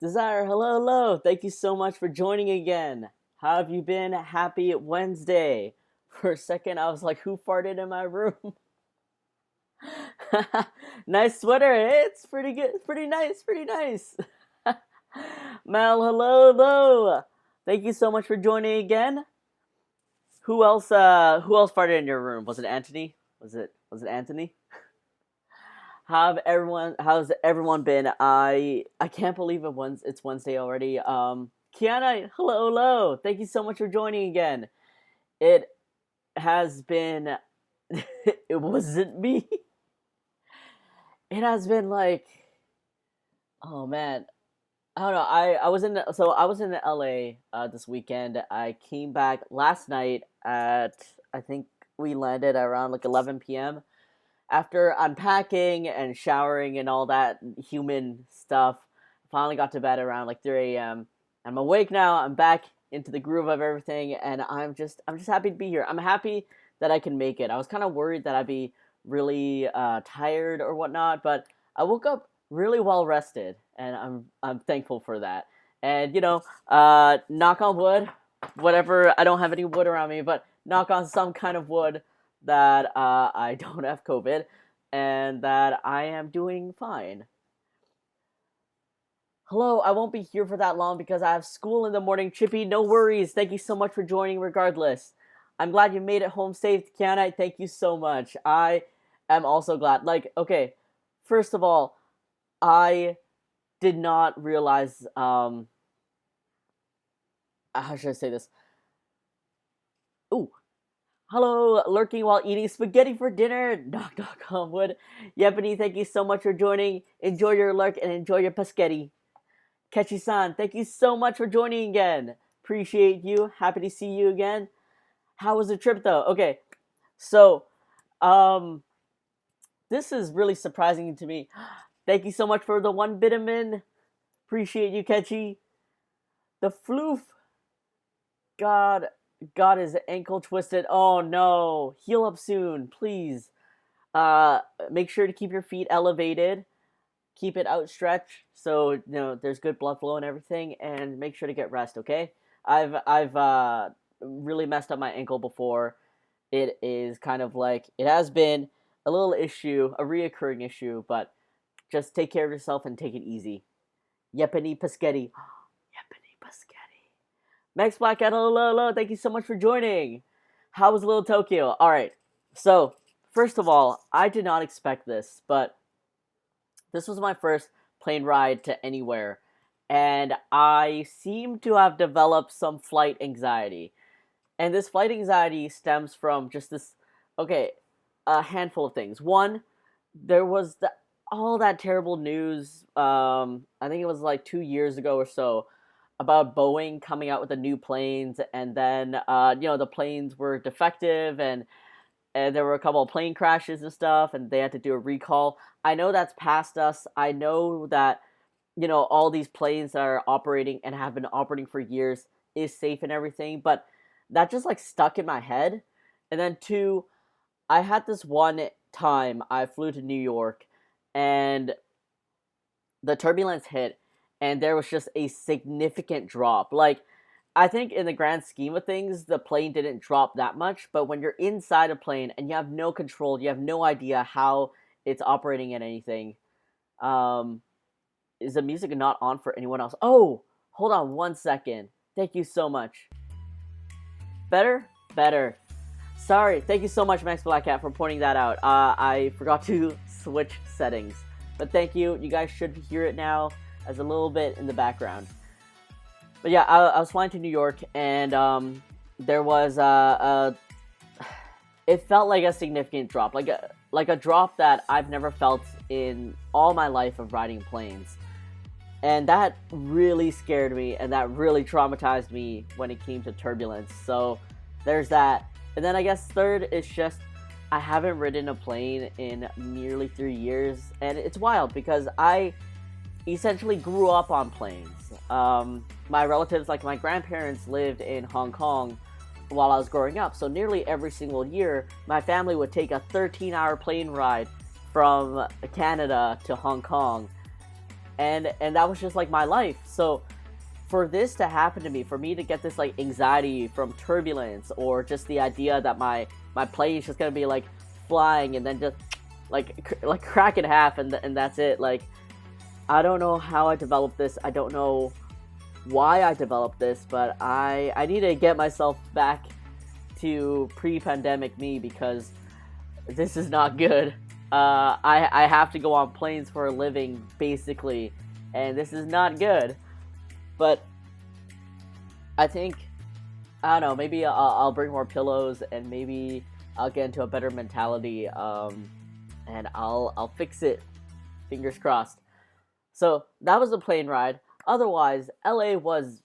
Desire, hello, hello. Thank you so much for joining again. How have you been? Happy Wednesday. For a second, I was like, who farted in my room? Nice sweater. Hey, it's pretty good. Pretty nice. Pretty nice. Mel, hello, hello. Thank you so much for joining again. Who else farted in your room? Was it Anthony? Was it Anthony? How's everyone been? I can't believe it's Wednesday already. Kiana, hello, hello. Thank you so much for joining again. It has been it wasn't me. It has been like, oh man. I don't know. I was in LA this weekend. I came back last night at, I think we landed around like 11 p.m. After unpacking and showering and all that human stuff. Finally got to bed around like 3 a.m. I'm awake now. I'm back into the groove of everything, and I'm just happy to be here. I'm happy that I can make it. I was kind of worried that I'd be really tired or whatnot, but I woke up really well rested, and I'm thankful for that. And knock on wood, whatever. I don't have any wood around me, but knock on some kind of wood that I don't have COVID and that I am doing fine. Hello, I won't be here for that long because I have school in the morning. Chippy, no worries. Thank you so much for joining regardless. I'm glad you made it home safe, Kiana. Thank you so much. I am also glad. Like, okay, first of all, I did not realize, how should I say this? Ooh, hello, lurking while eating spaghetti for dinner. Knock knock on wood. Yepany, thank you so much for joining. Enjoy your lurk and enjoy your paschetti. Kechi-san, thank you so much for joining again. Appreciate you. Happy to see you again. How was the trip though? Okay, so um, this is really surprising to me. Thank you so much for the one vitamin. Appreciate you, Kechi. The floof. God, got his ankle twisted. Oh no, heal up soon, please. Uh, Make sure to keep your feet elevated, keep it outstretched so there's good blood flow and everything, and make sure to get rest. Okay, I've really messed up my ankle before. It is kind of like it has been a little issue, a reoccurring issue, but just take care of yourself and take it easy. Yepany Paschetti. Yepany Paschetti. Max Black, hello, hello, thank you so much for joining. How was Little Tokyo? Alright, so, first of all, I did not expect this, but this was my first plane ride to anywhere, and I seem to have developed some flight anxiety. And this flight anxiety stems from just this, okay, a handful of things. One, there was all that terrible news, I think it was like 2 years ago or so, about Boeing coming out with the new planes, and then the planes were defective, and there were a couple of plane crashes and stuff, and they had to do a recall. I know that's past us. I know that all these planes that are operating and have been operating for years is safe and everything, but that just like stuck in my head. And then two, I had this one time I flew to New York, and the turbulence hit, and there was just a significant drop. Like, I think in the grand scheme of things, the plane didn't drop that much, but when you're inside a plane and you have no control, you have no idea how it's operating in anything. Um, is the music not on for anyone else? Oh, hold on 1 second. Thank you so much. Better? Better. Sorry, thank you so much, Max Black Cat, for pointing that out. I forgot to switch settings. But thank you. You guys should hear it now as a little bit in the background. But yeah, I was flying to New York, and there was it felt like a significant drop, like a drop that I've never felt in all my life of riding planes. And that really scared me, and that really traumatized me when it came to turbulence. So there's that. And then I guess third is just I haven't ridden a plane in nearly 3 years, and it's wild because I essentially grew up on planes. My relatives, like my grandparents, lived in Hong Kong while I was growing up, so nearly every single year, my family would take a 13-hour plane ride from Canada to Hong Kong. and that was just like my life. So for this to happen to me, for me to get this like anxiety from turbulence, or just the idea that my plane is just gonna be like flying and then just like crack in half, and that's it. Like, I don't know how I developed this. I don't know why I developed this, but I need to get myself back to pre-pandemic me, because this is not good. I have to go on planes for a living, basically, and this is not good. But I think, I don't know, maybe I'll bring more pillows, and maybe I'll get into a better mentality, and I'll fix it. Fingers crossed. So that was the plane ride. Otherwise, LA was,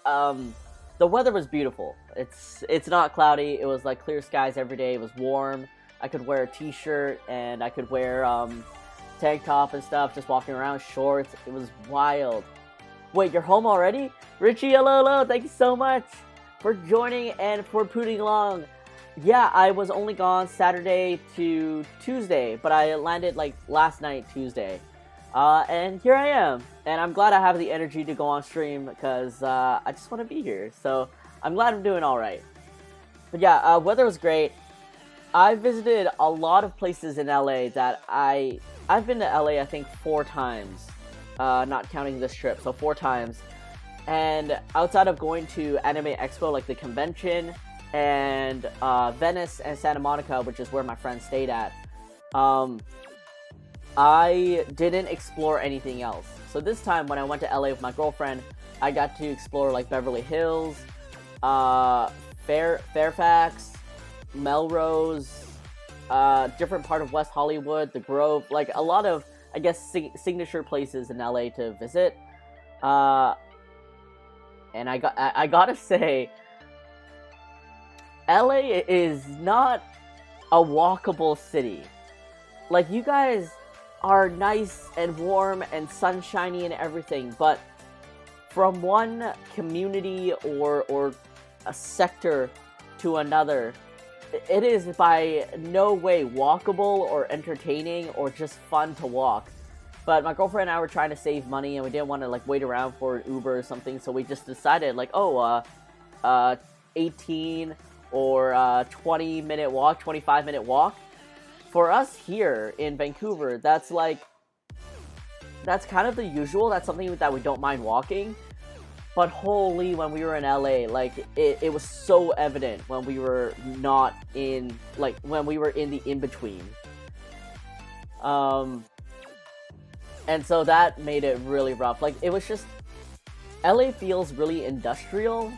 the weather was beautiful. It's not cloudy. It was like clear skies every day. It was warm. I could wear a t-shirt, and I could wear tank top and stuff, just walking around, shorts. It was wild. Wait, you're home already? Richie, hello, thank you so much for joining and for putting along. Yeah, I was only gone Saturday to Tuesday, but I landed like last night, Tuesday. And here I am, and I'm glad I have the energy to go on stream, because I just want to be here. So I'm glad I'm doing all right. But yeah, weather was great. I visited a lot of places in LA that I've been to LA I think 4 times, not counting this trip, so 4 times. And outside of going to Anime Expo, like the convention, and Venice and Santa Monica, which is where my friend stayed at, I didn't explore anything else. So this time when I went to LA with my girlfriend, I got to explore like Beverly Hills, Fairfax, Melrose, different part of West Hollywood, the Grove, like a lot of, I guess, signature places in LA to visit. And I gotta say, LA is not a walkable city. Like, you guys are nice and warm and sunshiny and everything, but from one community or a sector to another, it is by no way walkable or entertaining or just fun to walk. But my girlfriend and I were trying to save money, and we didn't want to like wait around for an Uber or something, so we just decided like, 18 or 20-minute walk, 25-minute walk. For us here in Vancouver, that's kind of the usual. That's something that we don't mind walking. But holy, when we were in LA, like, it was so evident when we were not in, like, when we were in the in-between. And so that made it really rough. Like, it was just, LA feels really industrial.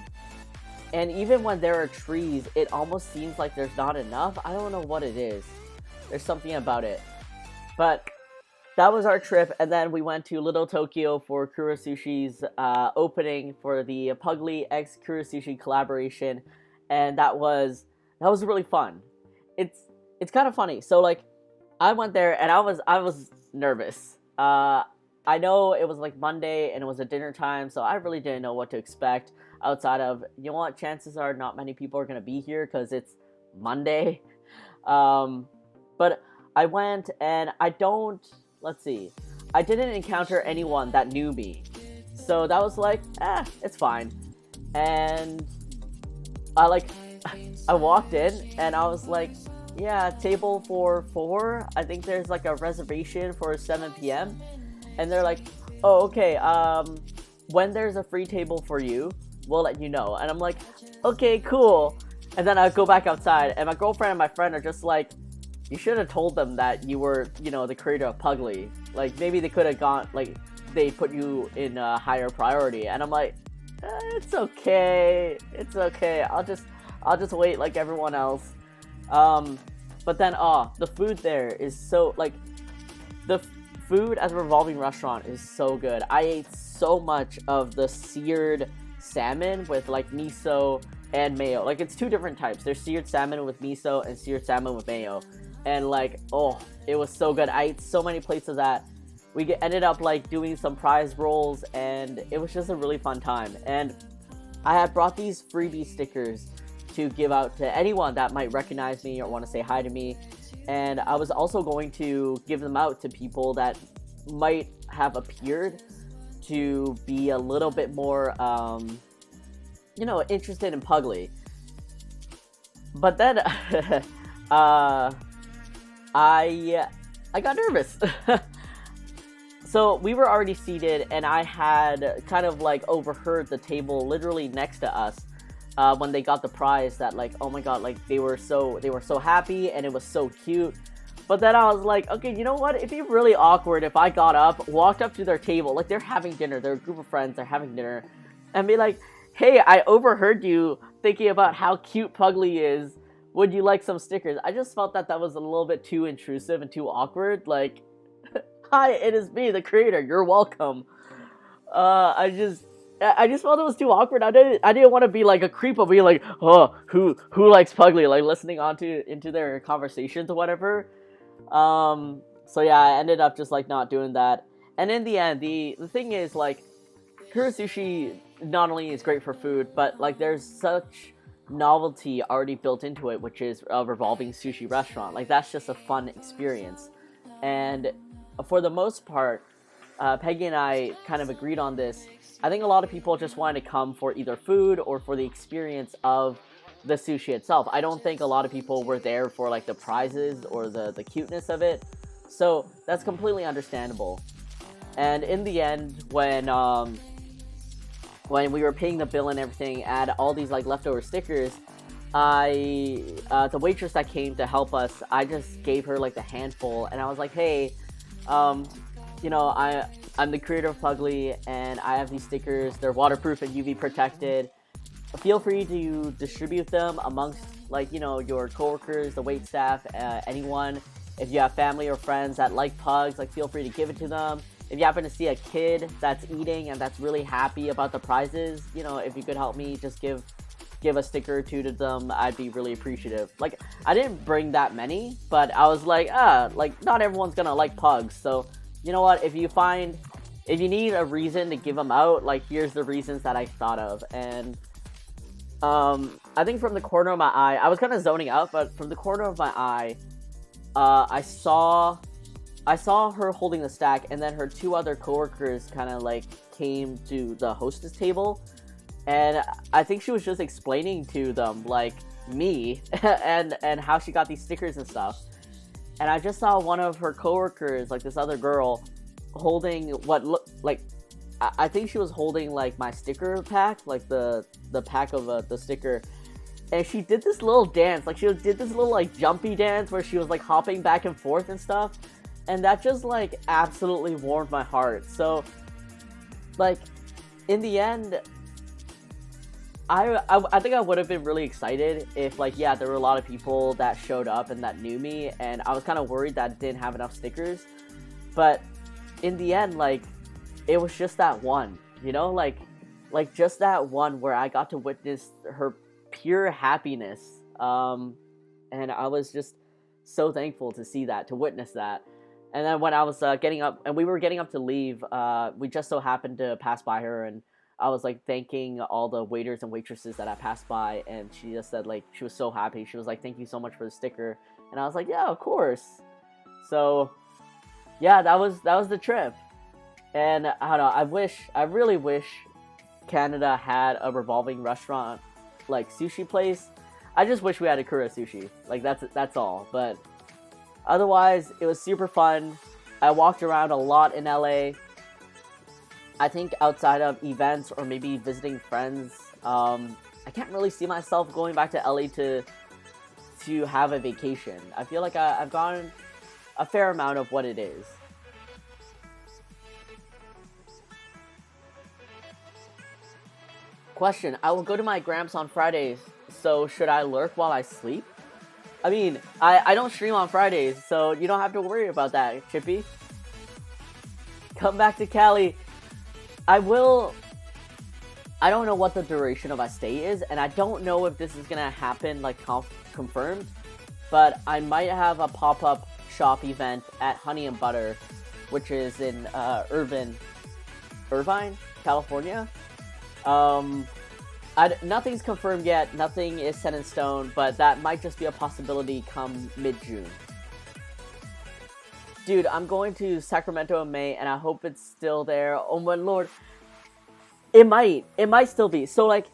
And even when there are trees, it almost seems like there's not enough. I don't know what it is. There's something about it. But that was our trip, and then we went to Little Tokyo for Kura Sushi's opening for the Puglie x Kura Sushi collaboration, and that was really fun. It's kind of funny. So like, I went there and I was nervous. I know it was like Monday and it was a dinner time, so I really didn't know what to expect outside of, you know what, chances are not many people are gonna be here because it's Monday. But I went and I didn't encounter anyone that knew me. So that was like, it's fine. And I walked in and I was like, yeah, table for 4. I think there's like a reservation for 7 p.m. And they're like, oh, okay, when there's a free table for you, we'll let you know. And I'm like, okay, cool. And then I go back outside and my girlfriend and my friend are just like, you should have told them that you were, the creator of Puglie. Like, maybe they could have gone, like, they put you in a higher priority. And I'm like, it's okay. It's okay. I'll just wait like everyone else. But then, the food there is so, like, the food at the revolving restaurant is so good. I ate so much of the seared salmon with, like, miso and mayo. Like, it's 2 different types. There's seared salmon with miso and seared salmon with mayo. And like, it was so good. I ate so many plates of that. We ended up like doing some prize rolls, and it was just a really fun time. And I had brought these freebie stickers to give out to anyone that might recognize me or want to say hi to me. And I was also going to give them out to people that might have appeared to be a little bit more, interested in Puglie. But then, I got nervous. So we were already seated, and I had kind of like overheard the table literally next to us when they got the prize. That like, oh my god, like they were so happy, and it was so cute. But then I was like, okay, you know what? It'd be really awkward if I got up, walked up to their table, like they're having dinner, they're a group of friends, they're having dinner, and be like, hey, I overheard you thinking about how cute Puglie is. Would you like some stickers? I just felt that was a little bit too intrusive and too awkward. Like, hi, it is me, the creator. You're welcome. I just felt it was too awkward. I didn't want to be like a creep of being like, oh, who likes Puglie? Like listening into their conversations or whatever. So yeah, I ended up just like not doing that. And in the end, the thing is like, Kura Sushi not only is great for food, but like there's such novelty already built into it, which is a revolving sushi restaurant. Like that's just a fun experience. And for the most part, Peggy and I kind of agreed on this. I think a lot of people just wanted to come for either food or for the experience of the sushi itself. I don't think a lot of people were there for like the prizes or the cuteness of it. So that's completely understandable. And in the end, when we were paying the bill and everything, add all these like leftover stickers, the waitress that came to help us, I just gave her like the handful, and I was like, hey, I'm the creator of Puglie, and I have these stickers. They're waterproof and UV protected. Feel free to distribute them amongst your coworkers, the wait staff, anyone. If you have family or friends that like pugs, like feel free to give it to them. If you happen to see a kid that's eating and that's really happy about the prizes, if you could help me just give a sticker or two to them, I'd be really appreciative. Like, I didn't bring that many, but I was like, not everyone's gonna like pugs. So, you know what? If you need a reason to give them out, like, here's the reasons that I thought of. And I think from the corner of my eye, I was kind of zoning out, but from the corner of my eye, I saw her holding the stack, and then her two other coworkers kind of like came to the hostess table, and I think she was just explaining to them like me and how she got these stickers and stuff. And I just saw one of her coworkers, like this other girl, holding what looked like, I think she was holding like my sticker pack, like the pack of the sticker. And she did this little dance, like she did this little like jumpy dance where she was like hopping back and forth and stuff. And that just like absolutely warmed my heart. So like in the end, I think I would have been really excited if like, yeah, there were a lot of people that showed up and that knew me, and I was kind of worried that I didn't have enough stickers. But in the end, like, it was just that one, like just that one where I got to witness her pure happiness. And I was just so thankful to see that, to witness that. And then when I was getting up, and we were getting up to leave, we just so happened to pass by her, and I was like thanking all the waiters and waitresses that I passed by, and she just said like she was so happy. She was like, "Thank you so much for the sticker," and I was like, "Yeah, of course." So yeah, that was the trip. And I don't know, I really wish Canada had a revolving restaurant like sushi place. I just wish we had a Kura Sushi. Like that's all. But otherwise, it was super fun. I walked around a lot in LA. I think outside of events or maybe visiting friends, I can't really see myself going back to LA to have a vacation. I feel like I've gone a fair amount of what it is. Question: I will go to my Gramps on Fridays, so should I lurk while I sleep? I mean, I don't stream on Fridays, so you don't have to worry about that, Chippy. Come back to Cali. I will. I don't know what the duration of my stay is, and I don't know if this is gonna happen like confirmed, but I might have a pop-up shop event at Honey and Butter, which is in Irvine, California. Nothing's confirmed yet, nothing is set in stone, but that might just be a possibility come mid-June. Dude, I'm going to Sacramento in May, and I hope it's still there. Oh my lord. It might still be. So, like,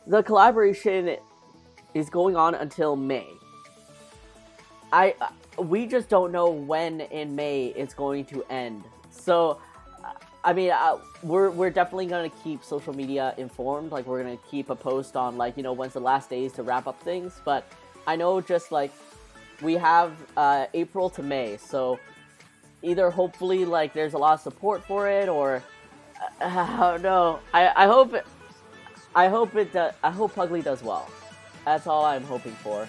the collaboration is going on until May. We just don't know when in May it's going to end. So, I mean, we're definitely gonna keep social media informed. Like, we're gonna keep a post on, like, you know, when's the last days to wrap up things. But I know just like we have April to May, so either hopefully like there's a lot of support for it, or I don't know. I hope Puglie does well. That's all I'm hoping for.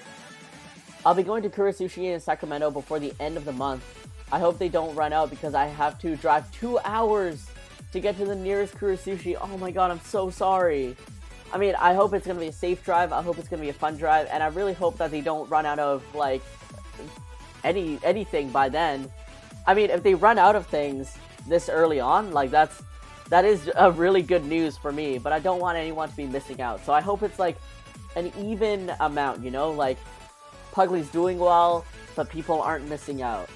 I'll be going to Kura Sushi in Sacramento before the end of the month. I hope they don't run out because I have to drive 2 hours to get to the nearest Kura Sushi. Oh my god, I'm so sorry. I mean, I hope it's going to be a safe drive. I hope it's going to be a fun drive. And I really hope that they don't run out of, like, anything by then. I mean, if they run out of things this early on, like, that is a really good news for me. But I don't want anyone to be missing out. So I hope it's, like, an even amount, you know? Like, Puglie's doing well, but people aren't missing out.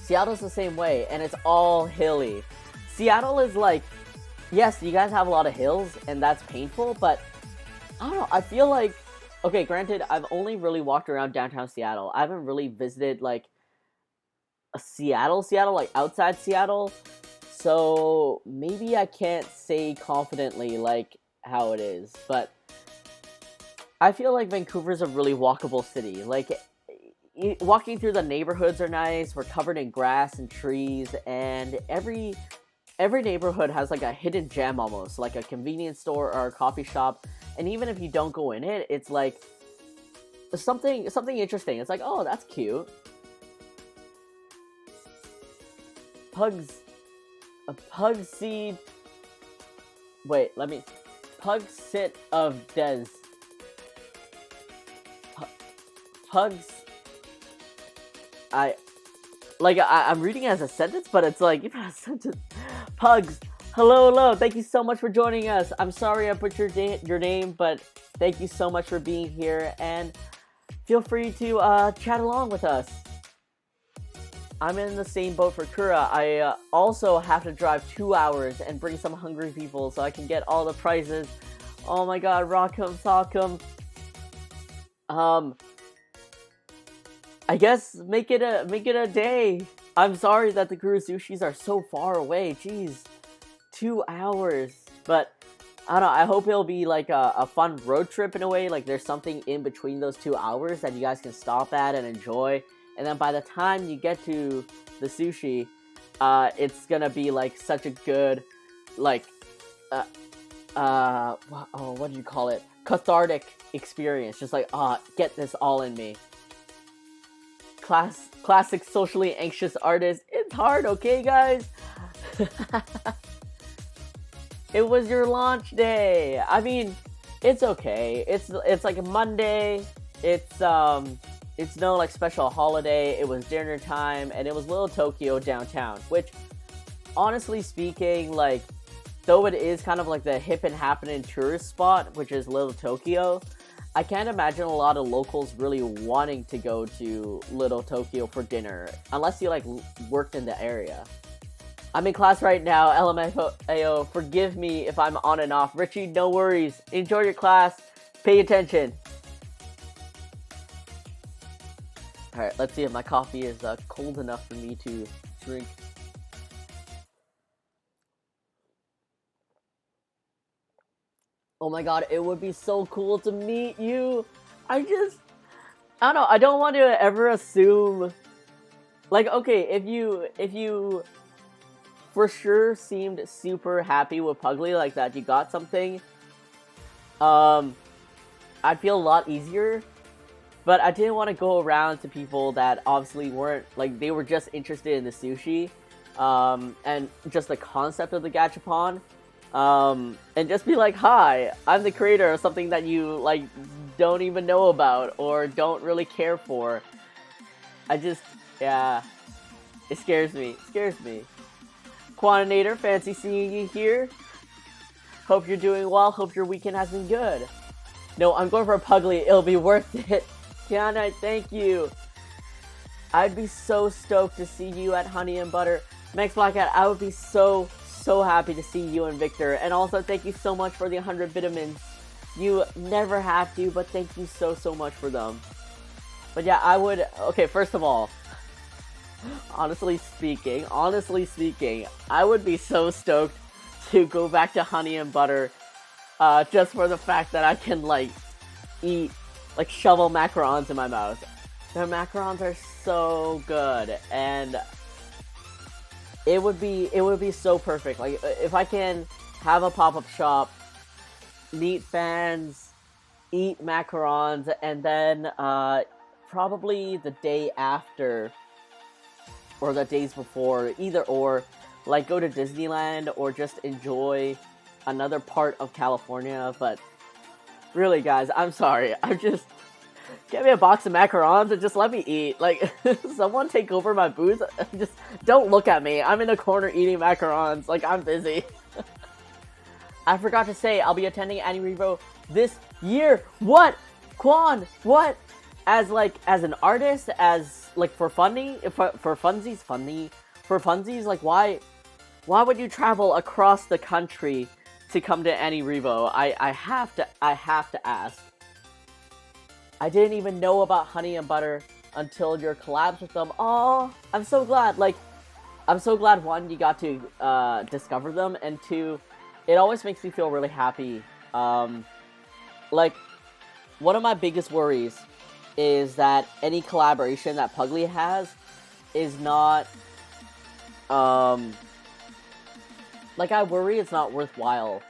Seattle's the same way, and it's all hilly. Seattle is like, yes, you guys have a lot of hills, and that's painful, but I don't know, I feel like, okay, granted, I've only really walked around downtown Seattle. I haven't really visited, like, a Seattle, like, outside Seattle, so maybe I can't say confidently, like, how it is, but I feel like Vancouver's a really walkable city. Like, walking through the neighborhoods are nice. We're covered in grass and trees, and every neighborhood has like a hidden gem almost, like a convenience store or a coffee shop. And even if you don't go in it, it's like something interesting. It's like, oh, that's cute. A pug seed. Wait, pug sit of Des. Pugs. I'm reading it as a sentence, but it's like, even a sentence. Pugs. Hello. Thank you so much for joining us. I'm sorry I put your name, but thank you so much for being here, and feel free to chat along with us. I'm in the same boat for Kura. I also have to drive 2 hours and bring some hungry people so I can get all the prizes. Oh my god, Rock'em Sock'em. I guess make it a day. I'm sorry that the Kura Sushis are so far away. Jeez, 2 hours. But I don't know. I hope it'll be like a fun road trip in a way. Like there's something in between those 2 hours that you guys can stop at and enjoy. And then by the time you get to the sushi, it's gonna be like such a good, like, what do you call it? Cathartic experience. Just like, get this all in me. Classic socially anxious artist. It's hard, okay, guys? It was your launch day. I mean, it's okay. It's like a Monday. It's no like special holiday. It was dinner time, and it was Little Tokyo downtown. Which, honestly speaking, like, though it is kind of like the hip and happening tourist spot, which is Little Tokyo, I can't imagine a lot of locals really wanting to go to Little Tokyo for dinner, unless you, like, worked in the area. I'm in class right now, LMFAO, forgive me if I'm on and off. Richie, no worries. Enjoy your class. Pay attention. Alright, let's see if my coffee is cold enough for me to drink. Oh my god, it would be so cool to meet you. I don't know, I don't want to ever assume, like, okay, if you for sure seemed super happy with Puglie, like that you got something, I'd feel a lot easier. But I didn't want to go around to people that obviously weren't, like, they were just interested in the sushi, and just the concept of the gachapon. And just be like, hi, I'm the creator of something that you, like, don't even know about or don't really care for. Yeah, it scares me. Quantinator, fancy seeing you here. Hope you're doing well. Hope your weekend has been good. No, I'm going for a Puglie. It'll be worth it. Kiana, thank you. I'd be so stoked to see you at Honey and Butter. Max Blackcat, I would be so happy to see you and Victor. And also, thank you so much for the 100 vitamins. You never have to, but thank you so much for them. But yeah, I would... Okay, first of all, honestly speaking, I would be so stoked to go back to Honey and Butter just for the fact that I can, like, eat, like, shovel macarons in my mouth. Their macarons are so good, and it would be so perfect. Like, if I can have a pop-up shop, meet fans, eat macarons, and then probably the day after or the days before, either or, like, go to Disneyland or just enjoy another part of California. But really, guys, I'm sorry. I'm just... Get me a box of macarons and just let me eat. Like, someone take over my booth. Just don't look at me. I'm in a corner eating macarons. Like, I'm busy. I forgot to say, I'll be attending Annie Revo this year. What? Quan, what? As an artist? As, like, for funny? For funsies? For funsies? Like, why would you travel across the country to come to Annie Revo? I have to ask. I didn't even know about Honey and Butter until your collabs with them. Oh, I'm so glad. Like, I'm so glad, one, you got to discover them, and two, it always makes me feel really happy. Like, one of my biggest worries is that any collaboration that Puglie has is not, like, I worry it's not worthwhile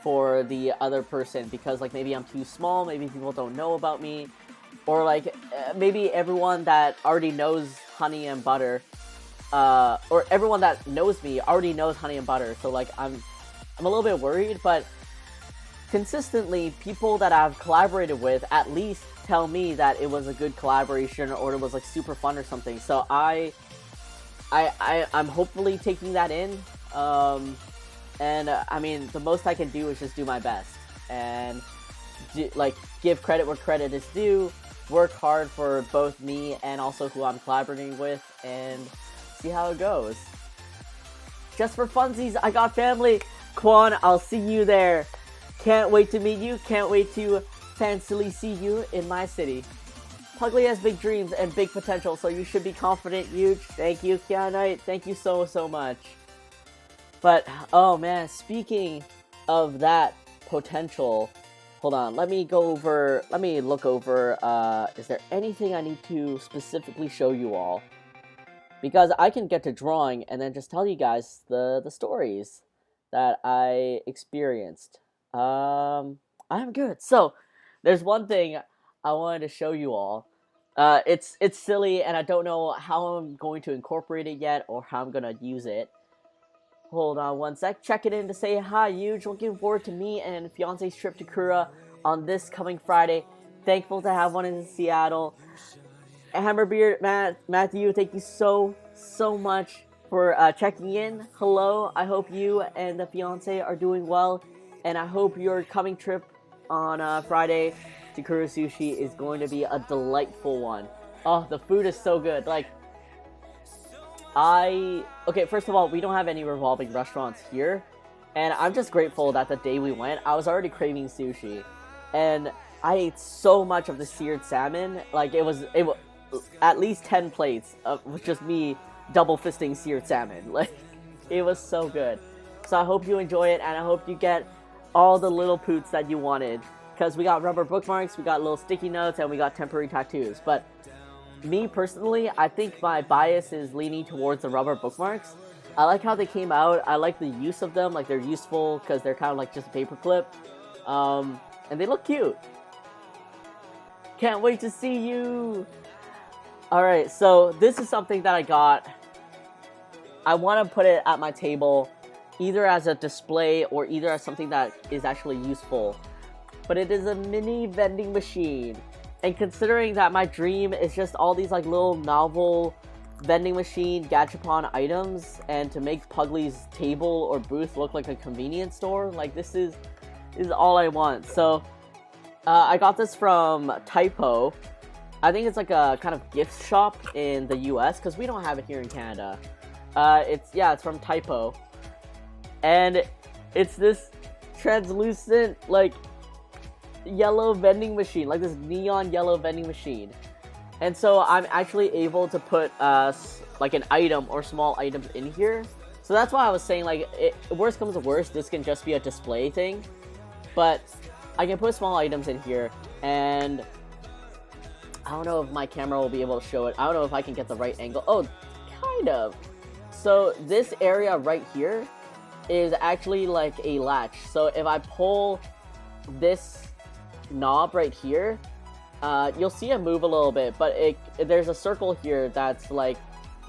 for the other person, because, like, maybe I'm too small, maybe people don't know about me, or, like, maybe everyone that already knows Honey and Butter, or everyone that knows me already knows Honey and Butter, so, like, I'm a little bit worried. But consistently, people that I've collaborated with at least tell me that it was a good collaboration, or it was, like, super fun or something, so I'm hopefully taking that in. And, I mean, the most I can do is just do my best. And, give credit where credit is due. Work hard for both me and also who I'm collaborating with. And see how it goes. Just for funsies, I got family. Quan, I'll see you there. Can't wait to meet you. Can't wait to fancily see you in my city. Puglie has big dreams and big potential, so you should be confident. Huge. Thank you, Kia Knight. Thank you so much. But, oh man, speaking of that potential, hold on, let me look over, is there anything I need to specifically show you all? Because I can get to drawing and then just tell you guys the stories that I experienced. I'm good. So, there's one thing I wanted to show you all. It's silly, and I don't know how I'm going to incorporate it yet, or how I'm gonna use it. Hold on one sec. Check it in to say hi, huge. Looking forward to me and fiance's trip to Kura on this coming Friday. Thankful to have one in Seattle. Hammerbeard, Matthew, thank you so much for checking in. Hello. I hope you and the fiance are doing well, and I hope your coming trip on Friday to Kura Sushi is going to be a delightful one. Oh, the food is so good. Like, okay, first of all, we don't have any revolving restaurants here, and I'm just grateful that the day we went, I was already craving sushi, and I ate so much of the seared salmon. Like, it was at least 10 plates with just me double fisting seared salmon. Like, it was so good. So I hope you enjoy it, and I hope you get all the little poots that you wanted, because we got rubber bookmarks, we got little sticky notes, and we got temporary tattoos. But me personally, I think my bias is leaning towards the rubber bookmarks. I like how they came out. I like the use of them. Like, they're useful because they're kind of like just a paperclip. And they look cute. Can't wait to see you. Alright, so this is something that I got. I want to put it at my table, either as a display or either as something that is actually useful. But it is a mini vending machine. And considering that my dream is just all these, like, little novel vending machine gachapon items, and to make Puglie's table or booth look like a convenience store, like, this is all I want. So I got this from Typo, I think it's like a kind of gift shop in the US, because we don't have it here in Canada. It's from Typo. And it's this translucent, like, yellow vending machine, like this neon yellow vending machine. And so I'm actually able to put like an item or small items in here. So that's why I was saying, like, worst comes to worst, this can just be a display thing. But I can put small items in here, and I don't know if my camera will be able to show it. I don't know if I can get the right angle. Oh, kind of. So this area right here is actually like a latch. So if I pull this knob right here, you'll see it move a little bit, but there's a circle here that's like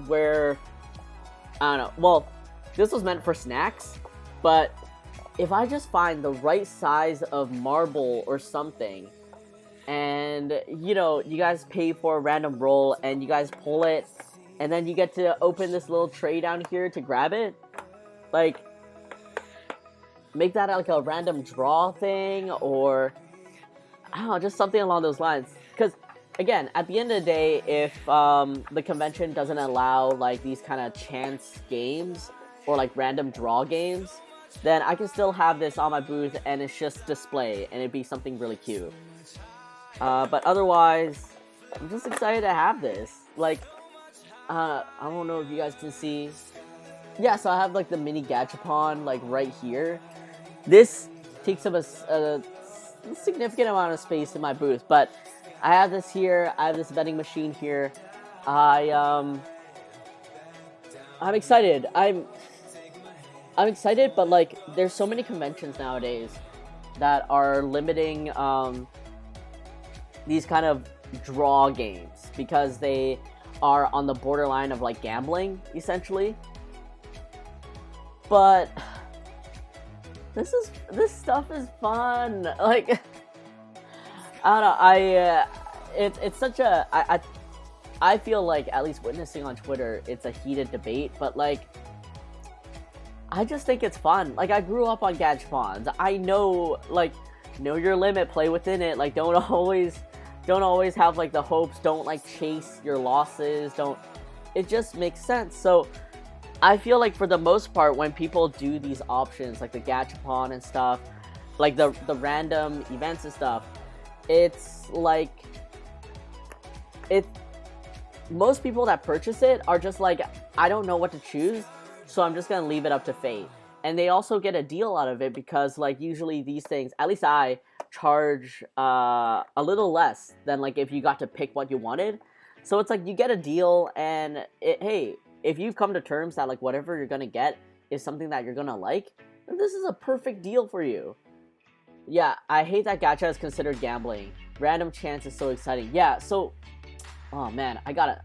where, I don't know, well, this was meant for snacks, but if I just find the right size of marble or something, and you know, you guys pay for a random roll and you guys pull it, and then you get to open this little tray down here to grab it, like, make that like a random draw thing, or I don't know, just something along those lines. Because, again, at the end of the day, if the convention doesn't allow, like, these kind of chance games, or, like, random draw games, then I can still have this on my booth, and it's just display, and it'd be something really cute. But otherwise, I'm just excited to have this. Like, I don't know if you guys can see. Yeah, so I have, like, the mini Gachapon, like, right here. This takes up a significant amount of space in my booth, but I have this here. I have this vending machine here. I'm excited. I'm excited, but like, there's so many conventions nowadays that are limiting these kind of draw games because they are on the borderline of like gambling, essentially. But this stuff is fun. Like, I don't know. It's such a I feel like, at least witnessing on Twitter, it's a heated debate. But like, I just think it's fun. Like, I grew up on Gachapons. I know, like, know your limit, play within it. Like, don't always have like the hopes. Don't like chase your losses. Don't. It just makes sense. So I feel like for the most part, when people do these options, like the Gachapon and stuff, like the random events and stuff, it's like, most people that purchase it are just like, I don't know what to choose, so I'm just gonna leave it up to fate. And they also get a deal out of it because, like, usually these things, at least I charge a little less than like if you got to pick what you wanted. So it's like you get a deal, and hey, if you've come to terms that like whatever you're gonna get is something that you're gonna like, then this is a perfect deal for you. Yeah, I hate that gacha is considered gambling. Random chance is so exciting. Yeah, so, oh man, I got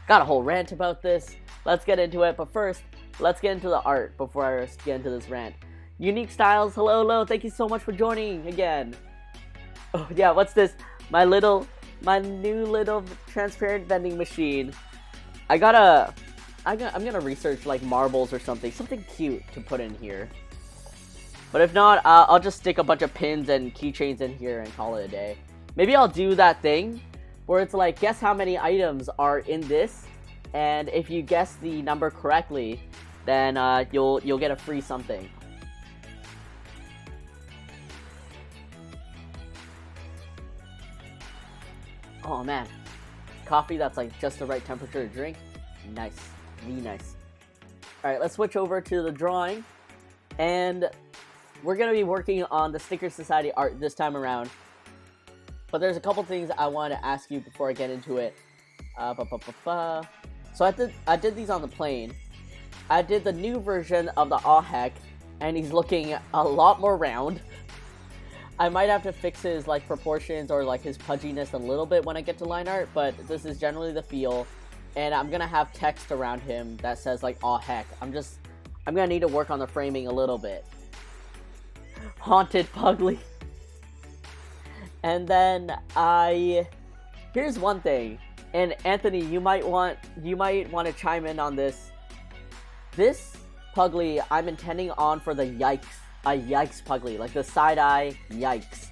a whole rant about this. Let's get into it, but first, let's get into the art before I get into this rant. Unique Styles, hello, thank you so much for joining again. Oh yeah, what's this? My new little transparent vending machine. I'm gonna research like marbles or something cute to put in here. But if not, I'll just stick a bunch of pins and keychains in here and call it a day. Maybe I'll do that thing where it's like, guess how many items are in this, and if you guess the number correctly, then you'll get a free something. Oh man, coffee that's like just the right temperature to drink. Nice, really nice. Alright, let's switch over to the drawing, and we're going to be working on the Sticker Society art this time around. But there's a couple things I want to ask you before I get into it. So I did these on the plane. I did the new version of the Aw Heck, and he's looking a lot more round. I might have to fix his like proportions or like his pudginess a little bit when I get to line art, but this is generally the feel. And I'm gonna have text around him that says like "Aw heck." I'm gonna need to work on the framing a little bit. Haunted Puglie. And then here's one thing, and Anthony, you might want to chime in on this. This Puglie I'm intending on for the yikes Puglie, like the side eye yikes.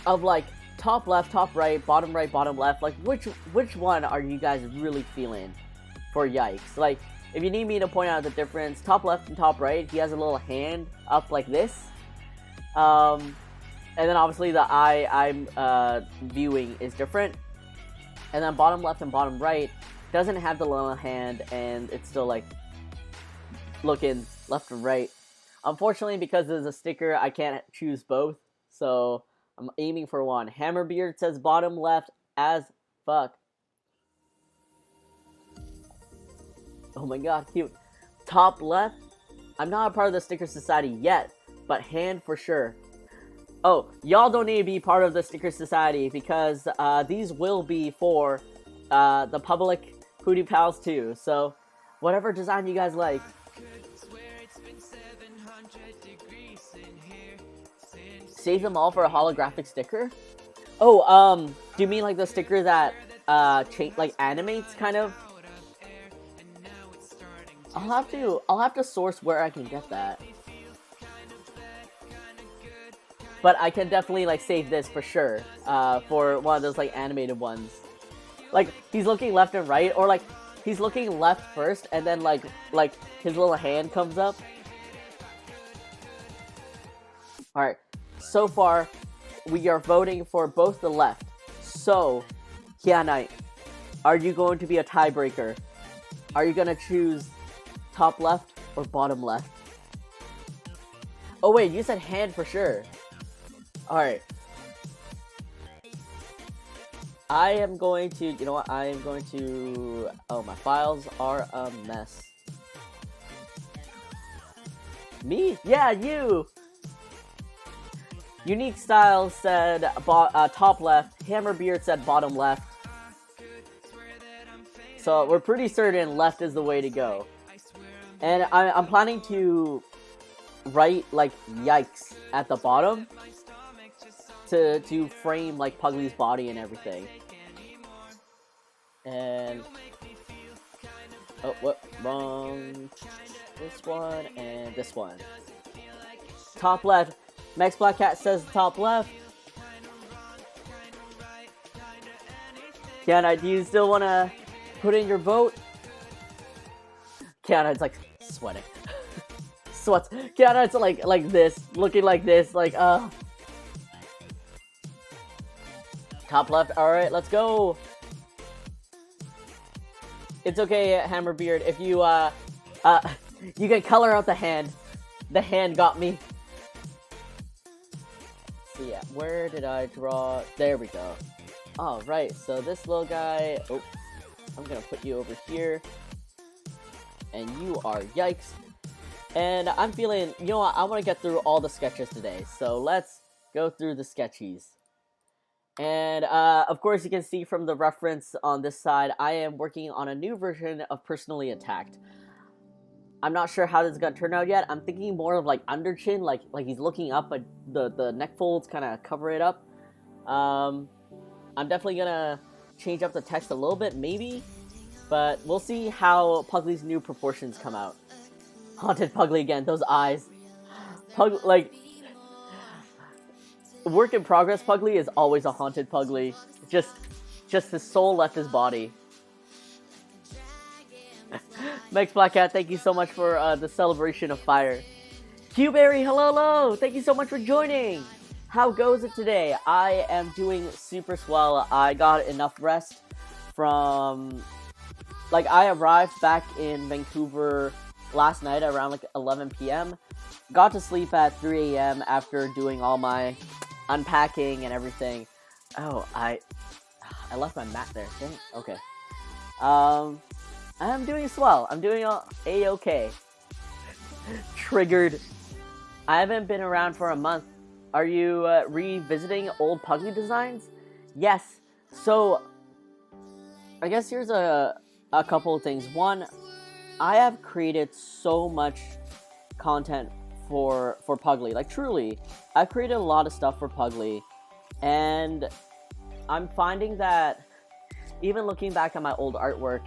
of like top left, top right, bottom left. Like which one are you guys really feeling for yikes? Like if you need me to point out the difference, top left and top right, he has a little hand up like this. And then obviously the eye I'm viewing is different. And then bottom left and bottom right doesn't have the little hand, and it's still like looking left and right. Unfortunately, because there's a sticker, I can't choose both, so I'm aiming for one. Hammerbeard says bottom left as fuck. Oh my god, cute. Top left, I'm not a part of the Sticker Society yet, but hand for sure. Oh, y'all don't need to be part of the Sticker Society because these will be for the public Hootie Pals too. So, whatever design you guys like. Save them all for a holographic sticker? Oh, do you mean like the sticker that like animates kind of? I'll have to source where I can get that. But I can definitely like save this for sure, for one of those like animated ones. Like he's looking left and right, or like he's looking left first, and then like his little hand comes up. All right, so far we are voting for both the left. So, Knight, are you going to be a tiebreaker? Are you gonna choose top left or bottom left? Oh wait, you said hand for sure. Alright. I am going to, you know what, I am going to, oh, my files are a mess. Me? Yeah, you! Unique Style said top left, Hammerbeard said bottom left. So we're pretty certain left is the way to go. And I'm planning to write like yikes at the bottom to frame like Puglie's body and everything. And oh, what? Wrong. This one and this one. Top left. Max Black Cat says top left. Kiana, do you still want to put in your vote? Kiana's like sweating. Sweats. Kiana's like this, looking like this, like Top left. All right, let's go. It's okay, Hammerbeard. If you you can color out the hand. The hand got me. So yeah, where did I draw? There we go. All right, so this little guy. Oh, I'm gonna put you over here. And you are yikes. And I'm feeling, you know what? I want to get through all the sketches today. So let's go through the sketchies. And, of course, you can see from the reference on this side, I am working on a new version of Personally Attacked. I'm not sure how this is going to turn out yet. I'm thinking more of, like, under chin, like he's looking up, but the neck folds kind of cover it up. I'm definitely going to change up the text a little bit, maybe. But we'll see how Puglie's new proportions come out. Haunted Puglie again, those eyes. Like... Work in progress Puglie is always a haunted Puglie. Just his soul left his body. Max Black Cat, thank you so much for the celebration of fire. Qberry, hello. Thank you so much for joining. How goes it today? I am doing super swell. I got enough rest from... Like, I arrived back in Vancouver last night around like 11 p.m. Got to sleep at 3 a.m. after doing all my unpacking and everything. Oh, I left my mat there. Dang it. Okay. I'm doing swell. I'm doing a-okay. Triggered. I haven't been around for a month. Are you revisiting old Puglie designs? Yes. So, I guess here's a couple of things. One, I have created so much content for Puglie. Like, truly, I've created a lot of stuff for Puglie, and I'm finding that even looking back at my old artwork,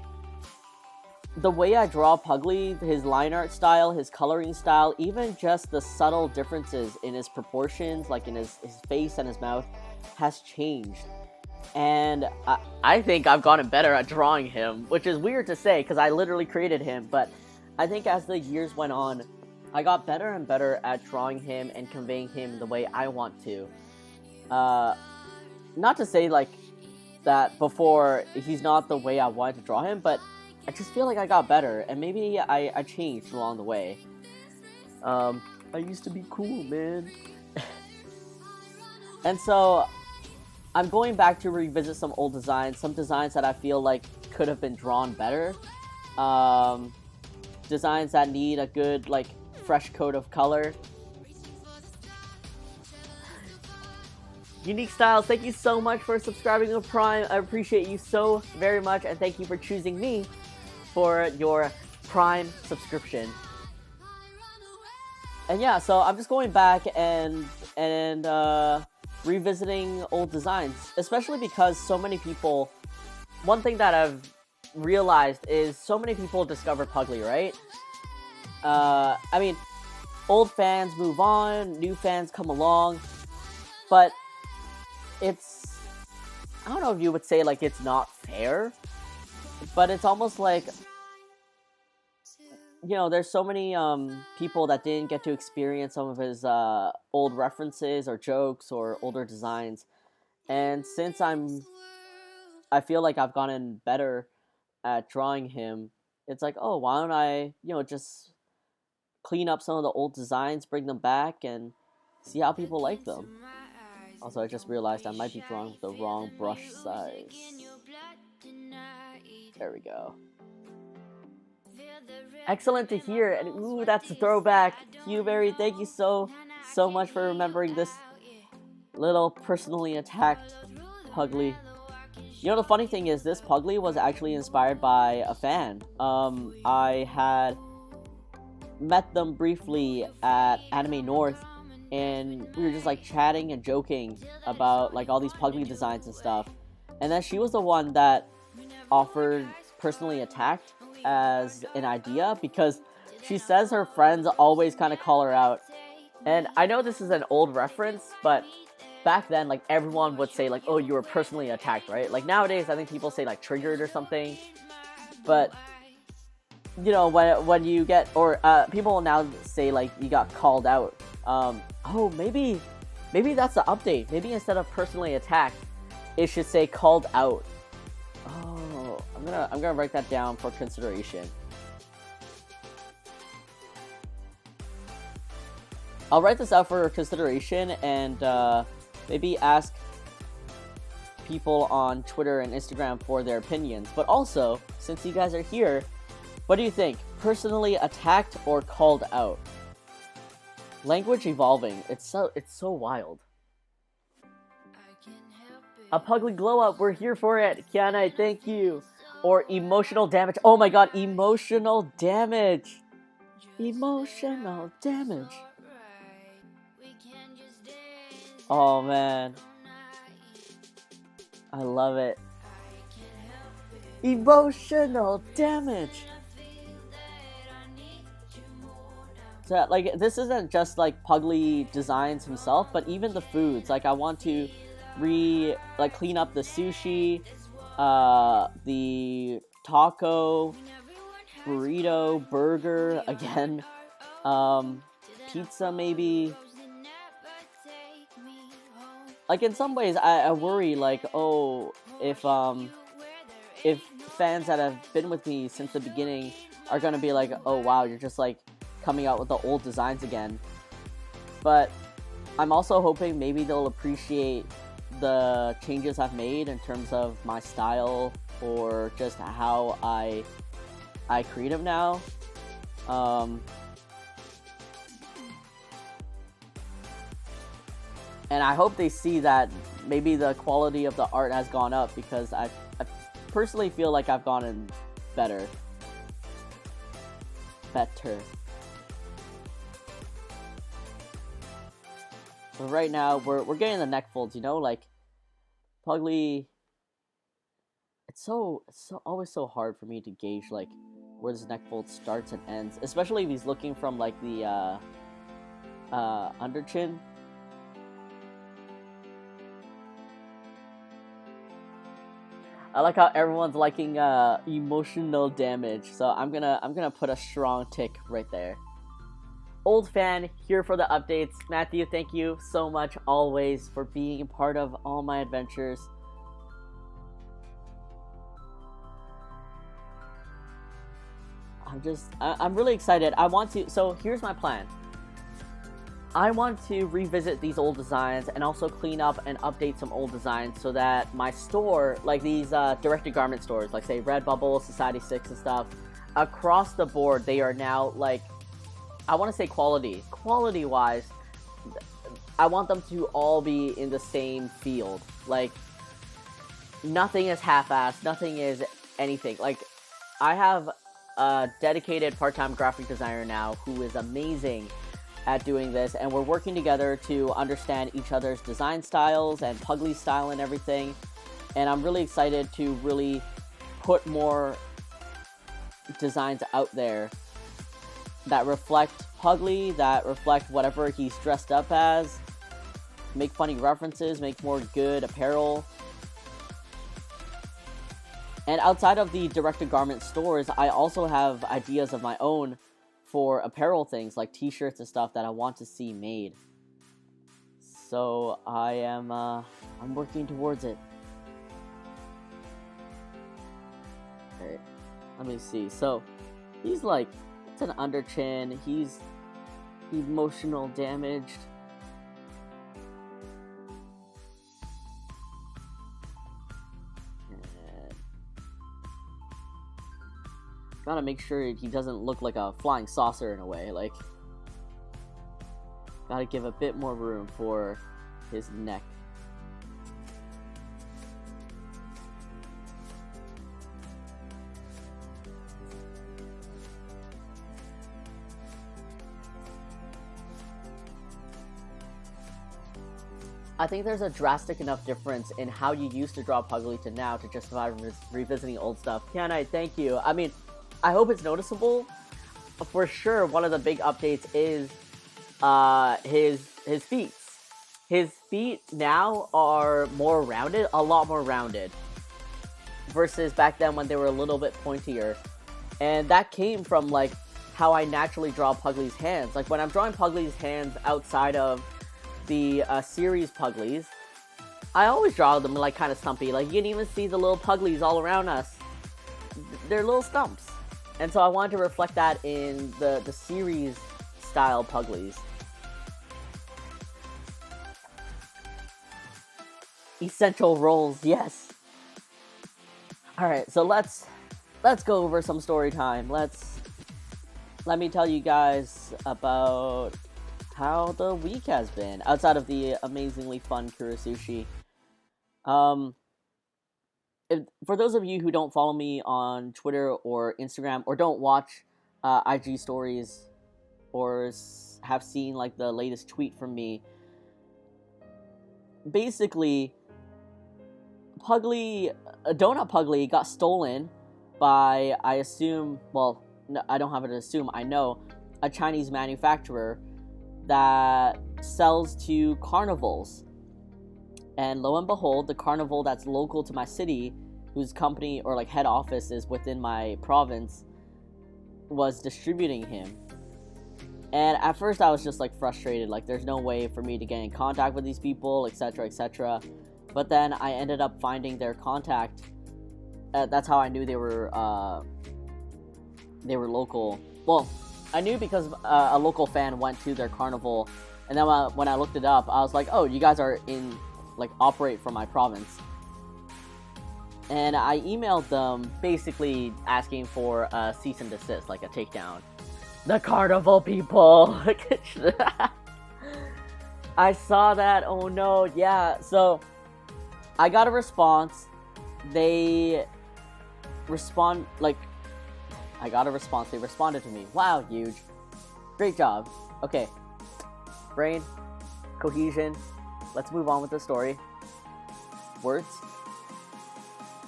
the way I draw Puglie, his line art style, his coloring style, even just the subtle differences in his proportions, like in his face and his mouth, has changed. And I think I've gotten better at drawing him, which is weird to say because I literally created him. But I think as the years went on, I got better and better at drawing him and conveying him the way I want to. Not to say like that before he's not the way I wanted to draw him, but I just feel like I got better, and maybe I changed along the way. I used to be cool, man. And so I'm going back to revisit some old designs, some designs that I feel like could have been drawn better. Designs that need a good, like, fresh coat of color. Unique Styles, thank you so much for subscribing to Prime. I appreciate you so very much, and thank you for choosing me for your Prime subscription. And yeah, so I'm just going back and revisiting old designs, especially because so many people, one thing that I've realized is so many people discover Puglie, right? I mean, old fans move on, new fans come along, but it's, I don't know if you would say like it's not fair, but it's almost like, you know, there's so many people that didn't get to experience some of his old references or jokes or older designs. And since I feel like I've gotten better at drawing him, it's like, oh, why don't I, you know, just clean up some of the old designs, bring them back, and see how people like them. Also, I just realized I might be drawing with the wrong brush size. There we go. Excellent to hear, and ooh, that's a throwback. Hughberry, thank you so much for remembering this little personally attacked Puglie. You know, the funny thing is, this Puglie was actually inspired by a fan. I had met them briefly at Anime North, and we were just like chatting and joking about like all these Puglie designs and stuff. And then she was the one that offered personally attacked as an idea, because she says her friends always kind of call her out. And I know this is an old reference, but back then, like, everyone would say like, oh, you were personally attacked, right? Like nowadays I think people say like triggered or something, but you know, when you get, or people now say like you got called out. Oh, maybe that's the update. Maybe instead of personally attacked, it should say called out. Oh, I'm gonna write that down for consideration. I'll write this out for consideration and maybe ask people on Twitter and Instagram for their opinions. But also, since you guys are here, what do you think? Personally attacked or called out? Language evolving. It's so wild. A Puglie glow up. We're here for it. Kiana, thank you. Or emotional damage. Oh my god, emotional damage. Emotional damage. Oh man. I love it. Emotional damage. So, like, this isn't just like Puglie designs himself, but even the foods. Like, I want to clean up the sushi, the taco, burrito, burger again, pizza maybe. Like, in some ways, I worry, like, oh, if fans that have been with me since the beginning are gonna be like, oh wow, you're just like coming out with the old designs again. But I'm also hoping maybe they'll appreciate the changes I've made in terms of my style or just how I create them now. And I hope they see that maybe the quality of the art has gone up, because I personally feel like I've gotten better. But right now, we're getting the neck folds, you know, like Puglie. It's always so hard for me to gauge like where this neck fold starts and ends, especially if he's looking from like the under chin. I like how everyone's liking emotional damage. So I'm gonna put a strong tick right there. Old fan here for the updates. Matthew, thank you so much always for being a part of all my adventures. I'm really excited. So here's my plan. I want to revisit these old designs and also clean up and update some old designs so that my store, like these directed garment stores, like say Redbubble, Society 6 and stuff, across the board, they are now like, I want to say quality-wise, I want them to all be in the same field. Like, nothing is half-assed, nothing is anything. Like, I have a dedicated part-time graphic designer now who is amazing at doing this, and we're working together to understand each other's design styles and Puglie style and everything. And I'm really excited to really put more designs out there that reflect Puglie, that reflect whatever he's dressed up as, make funny references, make more good apparel. And outside of the directed garment stores, I also have ideas of my own for apparel things like t-shirts and stuff that I want to see made. So I'm working towards it. Okay, let me see. So he's like, it's an under chin. He's emotional damaged. Gotta make sure he doesn't look like a flying saucer in a way, like, gotta give a bit more room for his neck. I think there's a drastic enough difference in how you used to draw Puglie to now to justify revisiting old stuff. Canai, thank you. I mean, I hope it's noticeable. For sure, one of the big updates is his feet. His feet now are more rounded, a lot more rounded, versus back then when they were a little bit pointier. And that came from like how I naturally draw Puglie's hands. Like when I'm drawing Puglie's hands outside of the series Puglies, I always draw them like kind of stumpy. Like you can even see the little Puglies all around us. They're little stumps. And so I wanted to reflect that in the series style Puglies. Essential roles, yes. Alright, so let's go over some story time. Let me tell you guys about how the week has been, outside of the amazingly fun Kurisushi. For those of you who don't follow me on Twitter or Instagram, or don't watch IG stories, or have seen like the latest tweet from me, basically, Donut Puglie got stolen by, I assume, well, no, I don't have to assume, I know, a Chinese manufacturer that sells to carnivals. And lo and behold, the carnival that's local to my city, whose company or like head office is within my province, was distributing him. And at first I was just like frustrated, like there's no way for me to get in contact with these people, etc, etc. But then I ended up finding their contact. That's how I knew they were local. Well, I knew because a local fan went to their carnival, and then when I looked it up, I was like, oh, you guys are operate from my province. And I emailed them basically asking for a cease and desist, like a takedown. The carnival people! I saw that, oh no, yeah. So, I got a response. They responded to me. Wow, huge. Great job. Okay. Brain, cohesion. Let's move on with the story. Words.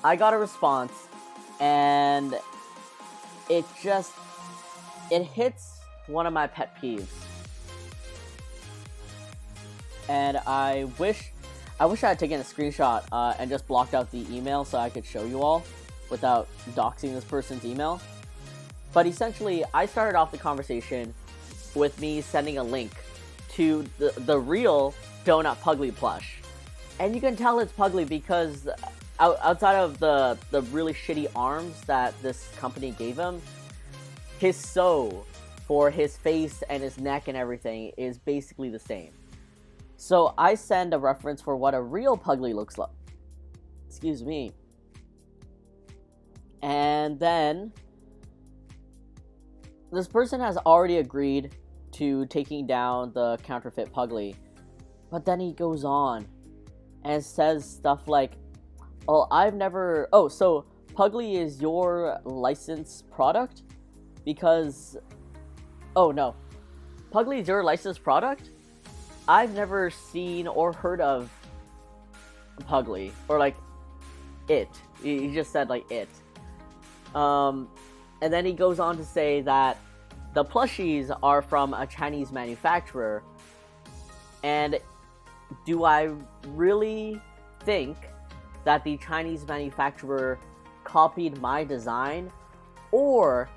I got a response, and it hits one of my pet peeves. And I I wish I had taken a screenshot and just blocked out the email so I could show you all without doxing this person's email. But essentially, I started off the conversation with me sending a link to the real Donut Puglie plush. And you can tell it's Puglie because outside of the really shitty arms that this company gave him, his sew for his face and his neck and everything is basically the same. So I send a reference for what a real Puglie looks like. Excuse me. And then this person has already agreed to taking down the counterfeit Puglie. But then he goes on and says stuff like, so Puglie is your licensed product? Because, oh no, Puglie is your licensed product? I've never seen or heard of Puglie, or like, it. He just said like it. And then he goes on to say that the plushies are from a Chinese manufacturer. And do I really think that the Chinese manufacturer copied my design? Or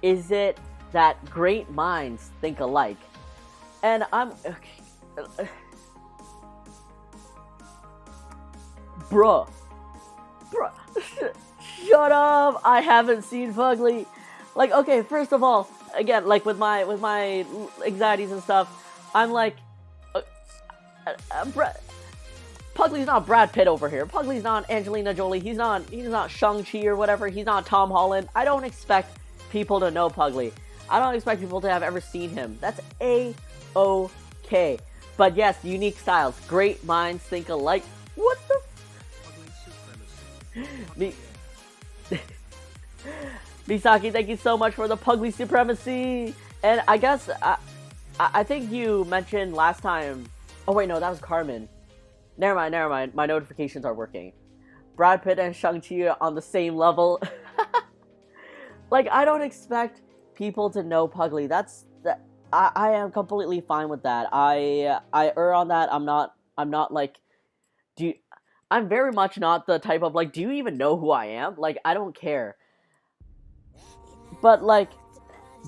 is it that great minds think alike? And I'm... Okay. Bruh. Shut up! I haven't seen Puglie. Like, okay, first of all, again, like with my anxieties and stuff, I'm like, Puglie's not Brad Pitt over here. Puglie's not Angelina Jolie. He's not Shang-Chi or whatever. He's not Tom Holland. I don't expect people to know Puglie. I don't expect people to have ever seen him. That's A-okay. But yes, unique styles. Great minds think alike. What the? Misaki, thank you so much for the Puglie supremacy. And I guess I think you mentioned last time. Oh wait, no, that was Carmen. Never mind. My notifications are working. Brad Pitt and Shang-Chi are on the same level. Like, I don't expect people to know Puglie. I am completely fine with that. I err on that. I'm not like, I'm very much not the type of like, do you even know who I am? Like, I don't care. But like,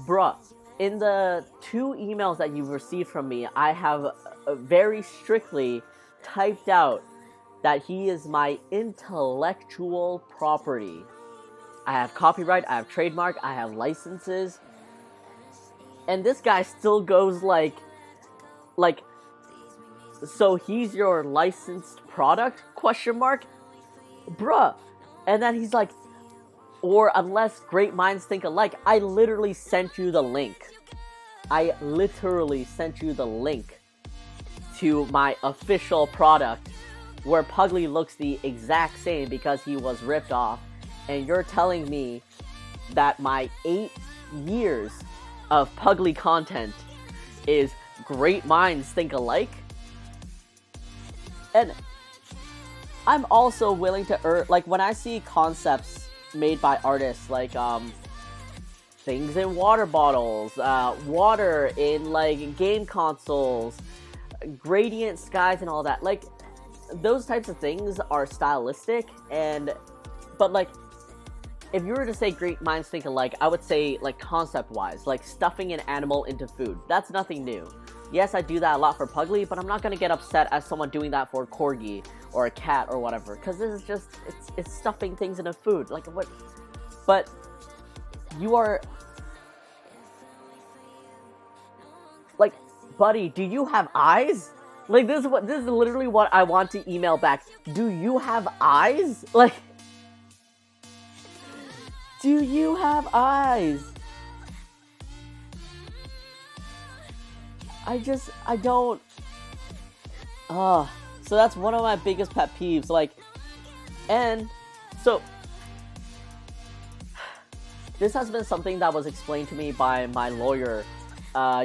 bruh, in the 2 emails that you've received from me, I have very strictly typed out that he is my intellectual property. I have copyright, I have trademark, I have licenses. And this guy still goes like, so he's your licensed product? Question mark? Bruh. And then he's like, or unless great minds think alike. I literally sent you the link. I literally sent you the link to my official product where Puglie looks the exact same because he was ripped off. And you're telling me that my 8 years of Puglie content is great minds think alike? And I'm also willing to like, when I see concepts made by artists, like things in water bottles, water in like game consoles, gradient skies and all that, like those types of things are stylistic. And but like, if you were to say great minds think alike, I would say like concept wise, like stuffing an animal into food. That's nothing new. Yes, I do that a lot for Puglie, but I'm not gonna get upset as someone doing that for a corgi or a cat or whatever, because this is just, it's stuffing things into food. Like, what? But you are like, buddy, do you have eyes? Like, this is literally what I want to email back. Do you have eyes? Like, do you have eyes? I don't. So that's one of my biggest pet peeves. Like, and so this has been something that was explained to me by my lawyer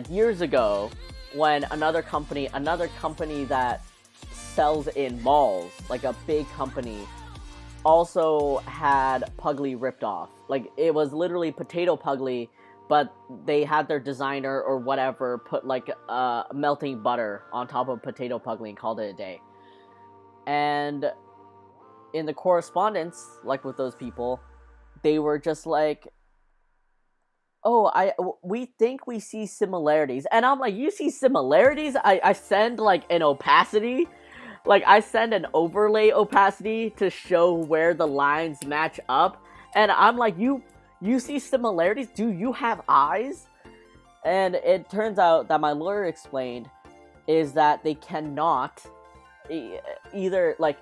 years ago, when another company that sells in malls, like a big company, also had Puglie ripped off. Like, it was literally potato Puglie, but they had their designer or whatever put like melting butter on top of potato Puglie and called it a day. And in the correspondence, like with those people, they were just like, oh, we think we see similarities. And I'm like, you see similarities? I send like an opacity. Like, I send an overlay opacity to show where the lines match up. And I'm like, you see similarities? Do you have eyes? And it turns out that my lawyer explained is that they cannot either, like,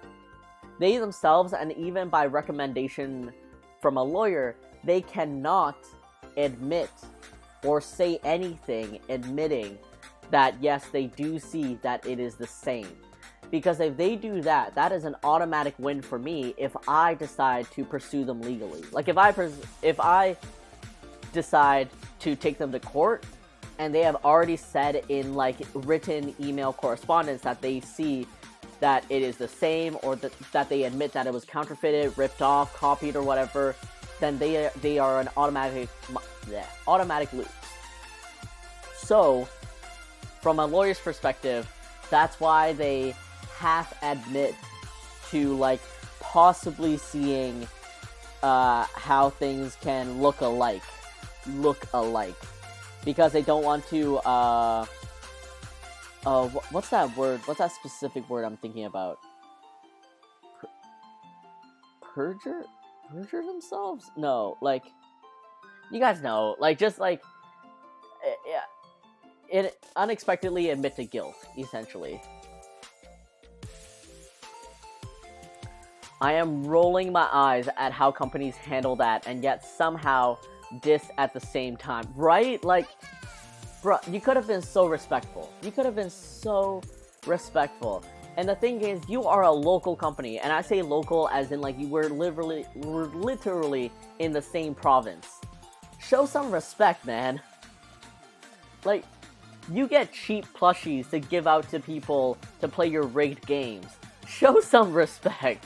they themselves, and even by recommendation from a lawyer, they cannot admit or say anything admitting that yes, they do see that it is the same. Because if they do that, that is an automatic win for me if I decide to pursue them legally. Like, if I decide to take them to court, and they have already said in, like, written email correspondence that they see that it is the same, or that they admit that it was counterfeited, ripped off, copied, or whatever, then they are an automatic lose. So, from a lawyer's perspective, that's why they half admit to, like, possibly seeing how things can look alike, because they don't want to what's that word? What's that specific word I'm thinking about? Perjure themselves? No, like, you guys know, like, just like, it unexpectedly admit to guilt, essentially. I am rolling my eyes at how companies handle that, and yet somehow diss at the same time, right? Like, bro, you could have been so respectful. And the thing is, you are a local company, and I say local as in, like, we're literally in the same province. Show some respect, man. Like, you get cheap plushies to give out to people to play your rigged games. Show some respect.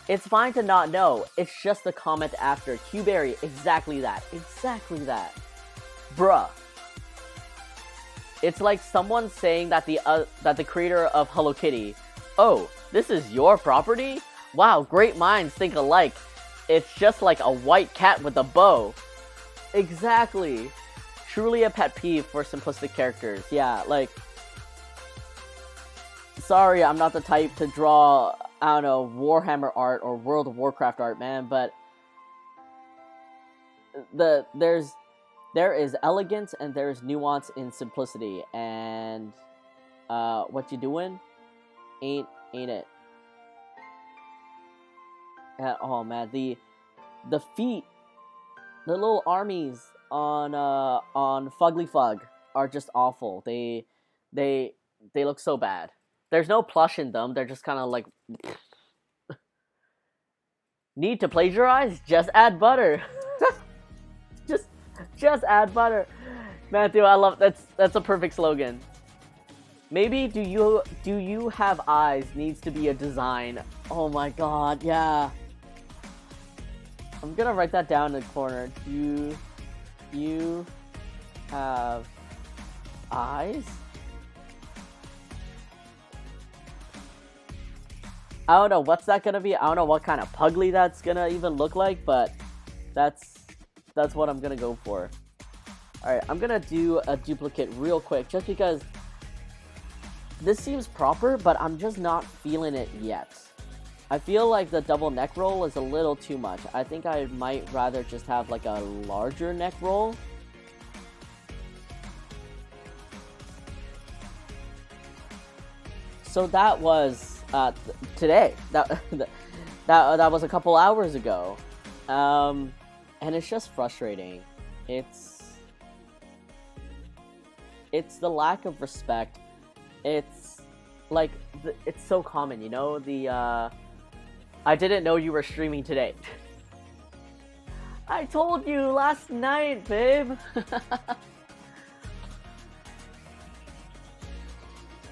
It's fine to not know. It's just the comment after. Qberry, exactly that. Bruh. It's like someone saying that the creator of Hello Kitty, oh, this is your property? Wow, great minds think alike. It's just like a white cat with a bow. Exactly. Truly a pet peeve for simplistic characters. Yeah, like, sorry, I'm not the type to draw, I don't know, Warhammer art or World of Warcraft art, man, but there is elegance and there is nuance in simplicity, and what you doing ain't it. Oh man, the feet, the little armies on Fugly Fug are just awful. They look so bad. There's no plush in them. They're just kind of like, need to plagiarize? Just add butter. Just add butter. Matthew, I love that's a perfect slogan. Maybe do you have eyes needs to be a design. Oh my god, yeah. I'm gonna write that down in the corner. Do you have eyes? I don't know what's that gonna be. I don't know what kind of Puglie that's gonna even look like, but that's what I'm gonna go for. Alright, I'm gonna do a duplicate real quick, just because this seems proper, but I'm just not feeling it yet. I feel like the double neck roll is a little too much. I think I might rather just have like a larger neck roll. So that was today. That was a couple hours ago. And it's just frustrating. It's the lack of respect. It's like it's so common, you know, I didn't know you were streaming today. I told you last night, babe.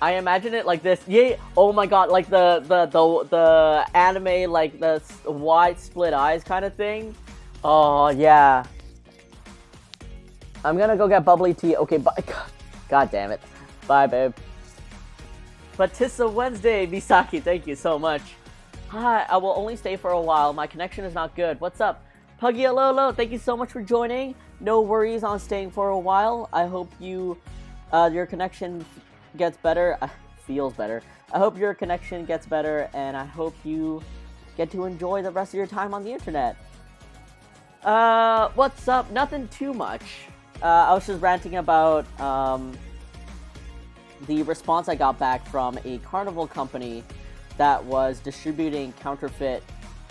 I imagine it like this. Yay! Oh my god, like the anime, like the wide split eyes kind of thing. Oh yeah. I'm gonna go get bubbly tea. Okay, bye. God damn it. Bye, babe. Batissa Wednesday, Misaki, thank you so much. Hi, I will only stay for a while. My connection is not good. What's up? Puggie Lolo, thank you so much for joining. No worries on staying for a while. I hope you, your connection gets better. Feels better. I hope your connection gets better, and I hope you get to enjoy the rest of your time on the internet. What's up? Nothing too much. I was just ranting about, the response I got back from a carnival company that was distributing counterfeit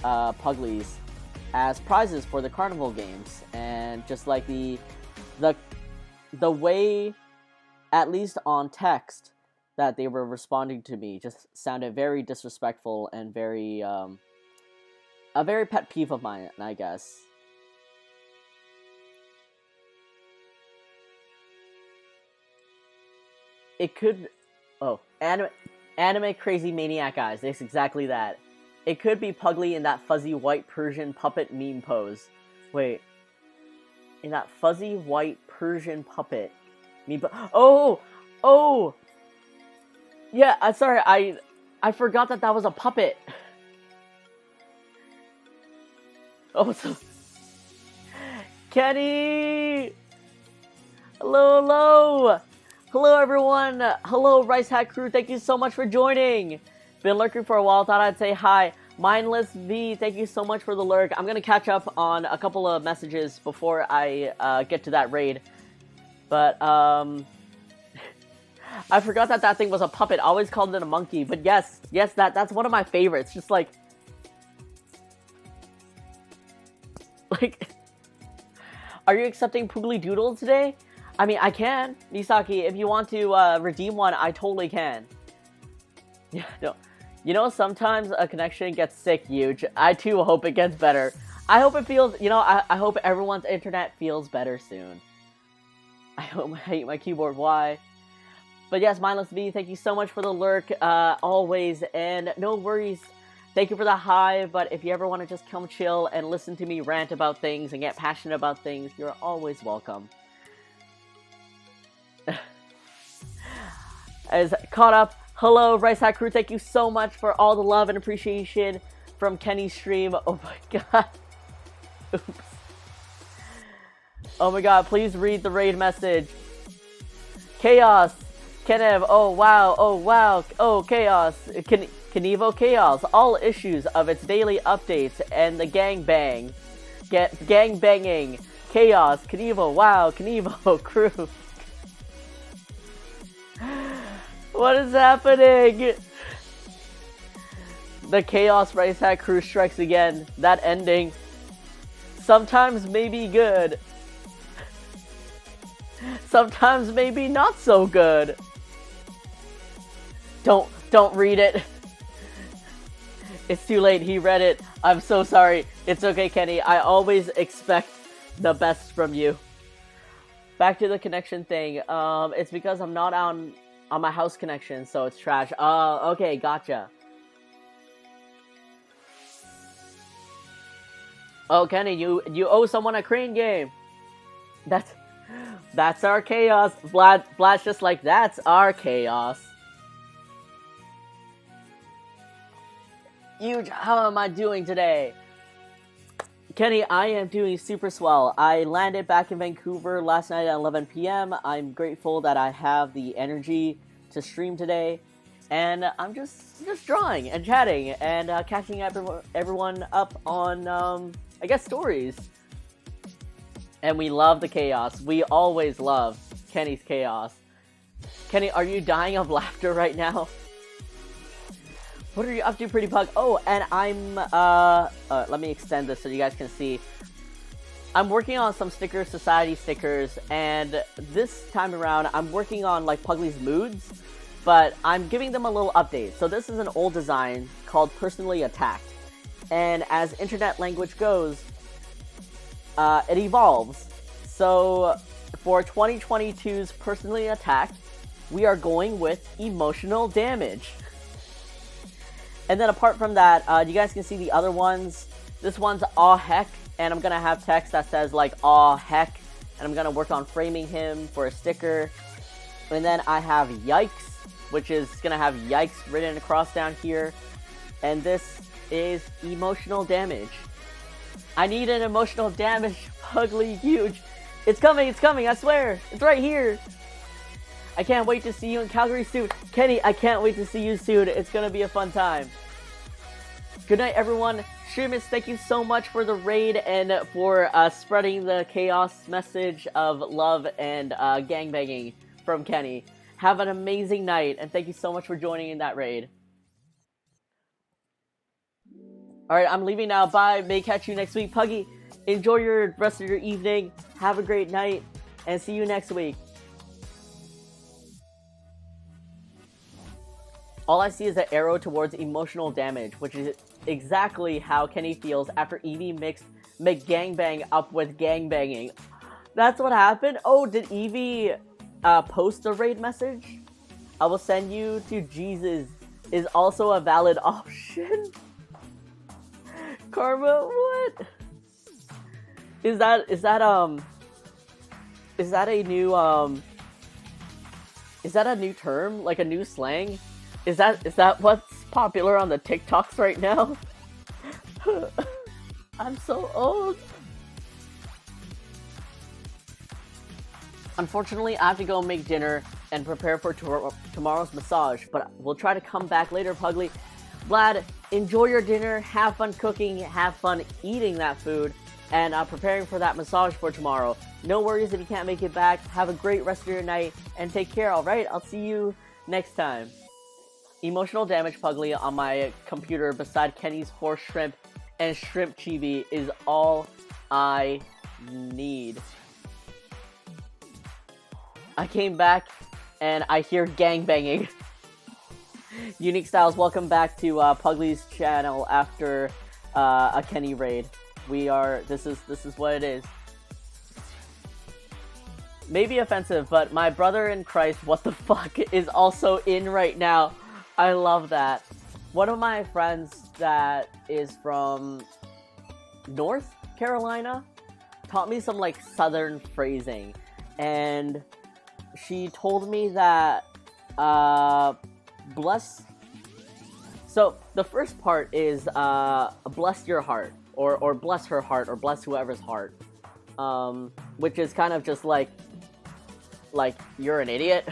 Puglies as prizes for the carnival games, and just like the way, at least on text, that they were responding to me just sounded very disrespectful and very a very pet peeve of mine, I guess. It could... Oh, anime crazy maniac eyes. It's exactly that. It could be Puglie in that fuzzy white Persian puppet meme pose. Wait. In that fuzzy white Persian puppet meme pose. Oh! Oh! Yeah, I'm sorry, I forgot that was a puppet. Oh, so... Kenny! Hello, hello! Hello everyone! Hello Rice Hat Crew, thank you so much for joining! Been lurking for a while, thought I'd say hi. Mindless V, thank you so much for the lurk. I'm gonna catch up on a couple of messages before I get to that raid. But, I forgot that thing was a puppet. I always called it a monkey, but yes, that's one of my favorites. Just like... Are you accepting Puglie Doodle today? I mean, I can. Misaki, if you want to redeem one, I totally can. Yeah, no. You know, sometimes a connection gets sick, huge. I too hope it gets better. I hope it feels, you know, I hope everyone's internet feels better soon. I hope I hate my keyboard, why? But yes, Mindless V, thank you so much for the lurk, always, and no worries. Thank you for the hi, but if you ever want to just come chill and listen to me rant about things and get passionate about things, you're always welcome. As caught up, hello Rice Hat Crew, thank you so much for all the love and appreciation from Kenny's stream. Oh my god. Oops. Oh my god, please read the raid message. Chaos. Kenev, oh wow, oh Chaos. Kenevo Chaos, all issues of its daily updates and the gang banging. Chaos, Kenevo, wow, Kenevo, crew. What is happening? The Chaos Rice Hat Crew strikes again. That ending sometimes may be good. Sometimes maybe not so good. Don't read it. It's too late, he read it. I'm so sorry. It's okay, Kenny. I always expect the best from you. Back to the connection thing. It's because I'm not on my house connection, so it's trash. Okay, gotcha. Oh, Kenny, you owe someone a crane game. That's our chaos. Vlad's just like, that's our chaos. Huge, how am I doing today? Kenny, I am doing super swell. I landed back in Vancouver last night at 11 p.m. I'm grateful that I have the energy to stream today. And I'm just drawing and chatting and catching everyone up on, I guess, stories. And we love the chaos. We always love Kenny's chaos. Kenny, are you dying of laughter right now? What are you up to, Pretty Pug? Oh, and I'm, let me extend this so you guys can see. I'm working on some stickers, Society stickers, and this time around, I'm working on, like, Puglie's moods, but I'm giving them a little update. So this is an old design called Personally Attacked. And as internet language goes, it evolves. So for 2022's Personally Attacked, we are going with Emotional Damage. And then apart from that, you guys can see the other ones. This one's Aw Heck, and I'm going to have text that says like Aw Heck, and I'm going to work on framing him for a sticker. And then I have Yikes, which is gonna have yikes written across down here. And this is emotional damage. I need an emotional damage Puglie huge. It's coming, I swear. It's right here. I can't wait to see you in Calgary soon. Kenny, I can't wait to see you soon. It's gonna be a fun time. Good night, everyone. Streamers, thank you so much for the raid and for spreading the chaos message of love and gangbanging from Kenny. Have an amazing night, and thank you so much for joining in that raid. Alright, I'm leaving now. Bye. May catch you next week. Puggie, enjoy your rest of your evening. Have a great night, and see you next week. All I see is an arrow towards emotional damage, which is exactly how Kenny feels after Evie mixed McGangbang up with gangbanging. That's what happened? Oh, did Evie post a raid message? I will send you to Jesus is also a valid option. Karma, what? Is that a new term? Like a new slang? Is that what's popular on the TikToks right now? I'm so old. Unfortunately, I have to go make dinner and prepare for tomorrow's massage, but we'll try to come back later, Puglie. Vlad, enjoy your dinner, have fun cooking, have fun eating that food, and preparing for that massage for tomorrow. No worries if you can't make it back. Have a great rest of your night, and take care, alright? I'll see you next time. Emotional damage Puglie on my computer beside Kenny's horse shrimp and shrimp chibi is all I need. I came back and I hear gangbanging. Unique Styles, welcome back to Puglie's channel after a Kenny raid. This is what it is. Maybe offensive, but my brother in Christ, what the fuck, is also in right now. I love that. One of my friends that is from North Carolina taught me some like southern phrasing, and she told me that bless. So the first part is bless your heart, or bless her heart, or bless whoever's heart, which is kind of just like you're an idiot.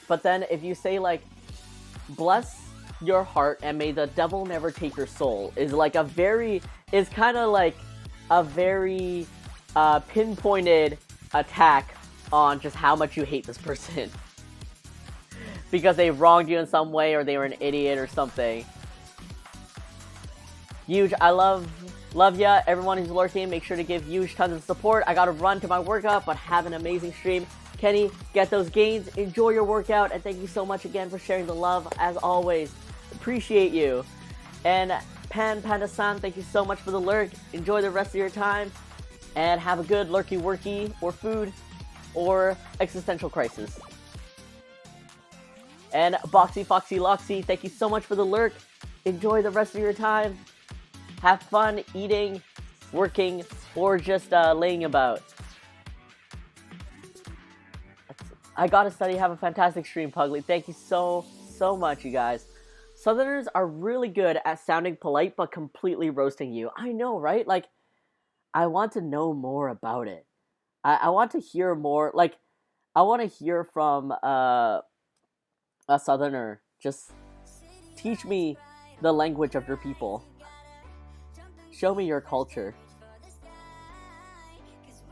But then if you say like, bless your heart and may the devil never take your soul, is like is kind of like a very pinpointed attack on just how much you hate this person. Because they wronged you in some way, or they were an idiot or something. Huge, I love ya. Everyone who's lurking, make sure to give Huge tons of support. I gotta run to my workout, but have an amazing stream. Kenny, get those gains, enjoy your workout, and thank you so much again for sharing the love, as always. Appreciate you. And Panda-san, thank you so much for the lurk. Enjoy the rest of your time, and have a good lurky-worky, or food, or existential crisis. And Boxy Foxy Loxy, thank you so much for the lurk. Enjoy the rest of your time. Have fun eating, working, or just laying about. I gotta study. Have a fantastic stream, Puglie. Thank you so much, you guys. Southerners are really good at sounding polite but completely roasting you. I know, right? Like, I want to know more about it. I want to hear more. Like, I want to hear from a Southerner. Just teach me the language of your people. Show me your culture.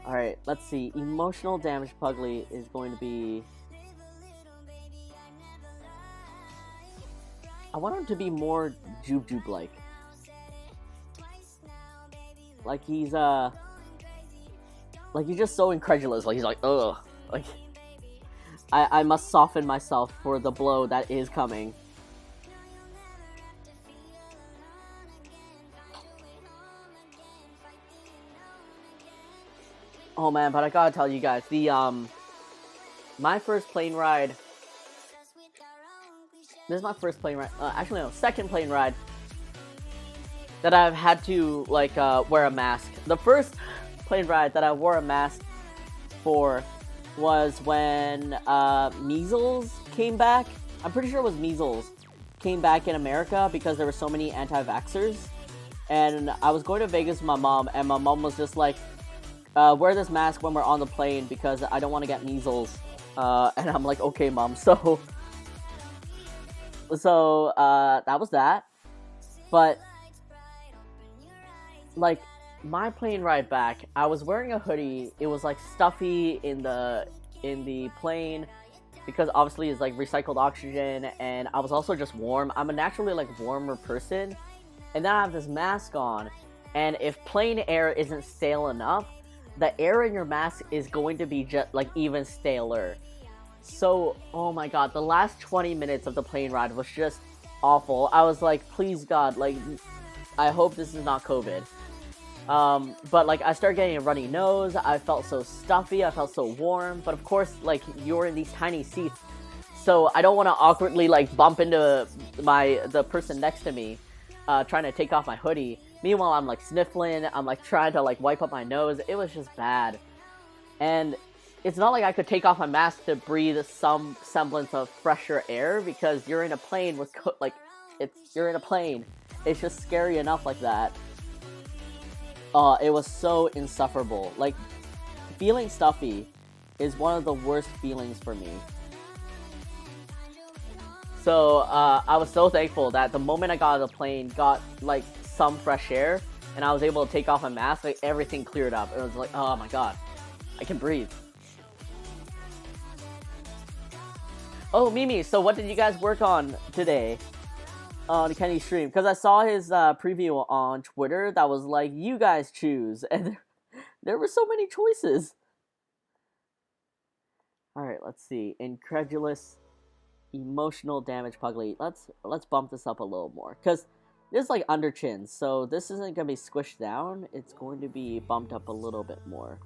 Alright, let's see. Emotional damage Puglie is going to be... I want him to be more Joob-Joob-like. Like he's just so incredulous. Like he's like, ugh. Like, I must soften myself for the blow that is coming. Oh man, but I gotta tell you guys, the my first plane ride. This is my first plane ride. Actually, no, second plane ride that I've had to like wear a mask. The first plane ride that I wore a mask for was when measles came back. I'm pretty sure it was measles came back in America because there were so many anti-vaxxers. And I was going to Vegas with my mom, and my mom was just like, wear this mask when we're on the plane because I don't want to get measles. And I'm like, okay, mom. So that was that. But like, my plane ride back, I was wearing a hoodie. It was like stuffy in the plane because obviously it's like recycled oxygen, and I was also just warm. I'm a naturally like warmer person, and then I have this mask on, and if plane air isn't stale enough, the air in your mask is going to be just like even staler. So, oh my god, the last 20 minutes of the plane ride was just awful. I was like, please God, like, I hope this is not COVID. But like, I started getting a runny nose. I felt so stuffy. I felt so warm. But of course, like, you're in these tiny seats, so I don't want to awkwardly like bump into the person next to me, trying to take off my hoodie. Meanwhile, I'm like sniffling. I'm like trying to like wipe up my nose. It was just bad, and it's not like I could take off my mask to breathe some semblance of fresher air because you're in a plane with you're in a plane. It's just scary enough like that. It was so insufferable. Like, feeling stuffy is one of the worst feelings for me. So, I was so thankful that the moment I got out of the plane, got, like, some fresh air, and I was able to take off my mask, like, everything cleared up. It was like, oh my god, I can breathe. Oh, Mimi, so what did you guys work on today? On Kenny's stream, because I saw his preview on Twitter that was like, you guys choose, and there were so many choices. Alright, let's see. Incredulous, emotional damage Puglie. Let's bump this up a little more, because this is like under chin, so this isn't going to be squished down, it's going to be bumped up a little bit more.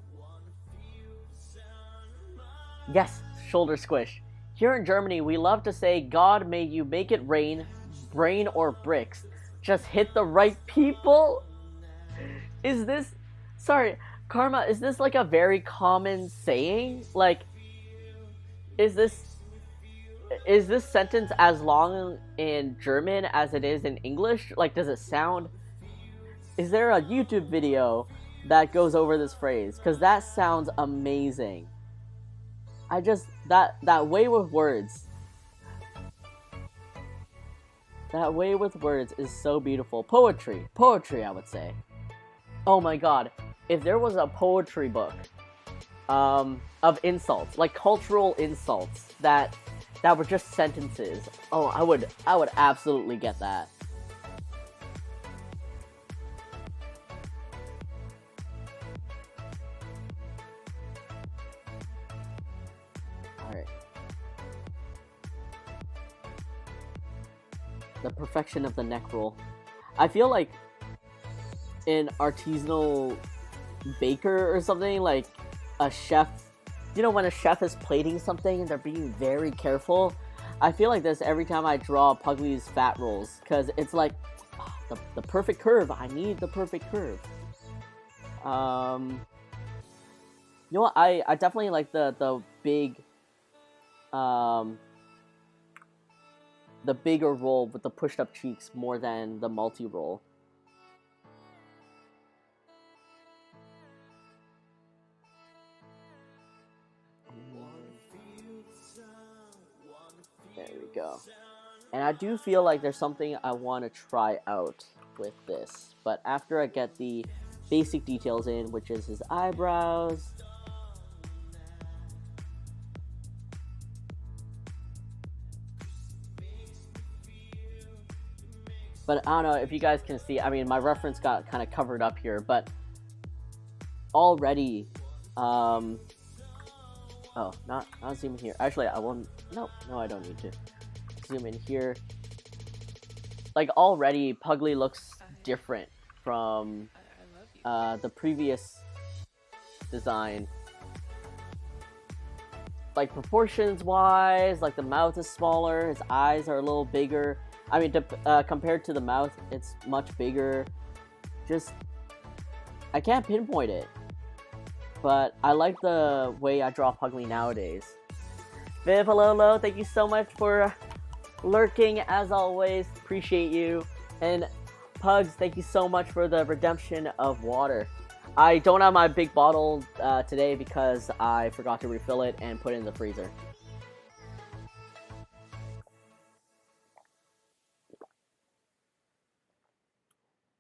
Yes, shoulder squish. Here in Germany, we love to say, God may you make it rain, brain or bricks. Just hit the right people? Is this... Sorry, Karma, is this like a very common saying? Like, is this sentence as long in German as it is in English? Like, does it sound... Is there a YouTube video that goes over this phrase? Because that sounds amazing. I just... That way with words... That way with words is so beautiful. Poetry, I would say. Oh my god, if there was a poetry book of insults, like cultural insults that were just sentences, oh, I would absolutely get that. Alright. The perfection of the neck roll. I feel like an artisanal baker or something, like a chef, you know, when a chef is plating something and they're being very careful, I feel like this every time I draw Puglie's fat rolls, because it's like, oh, the perfect curve. I need the perfect curve. You know what, I definitely like the big, the bigger roll with the pushed up cheeks more than the multi-roll. There we go. And I do feel like there's something I want to try out with this, but after I get the basic details in, which is his eyebrows. But I don't know if you guys can see, I mean, my reference got kind of covered up here, but already, oh, not zoom in here. Actually, I won't, no, I don't need to zoom in here. Like, already, Puglie looks different from the previous design. Like, proportions-wise, like, the mouth is smaller, his eyes are a little bigger. I mean, compared to the mouth, it's much bigger. Just, I can't pinpoint it. but I like the way I draw Puglie nowadays. Viv, hello, thank you so much for lurking as always. Appreciate you. And Pugs, thank you so much for the redemption of water. I don't have my big bottle today because I forgot to refill it and put it in the freezer.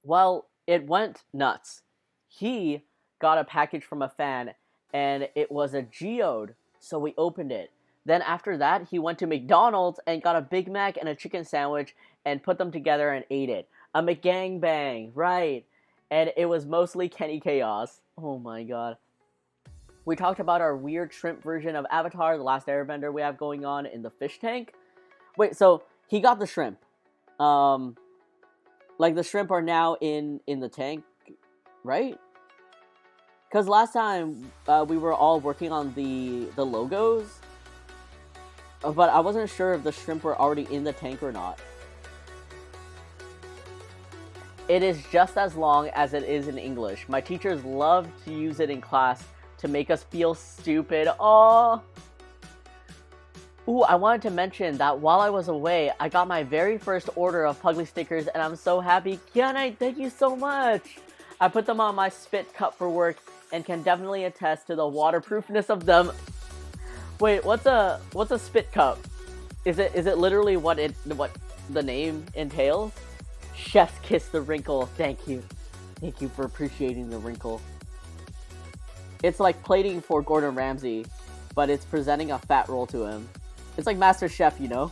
Well, it went nuts. He got a package from a fan, and it was a geode, so we opened it. Then after that, he went to McDonald's and got a Big Mac and a chicken sandwich and put them together and ate it. A McGangbang, right. And it was mostly Kenny Chaos. Oh my god. We talked about our weird shrimp version of Avatar, The Last Airbender we have going on in the fish tank. Wait, so he got the shrimp. Like the shrimp are now in the tank, right? Because last time we were all working on the logos, but I wasn't sure if the shrimp were already in the tank or not. It is just as long as it is in English. My teachers love to use it in class to make us feel stupid. Aww. Ooh, I wanted to mention that while I was away, I got my very first order of Puglie stickers, and I'm so happy. Kianite, thank you so much! I put them on my spit cup for work, and can definitely attest to the waterproofness of them. Wait, what's a spit cup? Is it literally what the name entails? Chef's kiss the wrinkle. Thank you for appreciating the wrinkle. It's like plating for Gordon Ramsay, but it's presenting a fat roll to him. It's like Master Chef, you know?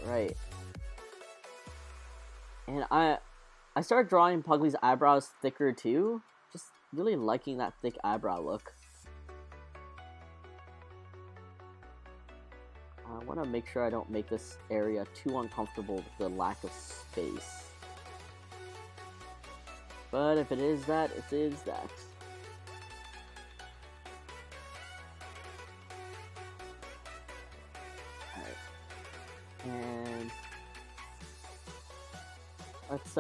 Alright. And I started drawing Puglie's eyebrows thicker too. Just really liking that thick eyebrow look. I want to make sure I don't make this area too uncomfortable with the lack of space. But if it is that, it is that. Alright. And let's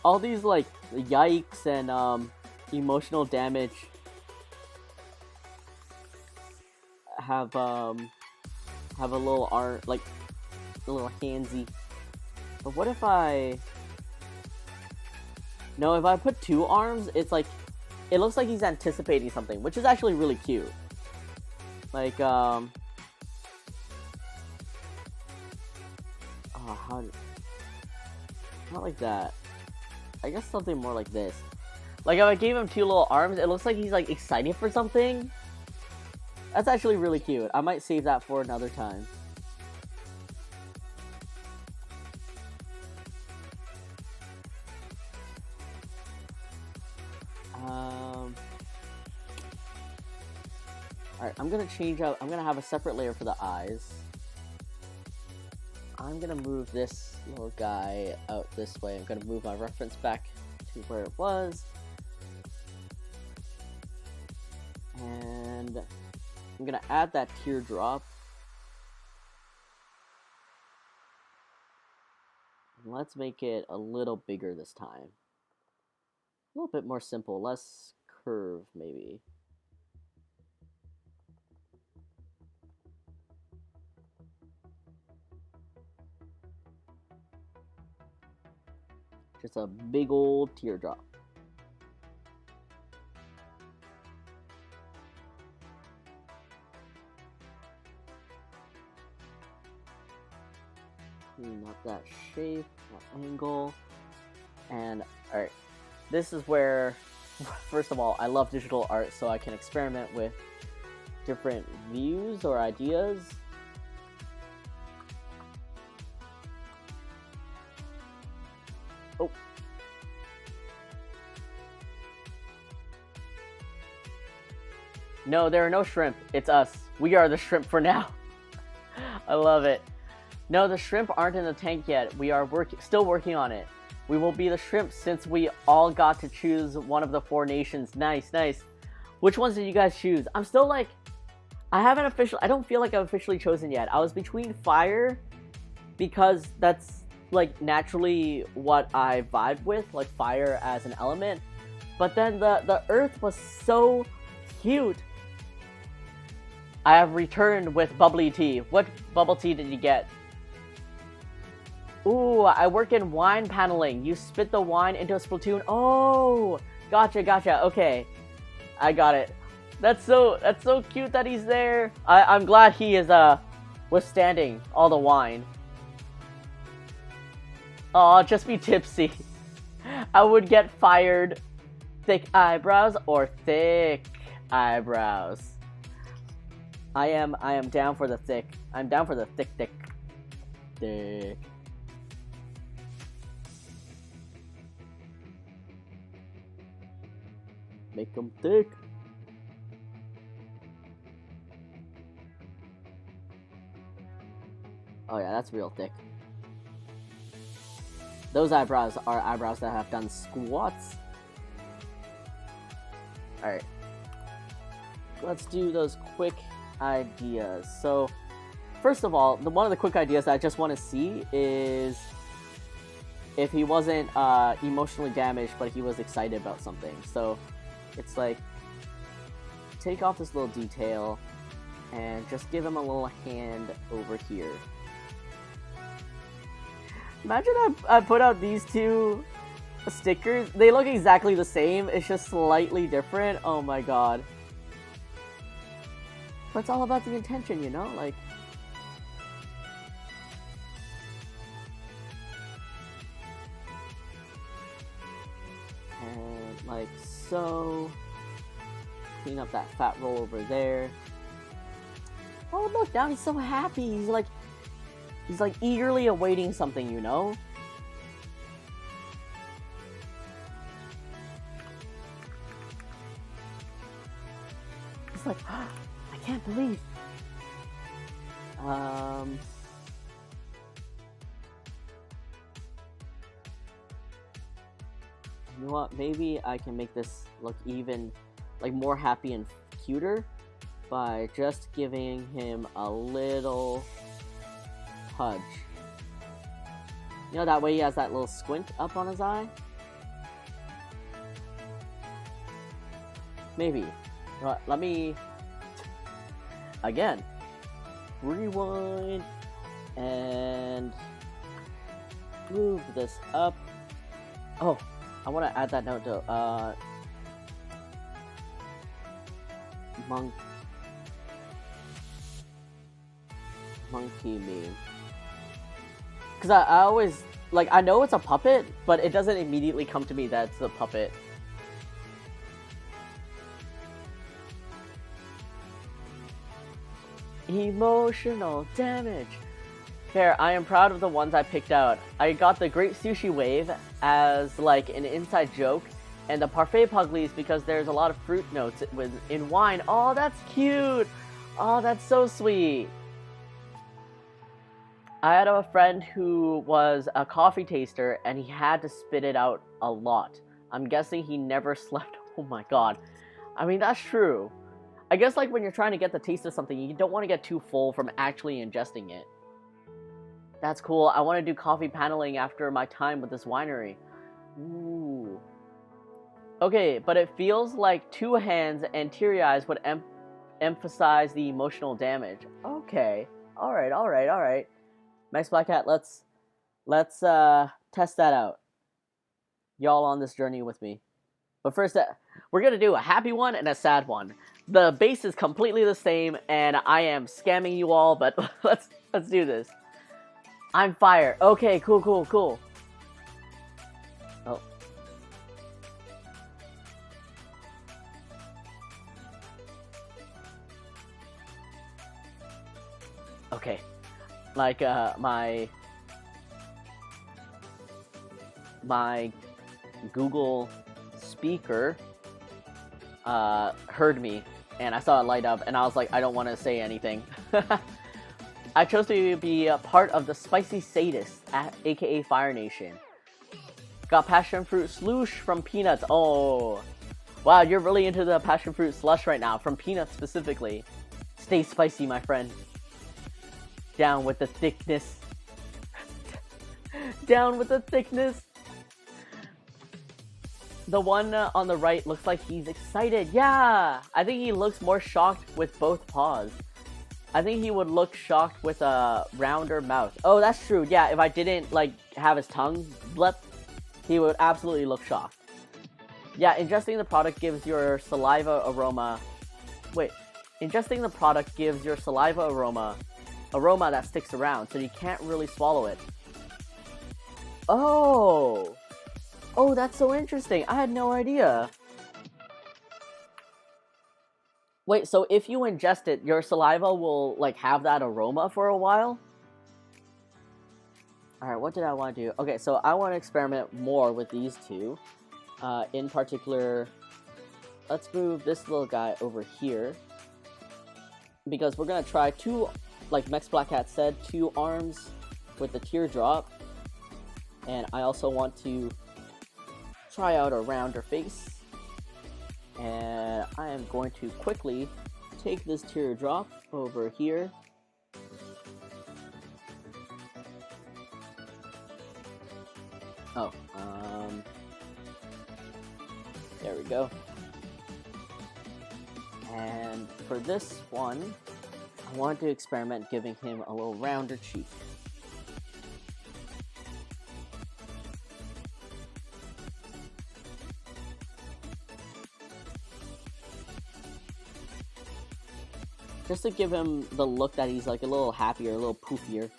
all these like yikes and emotional damage have a little art, like a little handsy. But what if no, if I put two arms, it's like it looks like he's anticipating something, which is actually really cute. Like oh, not like that. I guess something more like this. Like if I gave him two little arms, it looks like he's like excited for something. That's actually really cute. I might save that for another time. Alright, I'm gonna change up. I'm gonna have a separate layer for the eyes. I'm gonna move this little guy out this way. I'm gonna move my reference back to where it was. And I'm gonna add that teardrop. And let's make it a little bigger this time. A little bit more simple, less curve maybe. Just a big old teardrop. Clean up that shape, that angle. And alright, this is where, first of all, I love digital art so I can experiment with different views or ideas. Oh. No, there are no shrimp. It's us. We are the shrimp for now. I love it. No, the shrimp aren't in the tank yet. We are still working on it. We will be the shrimp since we all got to choose one of the 4 nations. Nice, nice. Which ones did you guys choose? I'm still like I don't feel like I've officially chosen yet. I was between fire, because that's like naturally what I vibe with, like fire as an element. But then the earth was so cute. I have returned with bubbly tea. What bubble tea did you get? Ooh, I work in wine paneling. You spit the wine into a spittoon. Oh, gotcha. Okay, I got it. That's so cute that he's there. I'm glad he is withstanding all the wine. Aw, just be tipsy. I would get fired. Thick eyebrows or thick eyebrows? I am down for the thick. I'm down for the thick. Make them thick. Oh yeah, that's real thick. Those eyebrows are eyebrows that have done squats. Alright. Let's do those quick ideas. So, first of all, one of the quick ideas that I just want to see is if he wasn't emotionally damaged, but he was excited about something. So, it's like, take off this little detail and just give him a little hand over here. Imagine I put out these two stickers. They look exactly the same. It's just slightly different. Oh my god. But it's all about the intention, you know? Like... And like so. Clean up that fat roll over there. Oh look, now he's so happy. He's like eagerly awaiting something, you know? It's like, oh, I can't believe. You know what? Maybe I can make this look even like more happy and cuter by just giving him a little pudge. You know, that way he has that little squint up on his eye? Maybe. You know what, let me... Again. Rewind. And... move this up. Oh, I want to add that note to, Monkey meme. Because I always, like, I know it's a puppet, but it doesn't immediately come to me that it's a puppet. Emotional damage. Fair, I am proud of the ones I picked out. I got the Great Sushi Wave as, like, an inside joke, and the Parfait Puglies because there's a lot of fruit notes in wine. Oh, that's cute! Oh, that's so sweet! I had a friend who was a coffee taster, and he had to spit it out a lot. I'm guessing he never slept. Oh my god. I mean, that's true. I guess, like, when you're trying to get the taste of something, you don't want to get too full from actually ingesting it. That's cool. I want to do coffee paneling after my time with this winery. Ooh. Okay, but it feels like two hands and teary eyes would emphasize the emotional damage. Okay. Alright. Max Black Hat, let's test that out. Y'all on this journey with me. But first, we're gonna do a happy one and a sad one. The base is completely the same, and I am scamming you all, but let's do this. I'm fire. Okay, cool. Oh. Okay. Like, my Google speaker heard me, and I saw it light up, and I was like, I don't want to say anything. I chose to be a part of the Spicy Sadists, aka Fire Nation. Got passion fruit slush from Peanuts. Oh, wow, you're really into the passion fruit slush right now, from Peanuts specifically. Stay spicy, my friend. Down with the thickness. Down with the thickness. The one on the right looks like he's excited. Yeah! I think he looks more shocked with both paws. I think he would look shocked with a rounder mouth. Oh, that's true. Yeah, if I didn't, like, have his tongue blip, he would absolutely look shocked. Yeah, ingesting the product gives your saliva aroma... Wait. Ingesting the product gives your saliva aroma that sticks around, so you can't really swallow it. Oh! Oh, that's so interesting. I had no idea. Wait, so if you ingest it, your saliva will, like, have that aroma for a while? Alright, what did I want to do? Okay, so I want to experiment more with these two. In particular, let's move this little guy over here. Because we're going to try two, like Mex Black Hat said, 2 arms with the teardrop. And I also want to try out a rounder face. And I am going to quickly take this teardrop over here. Oh, there we go. And for this one, I want to experiment giving him a little rounder cheek. Just to give him the look that he's like a little happier, a little poofier.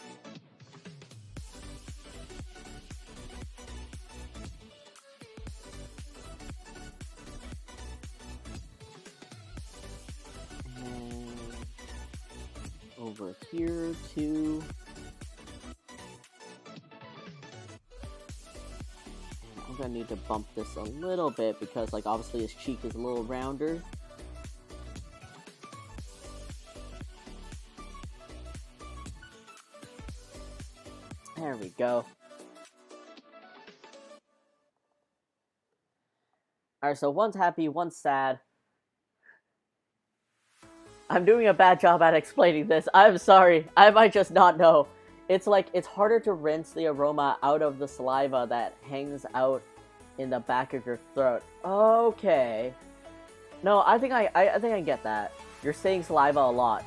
And over here too. And I'm gonna need to bump this a little bit because, like, obviously his cheek is a little rounder. There we go. Alright, so one's happy, one's sad. I'm doing a bad job at explaining this. I'm sorry. I might just not know. It's like, it's harder to rinse the aroma out of the saliva that hangs out in the back of your throat. Okay. No, I think I get that. You're saying saliva a lot.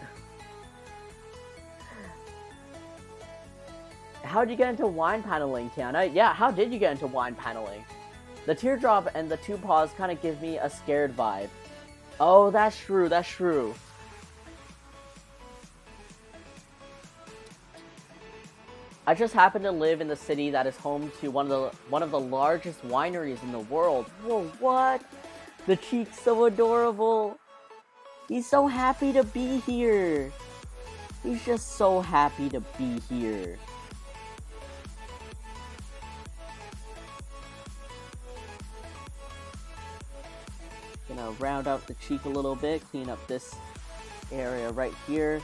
How did you get into wine paneling, Kiana? Yeah, how did you get into wine paneling? The teardrop and the 2 paws kind of give me a scared vibe. Oh, that's true, that's true. I just happen to live in the city that is home to one of the largest wineries in the world. Whoa, what? The cheek's so adorable. He's so happy to be here. He's just so happy to be here. Gonna round out the cheek a little bit, clean up this area right here.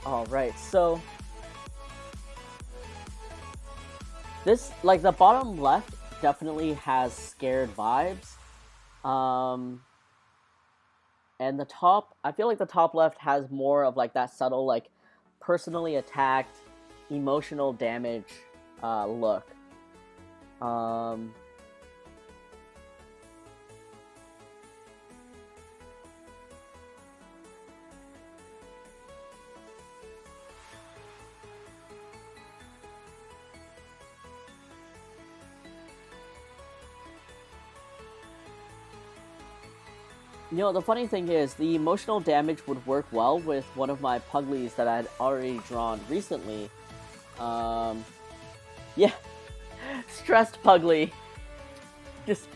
Alright, so this, like, the bottom left definitely has scared vibes. And the top, I feel like the top left has more of, like, that subtle, like, personally attacked, emotional damage look. You know, the funny thing is, the emotional damage would work well with one of my Puglies that I'd already drawn recently. Yeah. Stressed Puglie. Just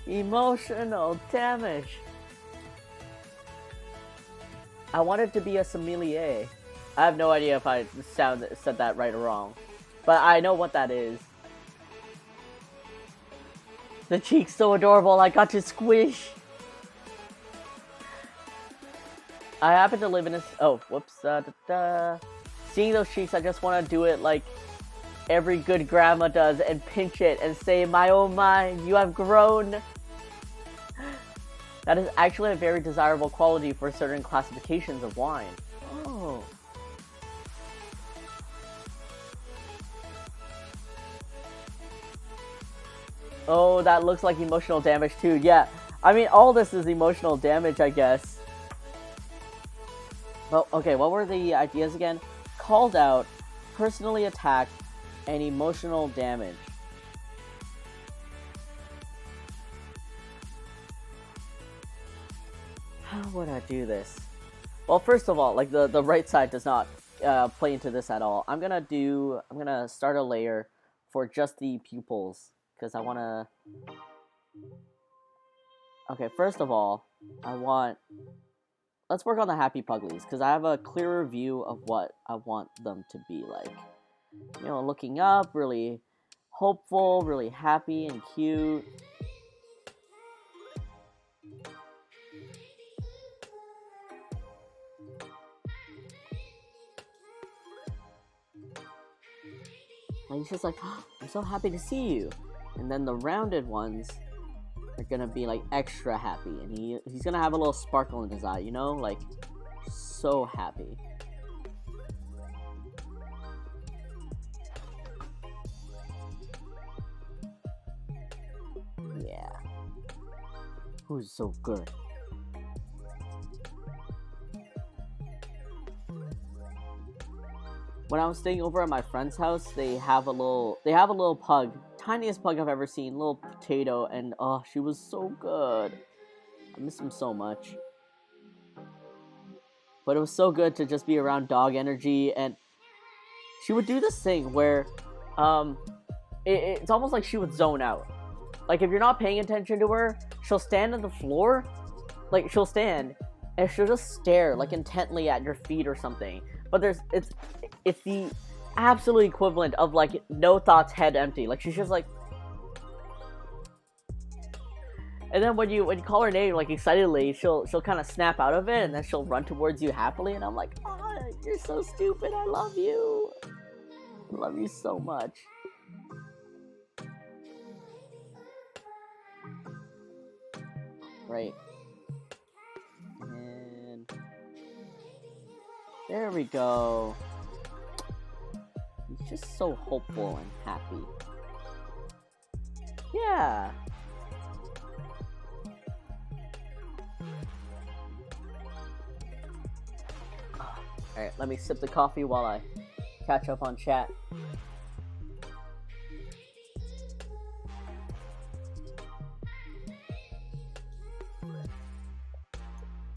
emotional damage. I wanted to be a sommelier. I have no idea if I said that right or wrong. But I know what that is. The cheek's so adorable, I got to squish. I happen to live in a... Oh, whoops. Seeing those cheeks, I just want to do it like every good grandma does and pinch it and say, "My oh my, you have grown." That is actually a very desirable quality for certain classifications of wine. Oh. Oh, that looks like emotional damage too. Yeah, I mean, all this is emotional damage, I guess. Well, okay, what were the ideas again? Called out, personally attacked, and emotional damage. How would I do this? Well, first of all, like the right side does not play into this at all. I'm gonna start a layer for just the pupils because I wanna. Okay, first of all, let's work on the happy Puglies because I have a clearer view of what I want them to be like. You know, looking up, really hopeful, really happy and cute. And he's just like, oh, I'm so happy to see you. And then the rounded ones are gonna be like extra happy, and he's gonna have a little sparkle in his eye, you know, like so happy. Yeah. Who's so good? When I was staying over at my friend's house, they have a little pug, tiniest pug I've ever seen, little potato, and oh, she was so good. I miss him so much. But it was so good to just be around dog energy, and she would do this thing where, it's almost like she would zone out. Like if you're not paying attention to her, she'll stand on the floor, like she'll stand, and she'll just stare like intently at your feet or something. But it's the absolute equivalent of like no thoughts, head empty. Like she's just like, and then when you call her name like excitedly, she'll kind of snap out of it, and then she'll run towards you happily, and I'm like, oh, you're so stupid. I love you. I love you so much. Right. And there we go. He's just so hopeful and happy. Yeah. Alright, let me sip the coffee while I catch up on chat.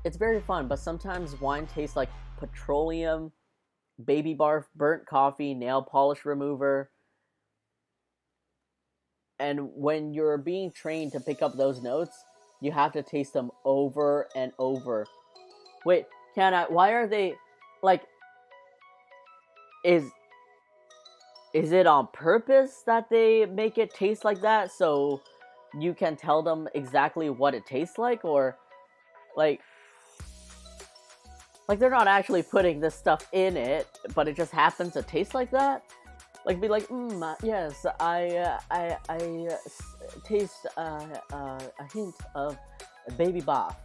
It's very fun, but sometimes wine tastes like petroleum, baby barf, burnt coffee, nail polish remover. And when you're being trained to pick up those notes, you have to taste them over and over. Wait, why are they, like, is it on purpose that they make it taste like that so you can tell them exactly what it tastes like? Or, like they're not actually putting this stuff in it, but it just happens to taste like that? Like, be like, yes, I taste a hint of baby bath.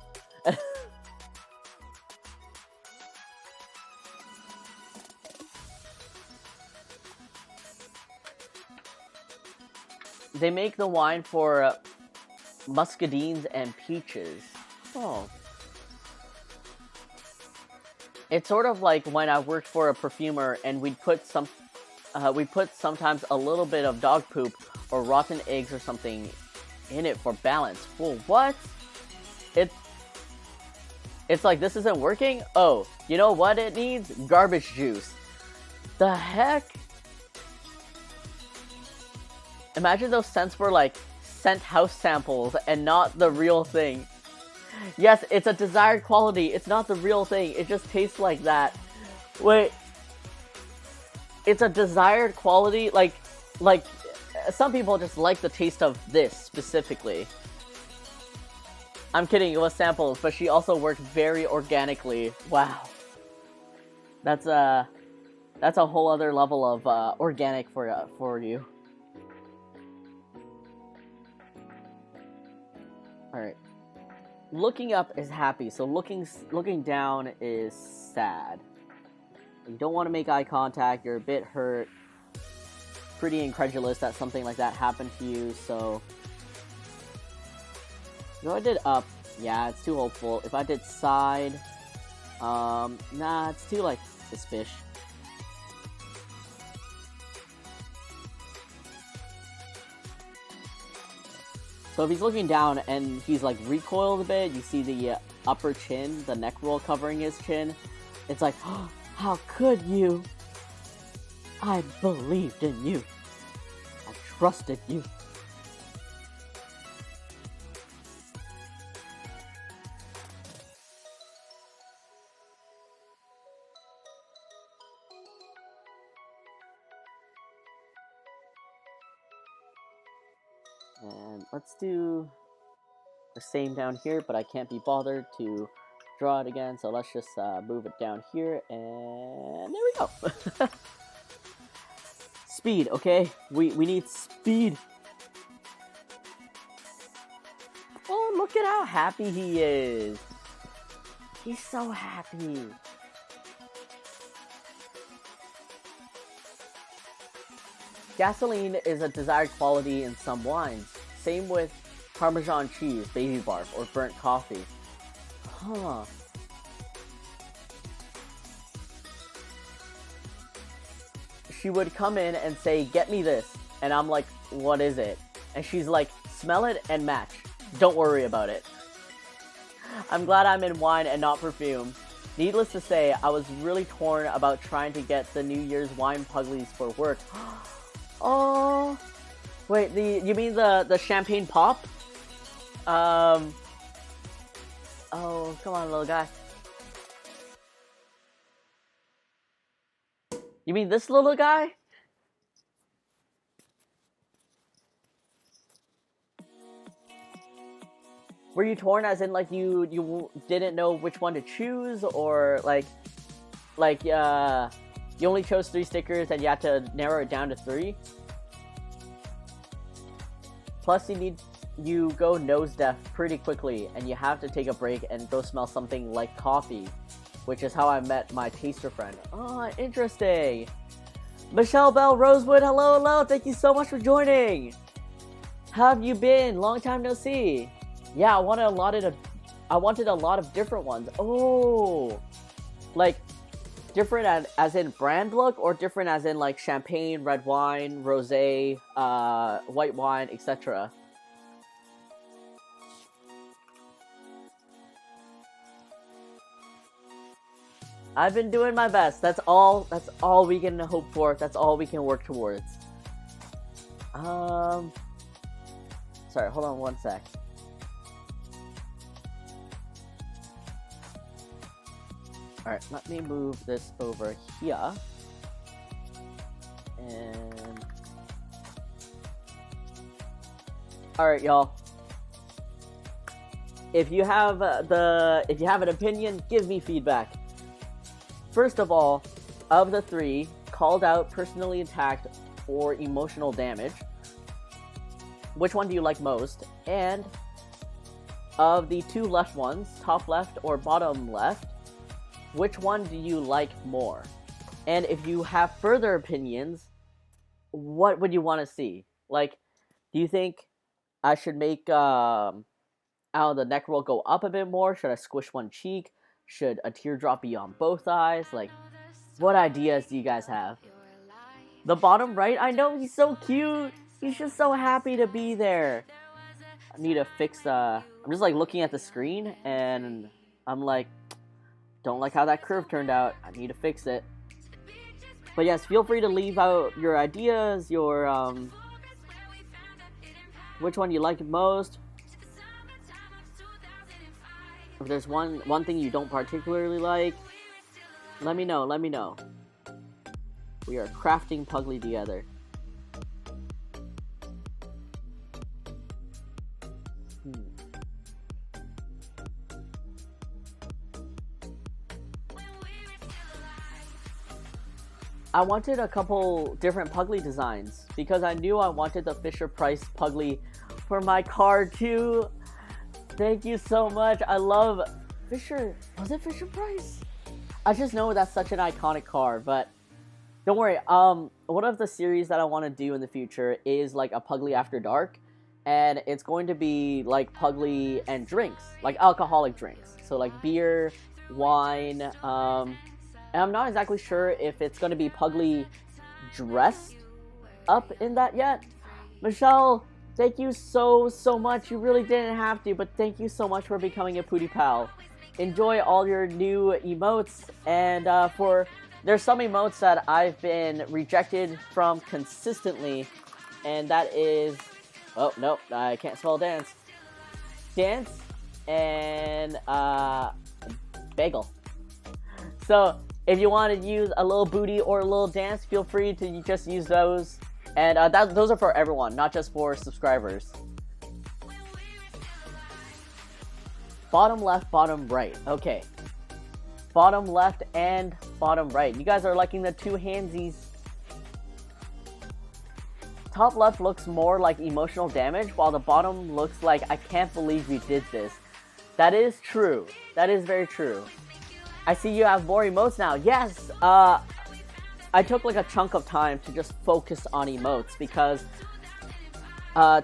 They make the wine for muscadines and peaches. Oh. It's sort of like when I worked for a perfumer and we'd put sometimes a little bit of dog poop or rotten eggs or something in it for balance. Well, what? It's like, this isn't working? Oh, you know what it needs? Garbage juice. The heck? Imagine those scents were like scent house samples and not the real thing. Yes, it's a desired quality. It's not the real thing. It just tastes like that. Wait. It's a desired quality? Like, some people just like the taste of this specifically. I'm kidding, it was samples, but she also worked very organically. Wow. That's a whole other level of organic for you. Alright. looking up is happy, so looking down is sad. You don't want to make eye contact. You're a bit hurt, pretty incredulous that something like that happened to you. So, if I did up, yeah, it's too hopeful. If I did side, nah, it's too like suspicious. So if he's looking down and he's like recoiled a bit, you see the upper chin, the neck roll covering his chin. It's like, oh, how could you? I believed in you. I trusted you. And let's do the same down here, but I can't be bothered to draw it again, so let's just move it down here, and there we go. Speed, okay? We need speed. Oh, look at how happy he is. He's so happy. Gasoline is a desired quality in some wines. Same with Parmesan cheese, baby barf, or burnt coffee. Huh. She would come in and say, get me this. And I'm like, what is it? And she's like, smell it and match. Don't worry about it. I'm glad I'm in wine and not perfume. Needless to say, I was really torn about trying to get the New Year's wine Puglies for work. Oh, wait, you mean the champagne pop? Oh, come on, little guy. You mean this little guy? Were you torn as in like you didn't know which one to choose, or like you only chose 3 stickers and you had to narrow it down to 3? Plus you go nose deaf pretty quickly and you have to take a break and go smell something like coffee, which is how I met my taster friend. Oh, interesting. Michelle Bell Rosewood, hello, thank you so much for joining. How have you been? Long time no see. Yeah, I wanted a lot of different ones. Oh, like different as in brand look, or different as in like champagne, red wine, rosé, white wine, etc. I've been doing my best. That's all we can hope for. That's all we can work towards. Sorry, hold on one sec. Alright, let me move this over here. And alright, y'all. If you have an opinion, give me feedback. First of all, of the 3, called out, personally attacked, or emotional damage, which one do you like most? And of the 2 left ones, top left or bottom left, which one do you like more? And if you have further opinions, what would you want to see? Like, do you think I should make the neck roll go up a bit more? Should I squish one cheek? Should a teardrop be on both eyes? Like, what ideas do you guys have? The bottom right, I know, he's so cute. He's just so happy to be there. I need to fix, I'm just like looking at the screen and I'm like, don't like how that curve turned out. I need to fix it. But yes, feel free to leave out your ideas, your, which one you like most. If there's one thing you don't particularly like, let me know. We are crafting Puglie together. I wanted a couple different Puglie designs because I knew I wanted the Fisher-Price Puglie for my car too. Thank you so much. I love Fisher. Was it Fisher Price? I just know that's such an iconic car, but don't worry. One of the series that I want to do in the future is like a Puglie After Dark, and it's going to be like Puglie and drinks, like alcoholic drinks. So like beer, wine. And I'm not exactly sure if it's going to be Puglie dressed up in that yet. Michelle, thank you so much. You really didn't have to, but thank you so much for becoming a Pootie Pal. Enjoy all your new emotes, and there's some emotes that I've been rejected from consistently, and that is, oh nope, I can't spell dance and bagel. So if you want to use a little booty or a little dance, feel free to just use those. And those are for everyone, not just for subscribers. Bottom left, bottom right. Okay. Bottom left and bottom right. You guys are liking the two handsies. Top left looks more like emotional damage, while the bottom looks like I can't believe we did this. That is true. That is very true. I see you have more emotes now. Yes! I took like a chunk of time to just focus on emotes because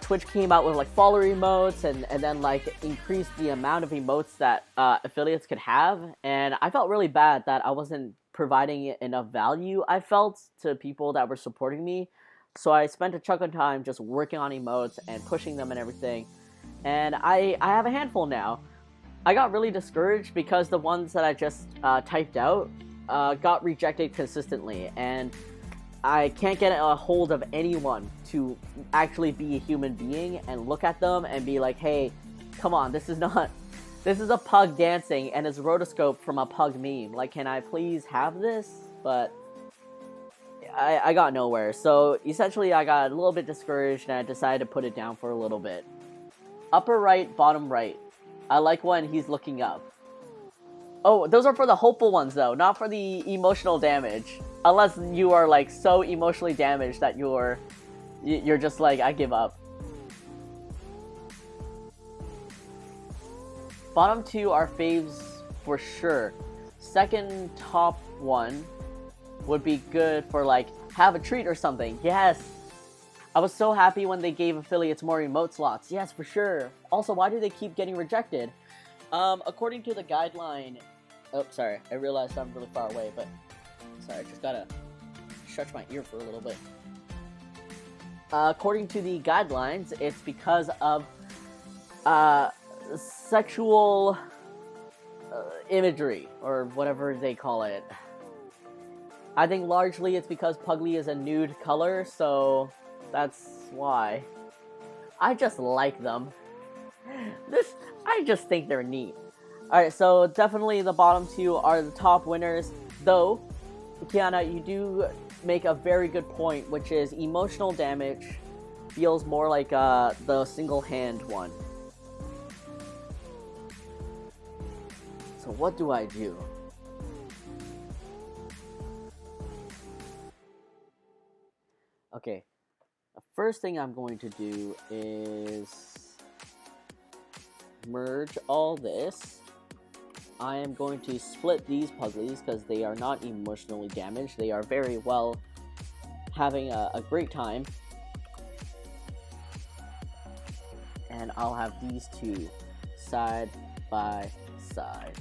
Twitch came out with like follower emotes and then like increased the amount of emotes that affiliates could have, and I felt really bad that I wasn't providing enough value, I felt, to people that were supporting me. So I spent a chunk of time just working on emotes and pushing them and everything, and I have a handful now. I got really discouraged because the ones that I just typed out got rejected consistently, and I can't get a hold of anyone to actually be a human being and look at them and be like, hey, come on, this is a pug dancing and it's rotoscoped from a pug meme. Like, can I please have this? But I got nowhere. So essentially I got a little bit discouraged and I decided to put it down for a little bit. Upper right, bottom right. I like when he's looking up. Oh, those are for the hopeful ones though, not for the emotional damage. Unless you are like so emotionally damaged that you're just like, I give up. Bottom two are faves for sure. Second top one would be good for like, have a treat or something. Yes! I was so happy when they gave affiliates more emote slots. Yes, for sure. Also, why do they keep getting rejected? According to the guideline... Oh, sorry. I realized I'm really far away, but... Sorry, I just gotta stretch my ear for a little bit. According to the guidelines, it's because of sexual imagery, or whatever they call it. I think largely it's because Puglie is a nude color, so that's why. I just like them. I just think they're neat. Alright, so definitely the bottom two are the top winners, though, Kiana, you do make a very good point, which is emotional damage feels more like the single hand one. So what do I do? Okay, the first thing I'm going to do is merge all this. I am going to split these Puglies because they are not emotionally damaged. They are very well having a great time. And I'll have these two side by side.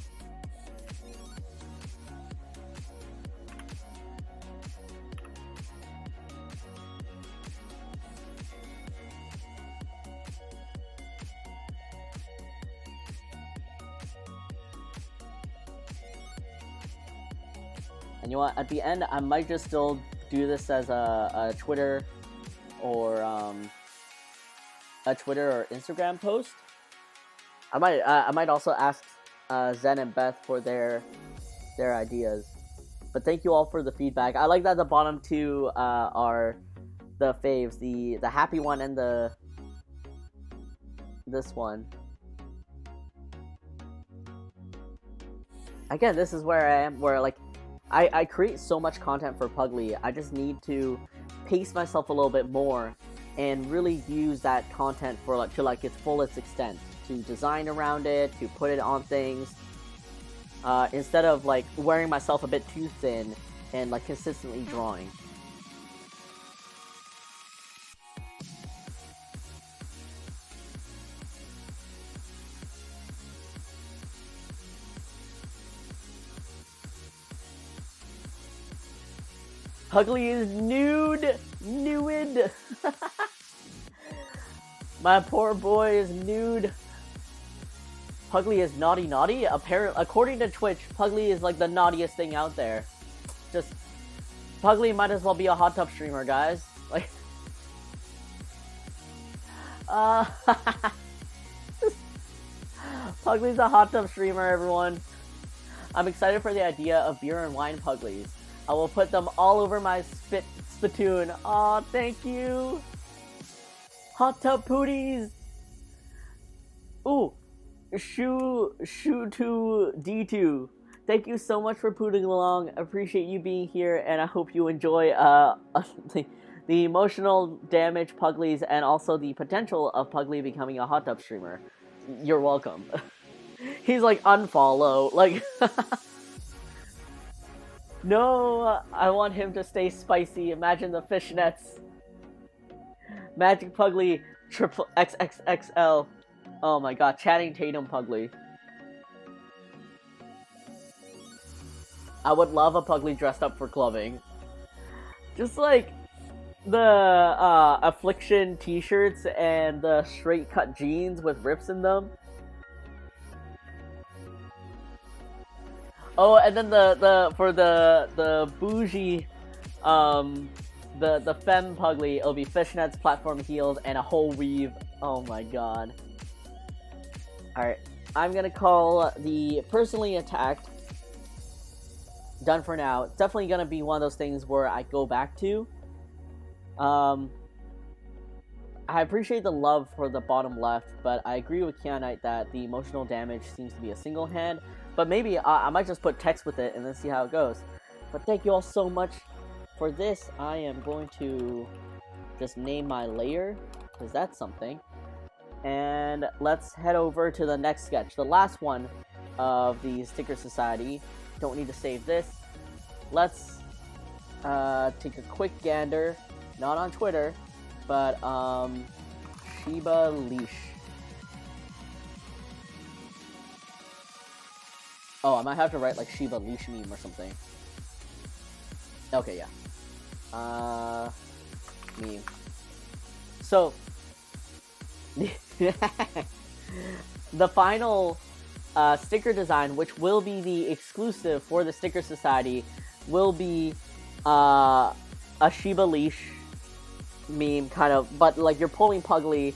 And you know what, at the end, I might just still do this as a Twitter or Instagram post. I might also ask Zen and Beth for their ideas. But thank you all for the feedback. I like that the bottom two are the faves, the happy one and this one. Again, this is where I am, where like I create so much content for Puglie. I just need to pace myself a little bit more and really use that content for to its fullest extent to design around it, to put it on things, instead of like wearing myself a bit too thin and like consistently drawing. Puglie is nude! Nude! My poor boy is nude. Puglie is naughty. According to Twitch, Puglie is like the naughtiest thing out there. Just, Puglie might as well be a hot tub streamer, guys. Like, Puglie's a hot tub streamer, everyone. I'm excited for the idea of beer and wine Puglies. I will put them all over my spittoon. Aw, thank you. Hot tub pooties. Ooh, Shu2D2. Thank you so much for pooting along. Appreciate you being here, and I hope you enjoy the emotional damage Puglies and also the potential of Puglie becoming a hot tub streamer. You're welcome. He's like, unfollow. Like, no, I want him to stay spicy. Imagine the fishnets. Magic Puglie, triple XXXL. Oh my god, Channing Tatum Puglie. I would love a Puglie dressed up for clubbing. Just like the Affliction t-shirts and the straight cut jeans with rips in them. Oh, and then for the bougie, the femme Puglie, it'll be fishnets, platform heels, and a whole weave. Oh my god. Alright, I'm gonna call the personally attacked done for now. It's definitely gonna be one of those things where I go back to. I appreciate the love for the bottom left, but I agree with Kianite that the emotional damage seems to be a single hand. But maybe I might just put text with it and then see how it goes. But thank you all so much for this. I am going to just name my layer, because that's something. And let's head over to the next sketch. The last one of the Sticker Society. Don't need to save this. Let's take a quick gander. Not on Twitter, but Shiba Leash. Oh, I might have to write like Shiba Leash meme or something. Okay, yeah. Meme. So, the final sticker design, which will be the exclusive for the Sticker Society, will be a Shiba Leash meme, kind of, but like you're pulling Puglie,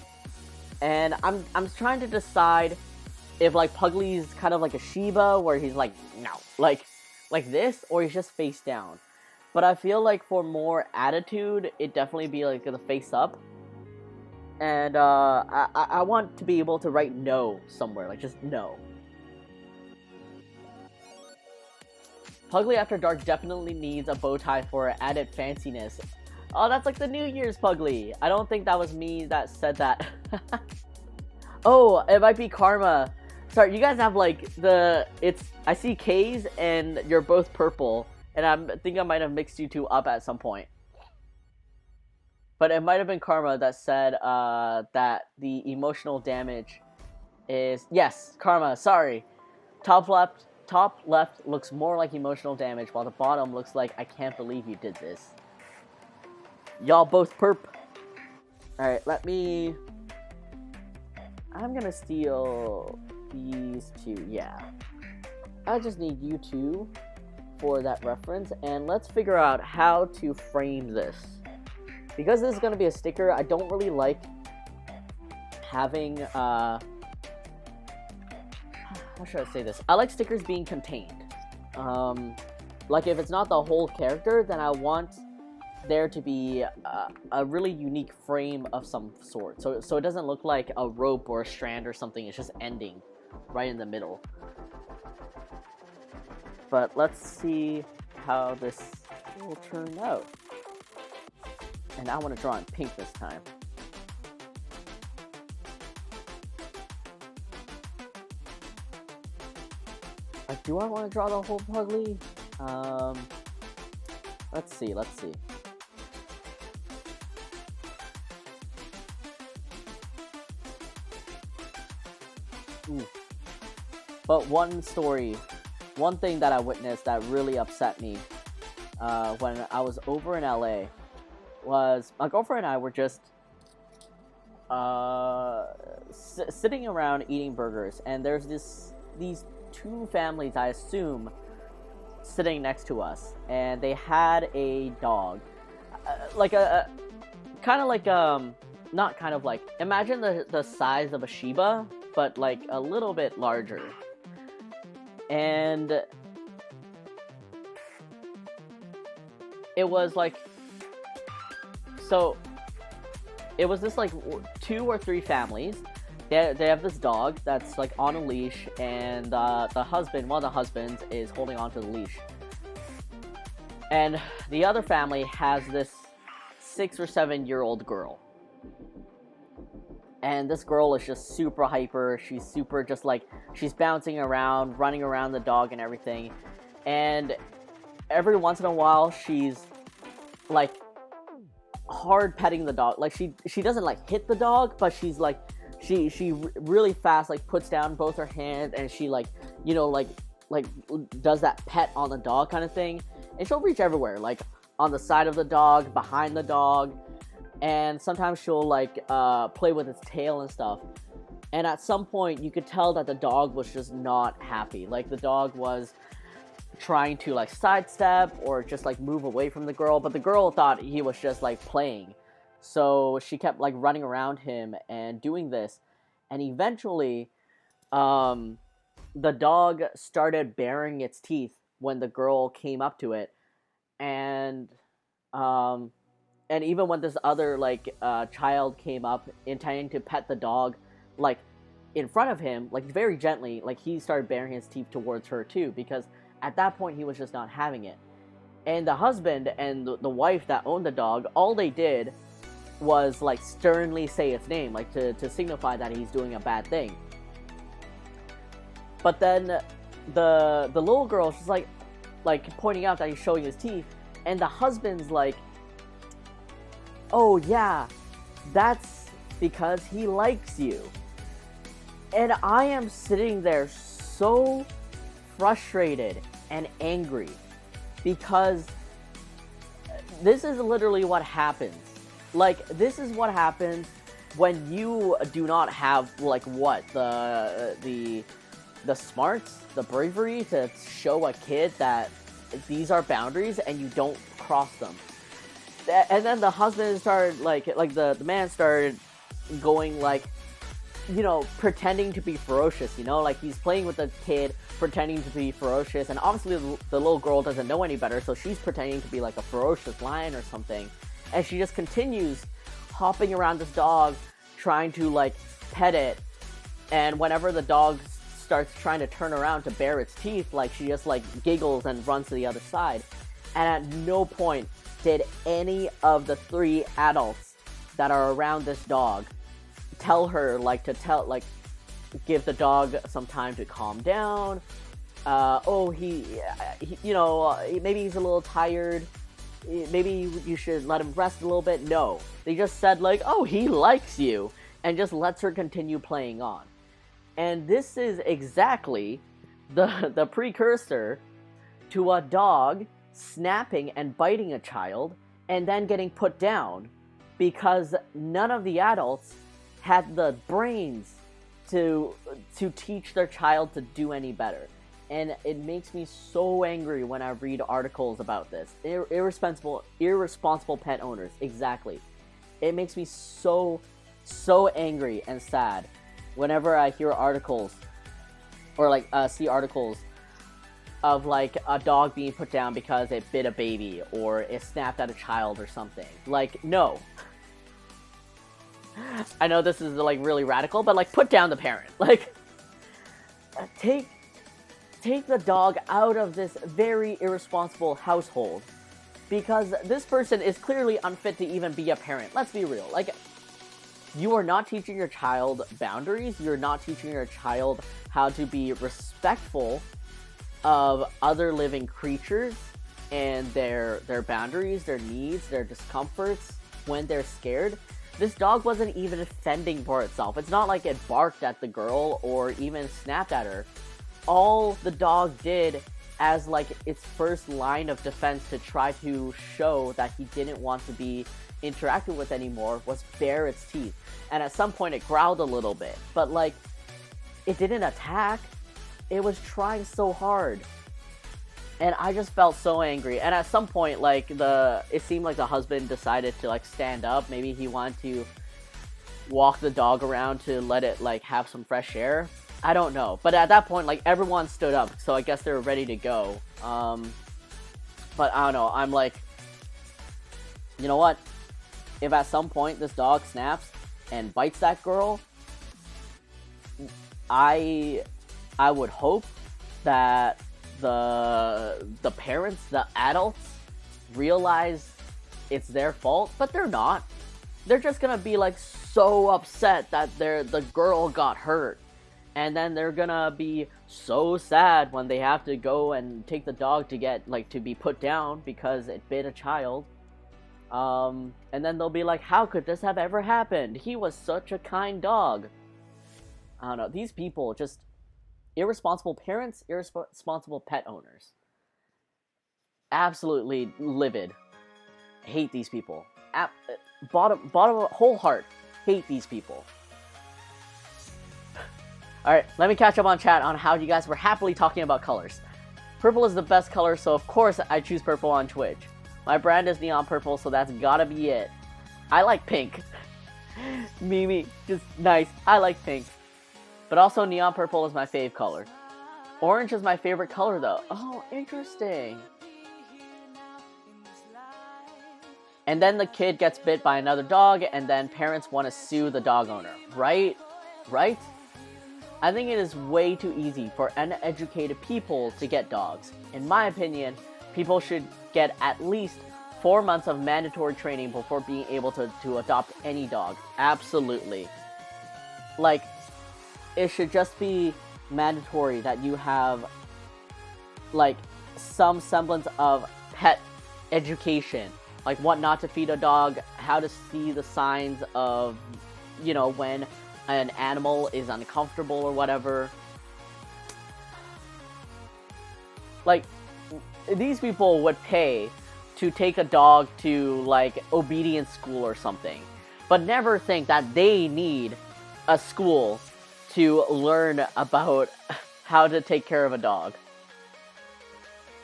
and I'm trying to decide if like Puglie's kind of like a Shiba, where he's like, no, like this, or he's just face down. But I feel like for more attitude, it'd definitely be like the face up. And I want to be able to write no somewhere, like just no. Puglie After Dark definitely needs a bow tie for added fanciness. Oh, that's like the New Year's Puglie. I don't think that was me that said that. Oh, it might be Karma. Sorry, you guys have like I see K's and you're both purple, and I think I might have mixed you two up at some point. But it might have been Karma that said that the emotional damage is... Yes, Karma, sorry. Top left looks more like emotional damage, while the bottom looks like I can't believe you did this. Y'all both perp. Alright, I'm gonna steal these two, yeah. I just need you two for that reference, and let's figure out how to frame this. Because this is going to be a sticker, I don't really like having, how should I say this? I like stickers being contained. Like if it's not the whole character, then I want there to be a really unique frame of some sort. So it doesn't look like a rope or a strand or something, it's just ending right in the middle. But let's see how this will turn out. And I want to draw in pink this time. Do I want to draw the whole Puglie? Let's see. Ooh. But one thing that I witnessed that really upset me when I was over in LA was my girlfriend and I were just sitting around eating burgers, and there's these two families, I assume, sitting next to us, and they had a dog, like a kind of like not kind of like, imagine the size of a Shiba, but like a little bit larger. And it was like, so it was this like 2 or 3 families. They have this dog that's like on a leash, and the husband, one of the husbands, is holding onto the leash. And the other family has this 6 or 7-year-old girl. And this girl is just super hyper. She's super just like, she's bouncing around, running around the dog and everything. And every once in a while, she's like hard petting the dog. Like she doesn't like hit the dog, but she's like, she really fast like puts down both her hands, and she like, you know, like does that pet on the dog kind of thing. And she'll reach everywhere, like on the side of the dog, behind the dog. And sometimes she'll like play with its tail and stuff. And at some point you could tell that the dog was just not happy. Like the dog was trying to like sidestep or just like move away from the girl, but the girl thought he was just like playing. So she kept like running around him and doing this. And eventually the dog started baring its teeth when the girl came up to it. And even when this other like child came up intending to pet the dog, like in front of him, like very gently, like he started baring his teeth towards her too, because at that point he was just not having it. And the husband and the wife that owned the dog, all they did was like sternly say its name, like to signify that he's doing a bad thing. But then the little girl's just like pointing out that he's showing his teeth, and the husband's like, oh yeah, that's because he likes you. And I am sitting there so frustrated and angry, because this is literally what happens. Like, this is what happens when you do not have like what the smarts, the bravery to show a kid that these are boundaries and you don't cross them. And then the husband started like the man started going like, you know, pretending to be ferocious, you know, like he's playing with the kid, pretending to be ferocious, and obviously the little girl doesn't know any better, so she's pretending to be like a ferocious lion or something, and she just continues hopping around this dog, trying to like pet it, and whenever the dog starts trying to turn around to bare its teeth, like she just like giggles and runs to the other side. And at no point did any of the 3 adults that are around this dog tell her give the dog some time to calm down. He you know, maybe he's a little tired, maybe you should let him rest a little bit. No, they just said like, oh, he likes you, and just lets her continue playing on. And this is exactly the precursor to a dog snapping and biting a child and then getting put down because none of the adults had the brains to teach their child to do any better. And it makes me so angry when I read articles about this. Irresponsible pet owners, exactly. It makes me so angry and sad whenever I hear articles or like see articles of like a dog being put down because it bit a baby or it snapped at a child or something. Like, no. I know this is like really radical, but like put down the parent. Like, take the dog out of this very irresponsible household, because this person is clearly unfit to even be a parent. Let's be real. Like, you are not teaching your child boundaries. You're not teaching your child how to be respectful of other living creatures and their boundaries, their needs, their discomforts when they're scared. This dog wasn't even fending for itself. It's not like it barked at the girl or even snapped at her. All the dog did as like its first line of defense to try to show that he didn't want to be interacted with anymore was bare its teeth. And at some point it growled a little bit, but like it didn't attack. It was trying so hard. And I just felt so angry. And at some point, like, it seemed like the husband decided to, like, stand up. Maybe he wanted to walk the dog around to let it, like, have some fresh air. I don't know. But at that point, like, everyone stood up. So I guess they were ready to go. But I don't know. I'm like, you know what? If at some point this dog snaps and bites that girl, I would hope that the parents, the adults, realize it's their fault, but they're not. They're just gonna be like so upset that the girl got hurt, and then they're gonna be so sad when they have to go and take the dog to get like to be put down because it bit a child. And then they'll be like, how could this have ever happened? He was such a kind dog. I don't know. These people just irresponsible parents, irresponsible pet owners. Absolutely livid. Hate these people. Bottom of whole heart, hate these people. Alright, let me catch up on chat on how you guys were happily talking about colors. Purple is the best color, so of course I choose purple on Twitch. My brand is neon purple, so that's gotta be it. I like pink. Mimi, just nice. I like pink. But also neon purple is my fave color. Orange is my favorite color though. Oh, interesting. And then the kid gets bit by another dog, and then parents want to sue the dog owner. Right? Right? I think it is way too easy for uneducated people to get dogs. In my opinion, people should get at least 4 months of mandatory training before being able to adopt any dog. Absolutely. Like, it should just be mandatory that you have, like, some semblance of pet education. Like, what not to feed a dog, how to see the signs of, you know, when an animal is uncomfortable or whatever. Like, these people would pay to take a dog to, like, obedience school or something, but never think that they need a school to learn about how to take care of a dog.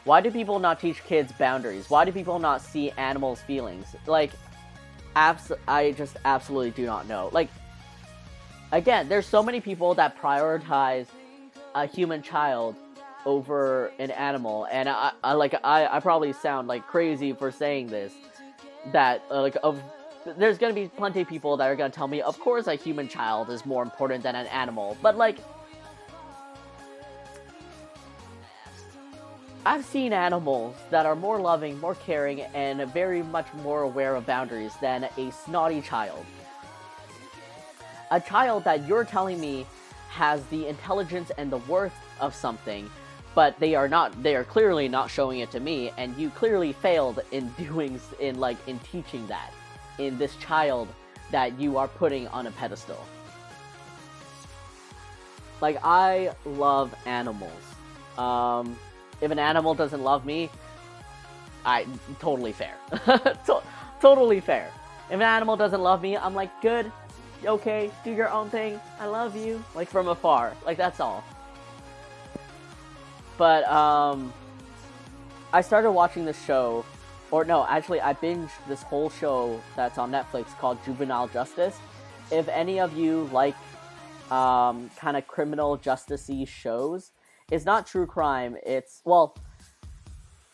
Why do people not teach kids boundaries? Why do people not see animals' feelings? Like, I just absolutely do not know. Like, again, there's so many people that prioritize a human child over an animal, and I probably sound like crazy for saying this. That there's gonna be plenty of people that are gonna tell me, of course a human child is more important than an animal, but like, I've seen animals that are more loving, more caring, and very much more aware of boundaries than a snotty child. A child that you're telling me has the intelligence and the worth of something, but they are clearly not showing it to me, and you clearly failed in teaching that in this child that you are putting on a pedestal. Like, I love animals. If an animal doesn't love me, totally fair. Totally fair. If an animal doesn't love me, I'm like, good, okay, do your own thing, I love you, like, from afar, like, that's all. But, I started watching this show, or no, actually, I binged this whole show that's on Netflix called Juvenile Justice. If any of you like, kind of criminal justice-y shows, it's not true crime, it's, well,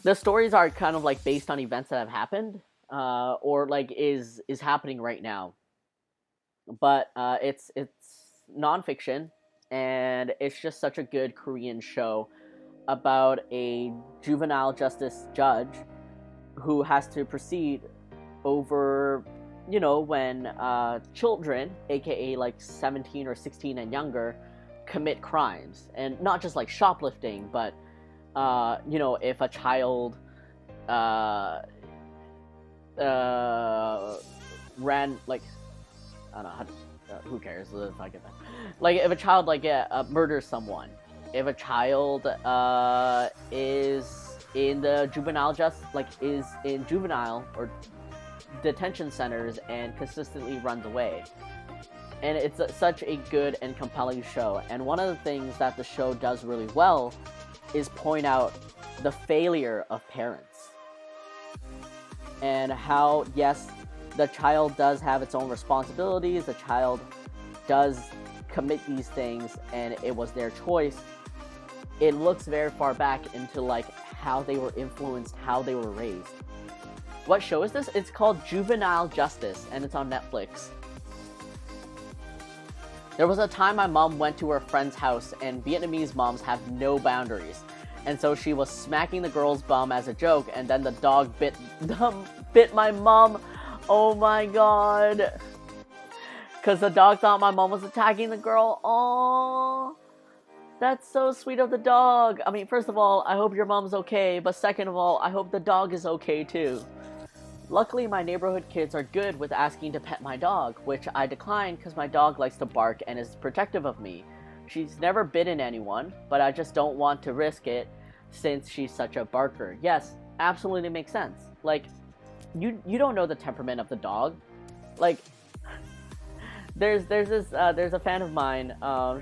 the stories are kind of, like, based on events that have happened, or, like, is happening right now. But, it's nonfiction, and it's just such a good Korean show about a juvenile justice judge who has to proceed over, you know, when children, aka like 17 or 16 and younger, commit crimes. And not just like shoplifting, but you know, if a child ran, like, I don't know how to, who cares if I get that. Like, if a child, like, murders someone, if a child is in the is in juvenile or detention centers and consistently runs away. And it's such a good and compelling show. And one of the things that the show does really well is point out the failure of parents. And how, yes, the child does have its own responsibilities, the child does commit these things, and it was their choice. It looks very far back into, like, how they were influenced, how they were raised. What show is this? It's called Juvenile Justice, and it's on Netflix. There was a time my mom went to her friend's house, and Vietnamese moms have no boundaries. And so she was smacking the girl's bum as a joke, and then the dog bit my mom. Oh my god. Because the dog thought my mom was attacking the girl. Aww. That's so sweet of the dog. I mean, first of all, I hope your mom's okay, but second of all, I hope the dog is okay too. Luckily, my neighborhood kids are good with asking to pet my dog, which I decline because my dog likes to bark and is protective of me. She's never bitten anyone, but I just don't want to risk it since she's such a barker. Yes, absolutely makes sense. Like, you don't know the temperament of the dog. Like, there's a fan of mine.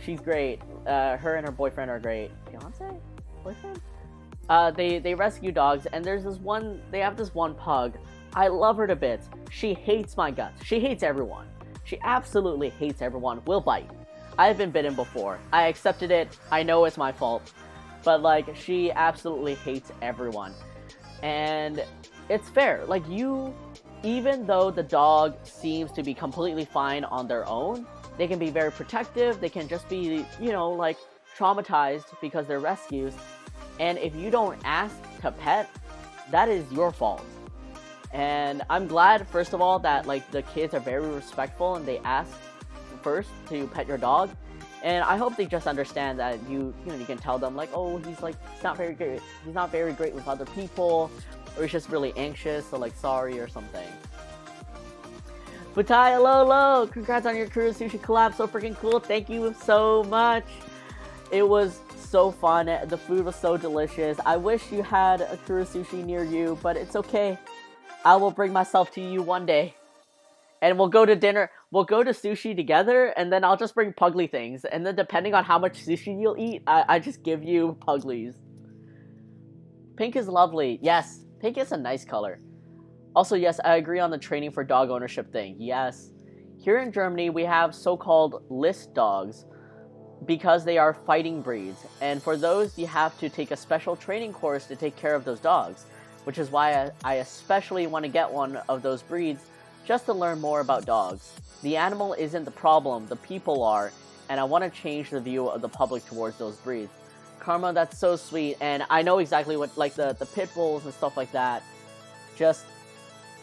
She's great. Her and her boyfriend are great. Fiance? Boyfriend? They rescue dogs, and they have this one pug. I love her to bits. She hates my guts. She hates everyone. She absolutely hates everyone. Will bite. I have been bitten before. I accepted it. I know it's my fault. But, like, she absolutely hates everyone. And it's fair. Like, even though the dog seems to be completely fine on their own, they can be very protective. They can just be, you know, like, traumatized because they're rescues. And if you don't ask to pet, that is your fault. And I'm glad, first of all, that, like, the kids are very respectful and they ask first to pet your dog. And I hope they just understand that you can tell them, like, oh, he's not very great. He's not very great with other people, or he's just really anxious, so, like, sorry or something. Butai Lolo, congrats on your Kuru Sushi collab, so freaking cool. Thank you so much. It was so fun. The food was so delicious. I wish you had a Kuru Sushi near you, but it's okay. I will bring myself to you one day. And we'll go to dinner. We'll go to sushi together, and then I'll just bring Puglie things. And then depending on how much sushi you'll eat, I just give you Puglies. Pink is lovely. Yes, pink is a nice color. Also, yes, I agree on the training for dog ownership thing. Yes. Here in Germany, we have so-called list dogs because they are fighting breeds. And for those, you have to take a special training course to take care of those dogs, which is why I especially want to get one of those breeds just to learn more about dogs. The animal isn't the problem, the people are, and I want to change the view of the public towards those breeds. Karma, that's so sweet, and I know exactly what, like, the pit bulls and stuff like that, just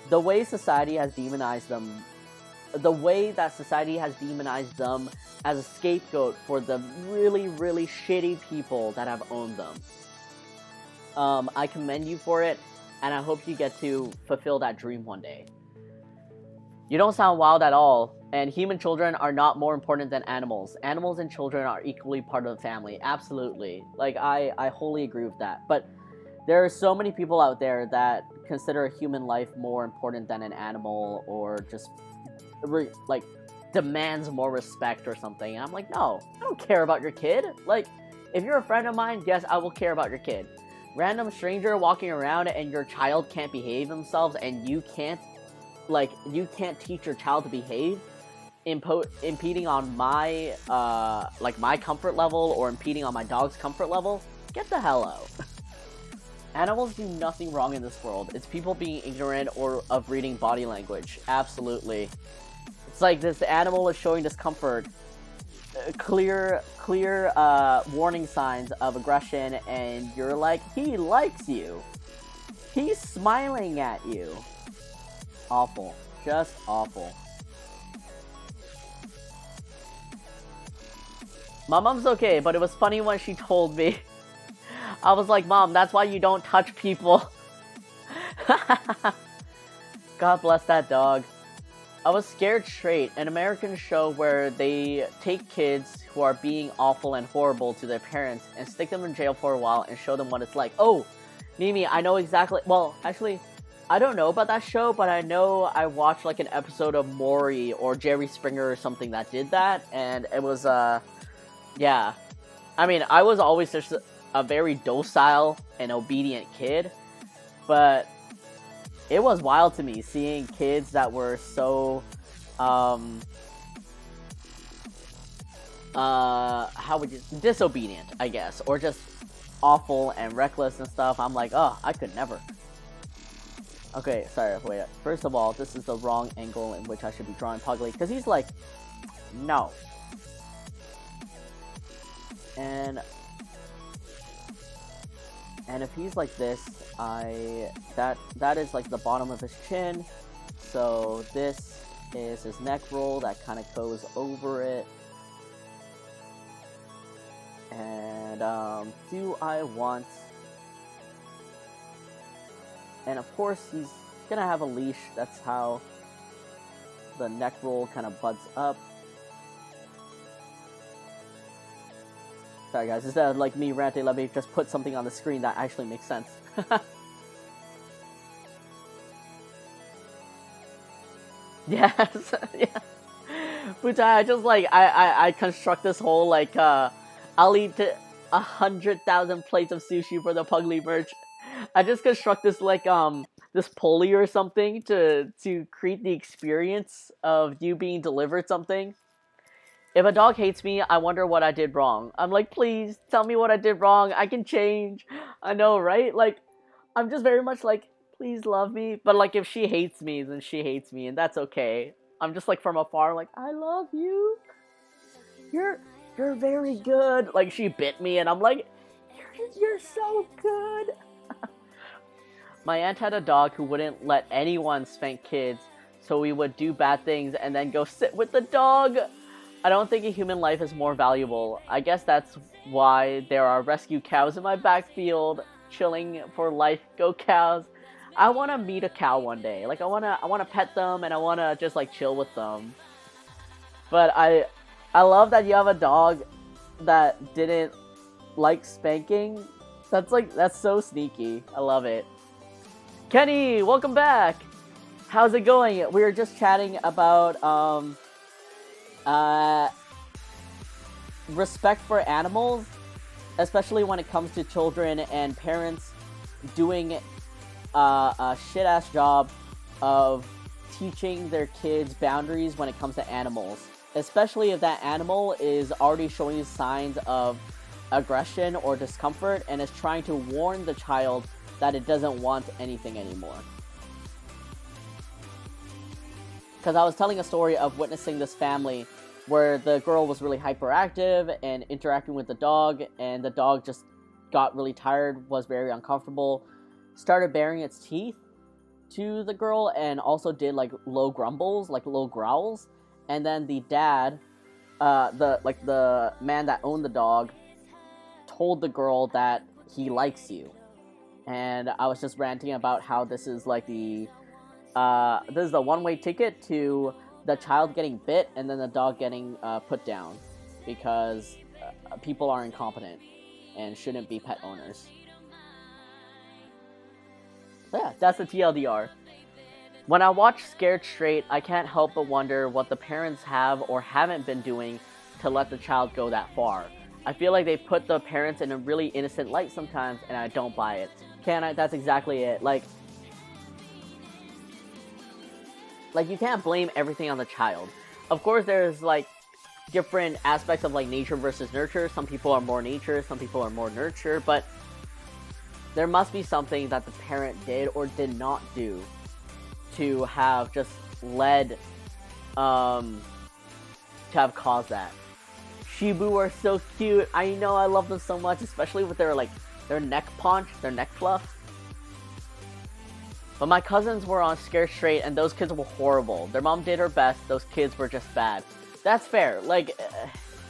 the way society has demonized them, the way that society has demonized them as a scapegoat for the really, really shitty people that have owned them. I commend you for it, and I hope you get to fulfill that dream one day. You don't sound wild at all, and human children are not more important than animals. Animals and children are equally part of the family, absolutely. Like, I wholly agree with that. But there are so many people out there that consider a human life more important than an animal, or just, like, demands more respect or something. And I'm like, no, I don't care about your kid. Like, if you're a friend of mine, yes, I will care about your kid. Random stranger walking around and your child can't behave themselves and you can't teach your child to behave, impeding on my, my comfort level or impeding on my dog's comfort level, get the hell out. Animals do nothing wrong in this world. It's people being ignorant or of reading body language. Absolutely. It's like this animal is showing discomfort. Clear warning signs of aggression, and you're like, he likes you. He's smiling at you. Awful. Just awful. My mom's okay, but it was funny when she told me. I was like, Mom, that's why you don't touch people. God bless that dog. I was Scared Straight, an American show where they take kids who are being awful and horrible to their parents and stick them in jail for a while and show them what it's like. Oh, Mimi, I know exactly. Well, actually, I don't know about that show, but I know I watched like an episode of Maury or Jerry Springer or something that did that, and it was, yeah. I mean, I was always just a very docile and obedient kid, but it was wild to me seeing kids that were so, how would you, disobedient, I guess, or just awful and reckless and stuff. I'm like, oh, I could never. Okay, sorry, wait. First of all, this is the wrong angle in which I should be drawing Puglie, because he's like, no. And if he's like this, that is like the bottom of his chin. So this is his neck roll that kind of goes over it. And do I want? And of course he's gonna have a leash. That's how the neck roll kind of buds up. Sorry guys, instead of like me ranting, let me just put something on the screen that actually makes sense. Yes, yeah. Which I just like, I construct this whole like, I'll eat 100,000 plates of sushi for the Puglie merch. I just construct this like, this pulley or something to create the experience of you being delivered something. If a dog hates me, I wonder what I did wrong. I'm like, please, tell me what I did wrong. I can change. I know, right? Like, I'm just very much like, please love me. But, like, if she hates me, then she hates me, and that's okay. I'm just, like, from afar, like, I love you. You're very good. Like, she bit me, and I'm like, you're so good. My aunt had a dog who wouldn't let anyone spank kids, so we would do bad things and then go sit with the dog. I don't think a human life is more valuable. I guess that's why there are rescue cows in my backfield, chilling for life. Go cows! I want to meet a cow one day. Like I wanna pet them and I wanna just like chill with them. But I love that you have a dog that didn't like spanking. That's so sneaky. I love it. Kenny, welcome back. How's it going? We were just chatting about respect for animals, especially when it comes to children and parents doing a shit-ass job of teaching their kids boundaries when it comes to animals, especially if that animal is already showing signs of aggression or discomfort and is trying to warn the child that it doesn't want anything anymore. Because I was telling a story of witnessing this family where the girl was really hyperactive and interacting with the dog, and the dog just got really tired, was very uncomfortable, started baring its teeth to the girl, and also did like low grumbles, like low growls. And then the dad, the man that owned the dog, told the girl that he likes you. And I was just ranting about how this is like the one-way ticket to the child getting bit and then the dog getting put down because people are incompetent and shouldn't be pet owners. So yeah, that's the TLDR. When I watch Scared Straight, I can't help but wonder what the parents have or haven't been doing to let the child go that far. I feel like they put the parents in a really innocent light sometimes, and I don't buy it. Can I? That's exactly it. Like you can't blame everything on the child. Of course, there's, like, different aspects of, like, nature versus nurture. Some people are more nature, some people are more nurture, but there must be something that the parent did or did not do to have just led, to have caused that. Shibu are so cute. I know, I love them so much, especially with their, like, their neck paunch, their neck fluff. But my cousins were on Scared Straight, and those kids were horrible. Their mom did her best, those kids were just bad. That's fair. Like,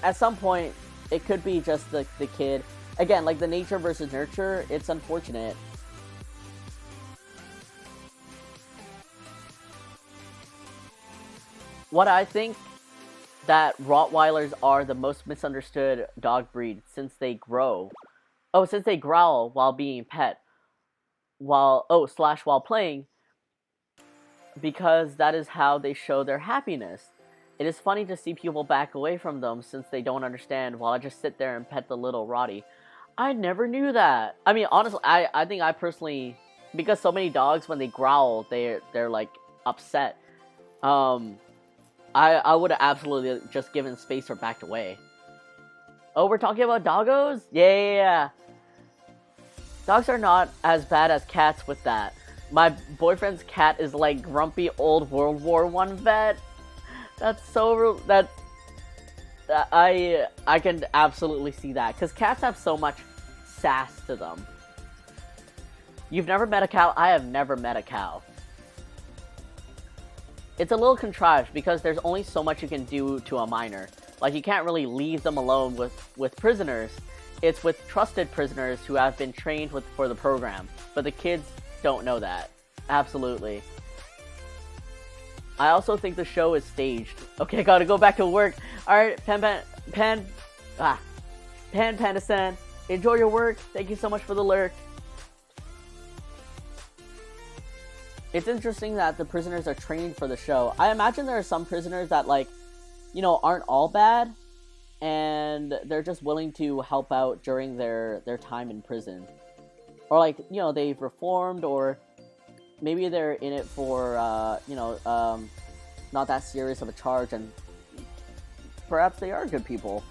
at some point, it could be just the kid. again, like the nature versus nurture, it's unfortunate. What I think that Rottweilers are the most misunderstood dog breed since they grow. Oh, since they growl while being pet. While playing, because that is how they show their happiness. It is funny to see people back away from them since they don't understand while I just sit there and pet the little Rottie. I never knew that. I mean, honestly, I think I personally, because so many dogs when they growl, they're like upset. I would have absolutely just given space or backed away. Oh, we're talking about doggos? Yeah. Dogs are not as bad as cats with that. My boyfriend's cat is like grumpy old World War I vet. That's so... I can absolutely see that. Because cats have so much sass to them. You've never met a cow? I have never met a cow. It's a little contrived because there's only so much you can do to a minor. Like, you can't really leave them alone with prisoners. It's with trusted prisoners who have been trained for the program. But the kids don't know that. Absolutely. I also think the show is staged. Okay, gotta go back to work. Alright, Panda-san, enjoy your work. Thank you so much for the lurk. It's interesting that the prisoners are trained for the show. I imagine there are some prisoners that, like, you know, aren't all bad, and they're just willing to help out during their time in prison. Or, like, you know, they've reformed, or maybe they're in it for, not that serious of a charge, and perhaps they are good people.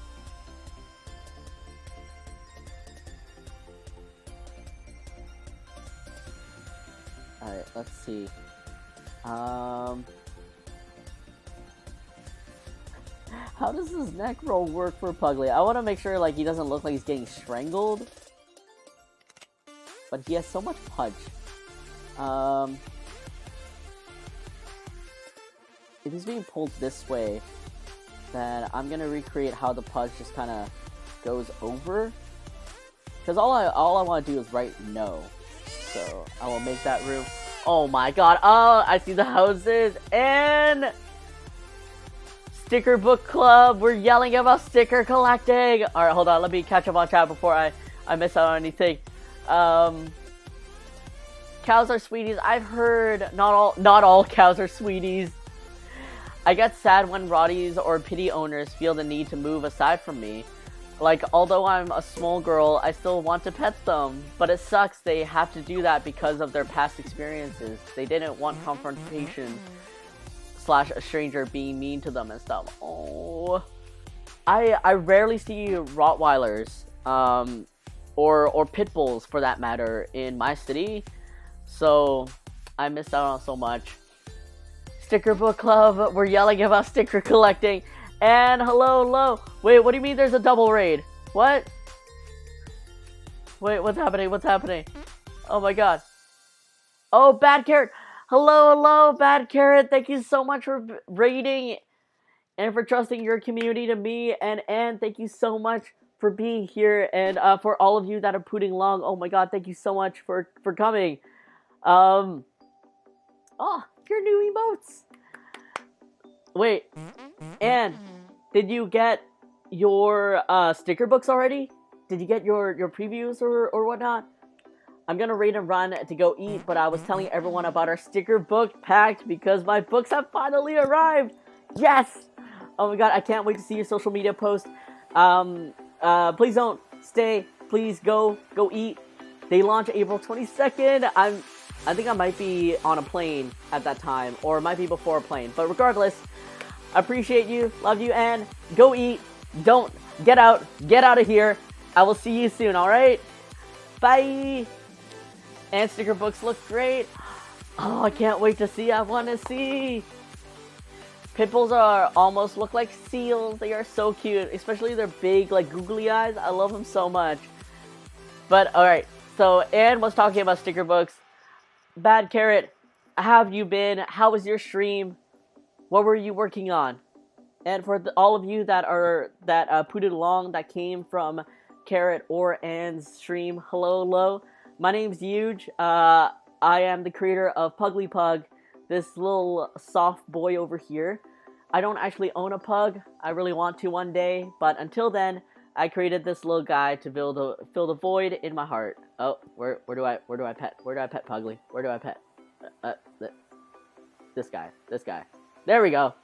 Alright, let's see. How does this neck roll work for Puglie? I want to make sure, like, he doesn't look like he's getting strangled. But he has so much punch. If he's being pulled this way, then I'm gonna recreate how the punch just kind of goes over. Because all I want to do is write no. So I will make that room. Oh my god! Oh, I see the houses and sticker book club. We're yelling about sticker collecting. All right, hold on. Let me catch up on chat before I miss out on anything. Cows are sweeties. I've heard not all cows are sweeties. I get sad when Rotties or Pity owners feel the need to move aside from me. Like, although I'm a small girl, I still want to pet them. But it sucks they have to do that because of their past experiences. They didn't want confrontation / a stranger being mean to them and stuff. Oh, I rarely see Rottweilers, or pit bulls for that matter in my city. So I missed out on so much. Sticker book club, we're yelling about sticker collecting. And hello. Wait, what do you mean there's a double raid? What? Wait, what's happening? Oh my god. Oh, Bad Carrot. Hello, Bad Carrot. Thank you so much for raiding and for trusting your community to me. And thank you so much for being here. And for all of you that are putting along. Oh my god, thank you so much for coming. Oh, your new emotes. Wait, and did you get your sticker books already? Did you get your previews or whatnot? I'm gonna raid and run to go eat, but I was telling everyone about our sticker book pack because my books have finally arrived. Yes! Oh my god, I can't wait to see your social media post. Please don't stay. Please go eat. They launch April 22nd. I think I might be on a plane at that time, or it might be before a plane. But regardless, I appreciate you, love you, and go eat. Don't get out of here. I will see you soon, alright? Bye! And sticker books look great. Oh, I can't wait to see. I want to see. Pitbulls almost look like seals. They are so cute, especially their big, like, googly eyes. I love them so much. But, alright, so Anne was talking about sticker books. Bad Carrot, how have you been? How was your stream? What were you working on? And for all of you that put it along, that came from Carrot or Anne's stream. Hello. My name's Huge. I am the creator of Puglie Pug, this little soft boy over here. I don't actually own a pug. I really want to one day, but until then, I created this little guy to fill the void in my heart. Oh, where do I pet? Where do I pet Puglie? Where do I pet? This guy. There we go.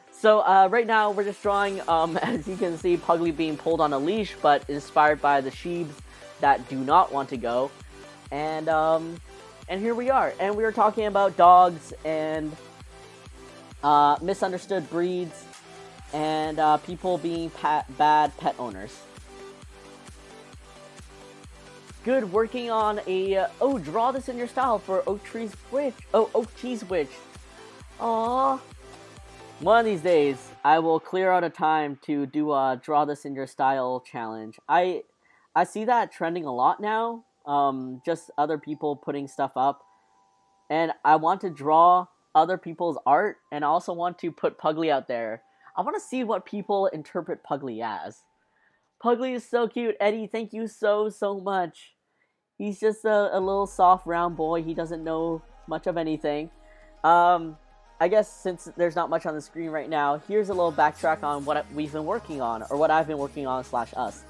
So right now we're just drawing, as you can see, Puglie being pulled on a leash, but inspired by the sheeps that do not want to go. And here we are. And we were talking about dogs and misunderstood breeds and people being bad pet owners. Good, working on a draw this in your style for Oak Cheese Witch. Aww. One of these days, I will clear out a time to do a draw this in your style challenge. I see that trending a lot now. Just other people putting stuff up, and I want to draw other people's art, and I also want to put Puglie out there. I want to see what people interpret Puglie as. Puglie is so cute. Eddie, thank you so much. He's just a little soft round boy. He doesn't know much of anything. I guess since there's not much on the screen right now, here's a little backtrack on what we've been working on, or what I've been working on / us.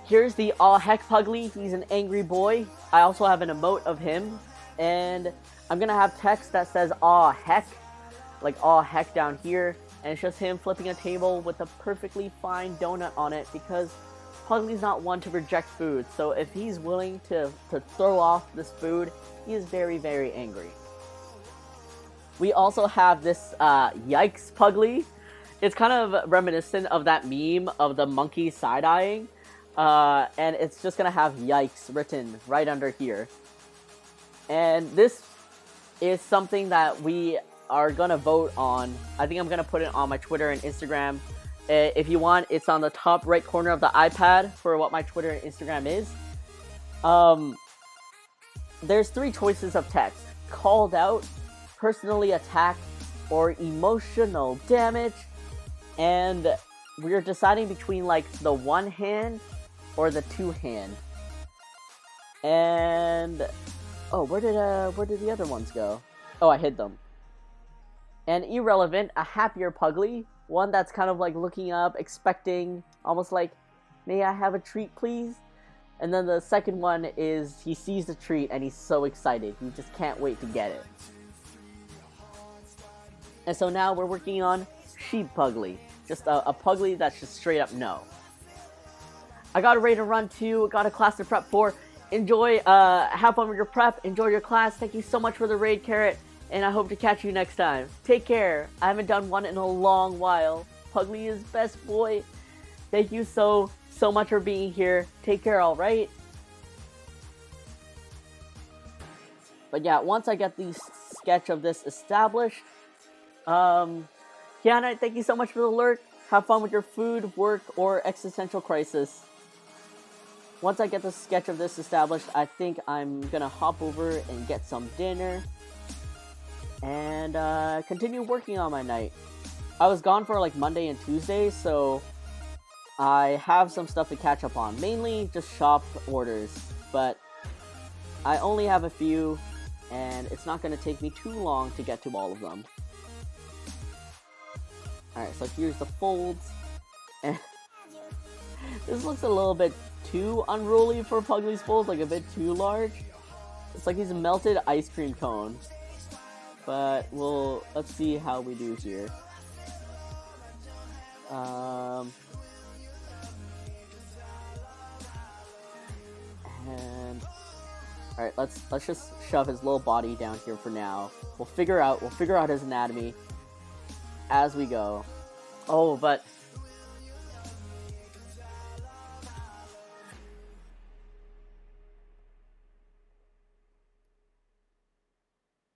Here's the aw heck Puglie. He's an angry boy. I also have an emote of him, and I'm gonna have text that says aw heck, like aw heck down here, and it's just him flipping a table with a perfectly fine donut on it, because Puglie's not one to reject food, so if he's willing to throw off this food, he is very angry. We also have this yikes Puglie. It's kind of reminiscent of that meme of the monkey side-eyeing. And it's just gonna have yikes written right under here. And this is something that we are gonna vote on. I think I'm gonna put it on my Twitter and Instagram. If you want, it's on the top right corner of the iPad for what my Twitter and Instagram is. There's 3 choices of text: called out, personally attacked, or emotional damage. And we're deciding between like the 1 hand or the 2 hand. And where did the other ones go? Oh, I hid them. And irrelevant, a happier Puglie, one that's kind of like looking up, expecting, almost like, may I have a treat please? And then the second one is he sees the treat and he's so excited, he just can't wait to get it. And so now we're working on sheep Puglie, just a Puglie that's just straight up no. I got a raid to run to, got a class to prep for. Enjoy, have fun with your prep, enjoy your class. Thank you so much for the raid, Carrot, and I hope to catch you next time. Take care. I haven't done one in a long while. Puglie is best boy. Thank you so much for being here. Take care, alright? But yeah, once I get the sketch of this established, Kiana, thank you so much for the alert. Have fun with your food, work, or existential crisis. Once I get the sketch of this established, I think I'm gonna hop over and get some dinner and continue working on my night. I was gone for like Monday and Tuesday, so I have some stuff to catch up on. Mainly just shop orders, but I only have a few, and it's not gonna take me too long to get to all of them. Alright, so here's the folds. And this looks a little bit too unruly for Puglie's folds, like a bit too large. It's like he's a melted ice cream cone. But let's see how we do here. And alright, let's just shove his little body down here for now. We'll figure out his anatomy as we go. Oh, but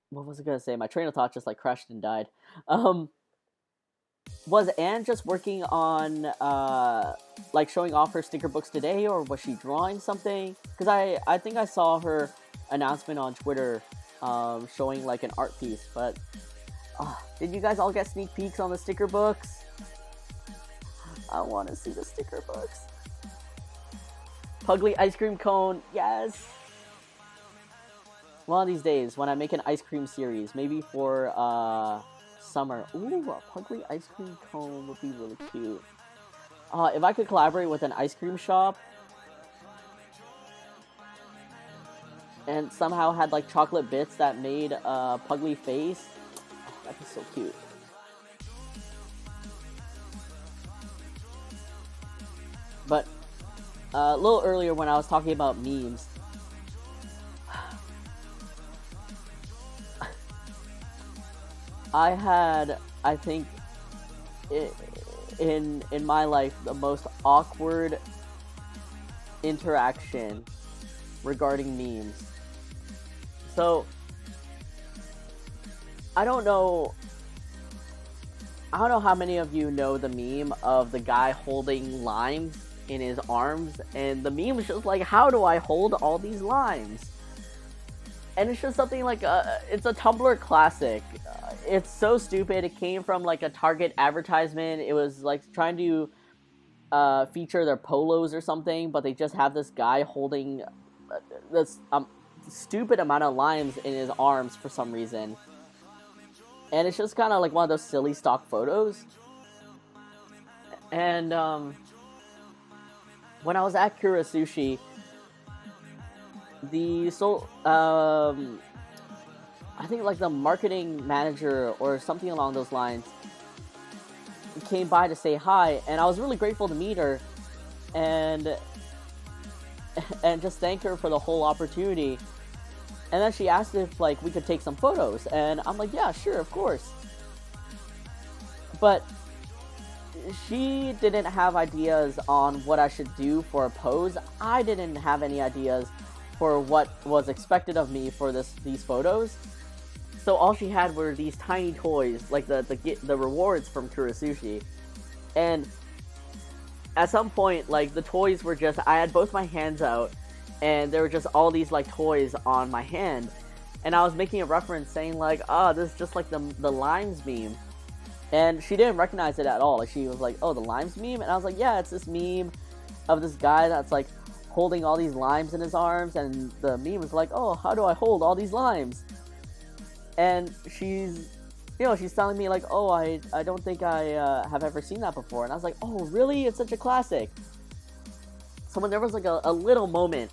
what was I gonna say? My train of thought just like crashed and died. Was Anne just working on like showing off her sticker books today, or was she drawing something? Because I think I saw her announcement on Twitter showing like an art piece, but did you guys all get sneak peeks on the sticker books? I want to see the sticker books. Puglie ice cream cone, yes! One of these days, when I make an ice cream series, maybe for summer. Ooh, a Puglie ice cream cone would be really cute. If I could collaborate with an ice cream shop and somehow had like chocolate bits that made a Puglie face, oh, that'd be so cute. But a little earlier when I was talking about memes, I had, I think, in my life, the most awkward interaction regarding memes. So, I don't know how many of you know the meme of the guy holding limes in his arms, and the meme is just like, how do I hold all these limes? And it's just something like, it's a Tumblr classic. It's so stupid. It came from like a Target advertisement. It was like trying to feature their polos or something, but they just have this guy holding this stupid amount of limes in his arms for some reason. And it's just kind of like one of those silly stock photos. And when I was at Kura Sushi, I think like the marketing manager or something along those lines came by to say hi, and I was really grateful to meet her and just thank her for the whole opportunity. And then she asked if like we could take some photos, and I'm like, yeah, sure, of course. But she didn't have ideas on what I should do for a pose. I didn't have any ideas for what was expected of me for these photos. So all she had were these tiny toys, like the rewards from Kura Sushi. And at some point, like, the toys were just, I had both my hands out, and there were just all these, like, toys on my hand. And I was making a reference saying, like, this is just like the limes meme. And she didn't recognize it at all. Like, she was like, oh, the limes meme? And I was like, yeah, it's this meme of this guy that's, like, holding all these limes in his arms. And the meme is like, oh, how do I hold all these limes? And she's telling me, like, oh, I don't think I have ever seen that before. And I was like, oh, really? It's such a classic. So when there was, like, a little moment,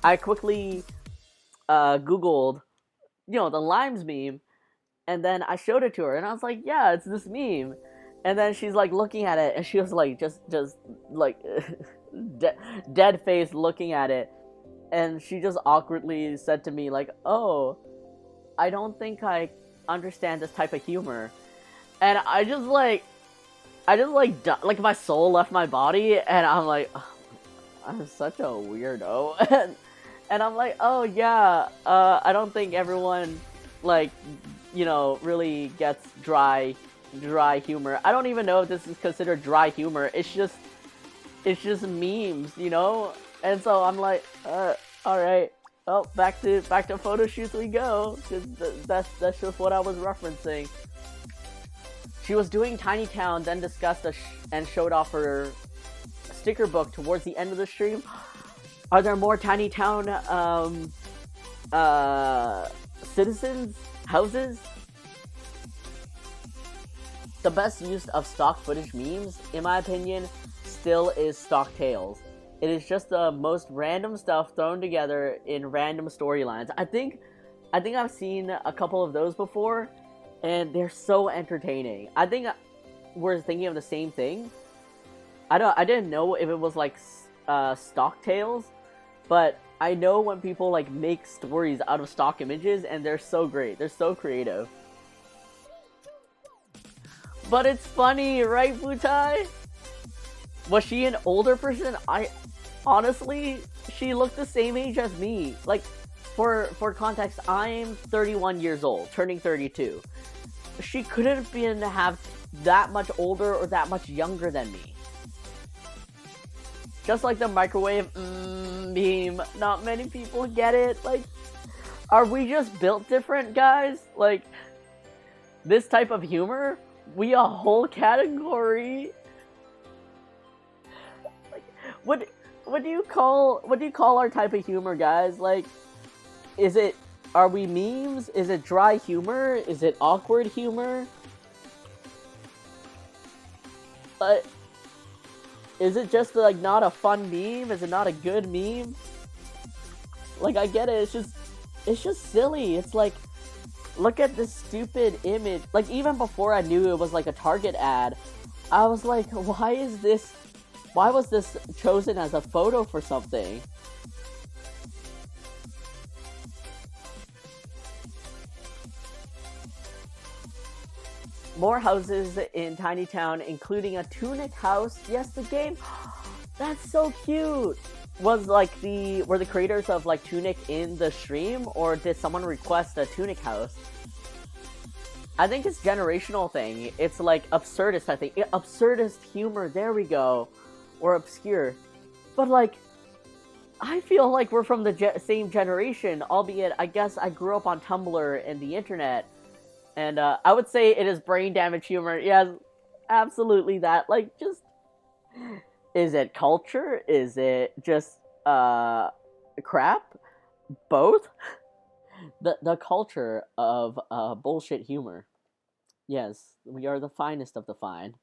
I quickly Googled, the limes meme. And then I showed it to her, and I was like, yeah, it's this meme. And then she's, like, looking at it, and she was, like, just like, dead face looking at it. And she just awkwardly said to me, like, oh, I don't think I understand this type of humor. And I just, like, my soul left my body, and I'm like, oh, I'm such a weirdo. and I'm like, oh, yeah, I don't think everyone, like, really gets dry humor. I don't even know if this is considered dry humor. It's just memes, And so I'm like, all right. Oh, back to photo shoots we go. That's just what I was referencing. She was doing Tiny Town, then discussed and showed off her sticker book towards the end of the stream. Are there more Tiny Town citizens? Houses? The best use of stock footage memes, in my opinion, still is stock tales. It is just the most random stuff thrown together in random storylines. I think I've seen a couple of those before, and they're so entertaining. I think we're thinking of the same thing. I didn't know if it was like stock tales, but I know when people like make stories out of stock images, and they're so great. They're so creative. But it's funny, right, Butai? Was she an older person? Honestly, she looked the same age as me. Like, for context, I'm 31 years old, turning 32. She couldn't have that much older or that much younger than me. Just like the microwave meme, not many people get it. Like, are we just built different, guys? Like, this type of humor? We a whole category? Like, what do you call our type of humor, guys? Like, are we memes? Is it dry humor? Is it awkward humor? Is it just like not a fun meme? Is it not a good meme? Like, I get it. It's just silly. It's like, look at this stupid image. Like, even before I knew it was like a Target ad, I was like, why was this chosen as a photo for something? More houses in Tiny Town, including a Tunic house. Yes, the game. That's so cute. Were the creators of like Tunic in the stream, or did someone request a Tunic house? I think it's generational thing. It's like absurdist, I think. Absurdist humor, there we go. Or obscure. But like, I feel like we're from the same generation, albeit I guess I grew up on Tumblr and the internet. And I would say it is brain damage humor. Yes, absolutely that. Like, just... Is it culture? Is it just crap? Both? The culture of bullshit humor. Yes, we are the finest of the fine.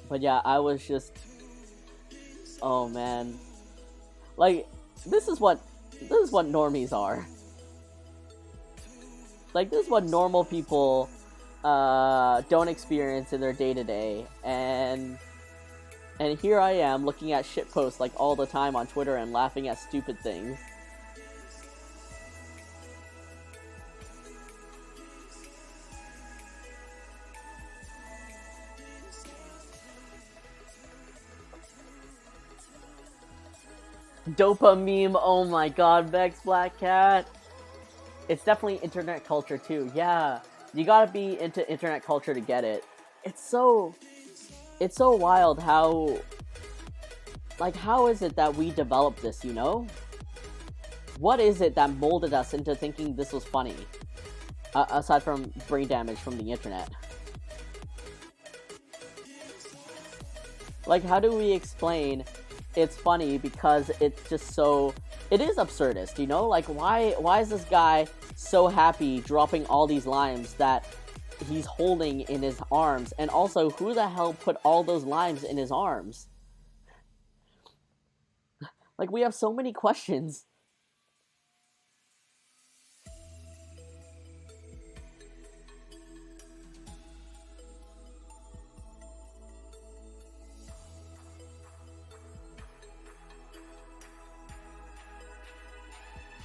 But yeah, I was just... Oh man. Like, this is what normies are. Like, this is what normal people don't experience in their day-to-day, and here I am looking at shitposts like all the time on Twitter and laughing at stupid things. Dopa meme, oh my god, Vex Black Cat. It's definitely internet culture too, yeah. You gotta be into internet culture to get it. It's so wild how... Like, how is it that we developed this, you know? What is it that molded us into thinking this was funny? Aside from brain damage from the internet. Like, how do we explain it's funny because it's just so... It is absurdist, you know? Like, why is this guy so happy dropping all these limes that he's holding in his arms? And also, who the hell put all those limes in his arms? Like, we have so many questions.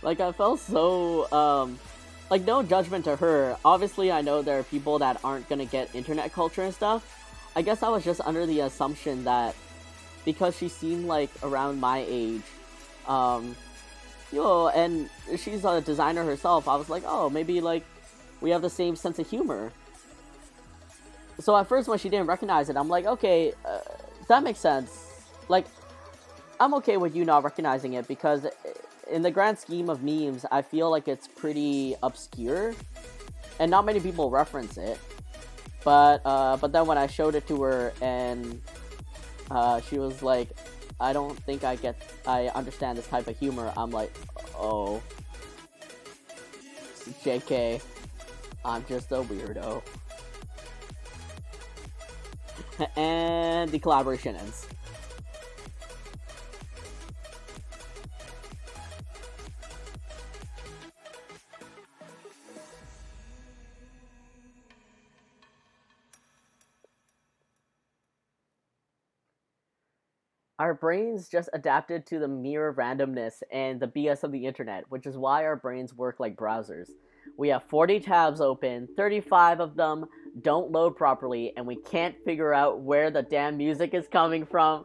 Like, I felt so, like, no judgment to her. Obviously, I know there are people that aren't gonna get internet culture and stuff. I guess I was just under the assumption that because she seemed, like, around my age, you know, and she's a designer herself, I was like, oh, maybe, like, we have the same sense of humor. So at first, when she didn't recognize it, I'm like, okay, that makes sense. Like, I'm okay with you not recognizing it because... In the grand scheme of memes, I feel like it's pretty obscure, and not many people reference it. But then when I showed it to her, and she was like, "I don't think I understand this type of humor." I'm like, "Oh, JK, I'm just a weirdo." And the collaboration ends. Our brains just adapted to the mere randomness and the BS of the internet, which is why our brains work like browsers. We have 40 tabs open, 35 of them don't load properly, and we can't figure out where the damn music is coming from.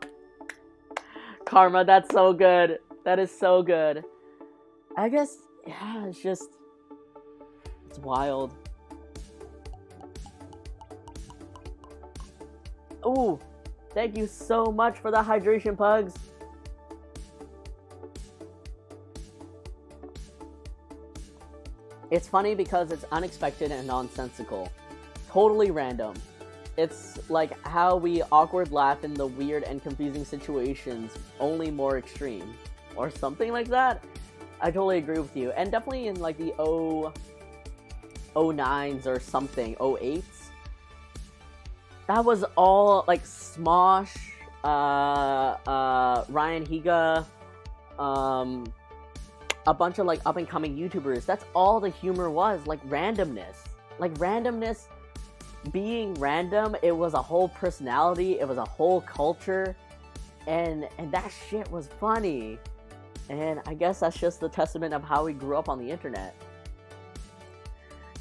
Karma, that's so good. That is so good. I guess, yeah, it's wild. Ooh. Thank you so much for the hydration, Pugs. It's funny because it's unexpected and nonsensical. Totally random. it's like how we awkward laugh in the weird and confusing situations, only more extreme, or something like that. I totally agree with you, and definitely in like the 09s or something, 08s. That was all like Smosh, Ryan Higa, a bunch of like up and coming YouTubers. That's all the humor was, like randomness. Like randomness being random, it was a whole personality, it was a whole culture, and that shit was funny. And I guess that's just the testament of how we grew up on the internet.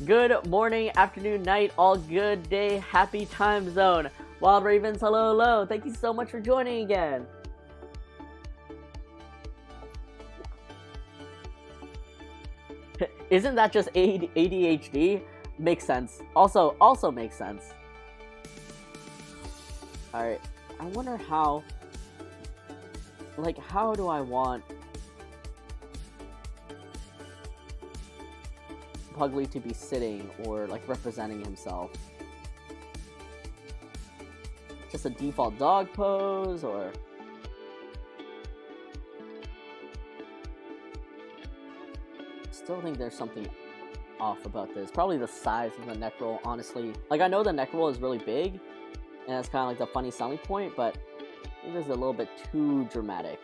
Good morning, afternoon, night, all good day, happy time zone. Wild Ravens, hello, hello. Thank you so much for joining again. Isn't that just ADHD? Makes sense. Also makes sense. Alright, I wonder how... Like, how do I want Puglie to be sitting or like representing himself? Just a default dog pose, or still think there's something off about this. Probably the size of the neck roll, honestly. Like, I know the neck roll is really big and that's kind of like the funny selling point, but it is a little bit too dramatic.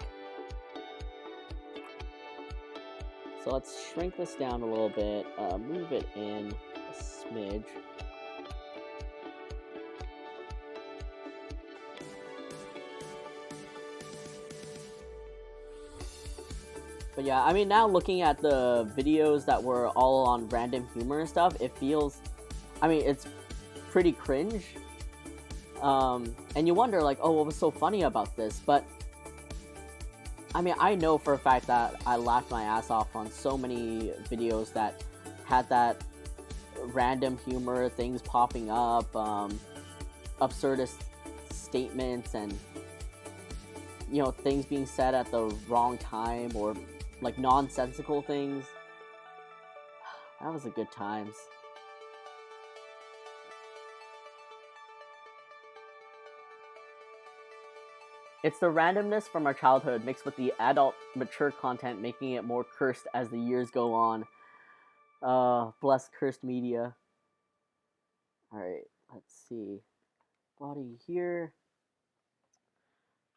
So let's shrink this down a little bit, move it in a smidge. But yeah, I mean, now looking at the videos that were all on random humor and stuff, it feels, I mean, it's pretty cringe. And you wonder, like, oh, what was so funny about this? But I mean, I know for a fact that I laughed my ass off on so many videos that had that random humor, things popping up, absurdist statements, and, you know, things being said at the wrong time, or like nonsensical things. That was a good times. It's the randomness from our childhood mixed with the adult, mature content, making it more cursed as the years go on. Bless cursed media. Alright, let's see. Body here.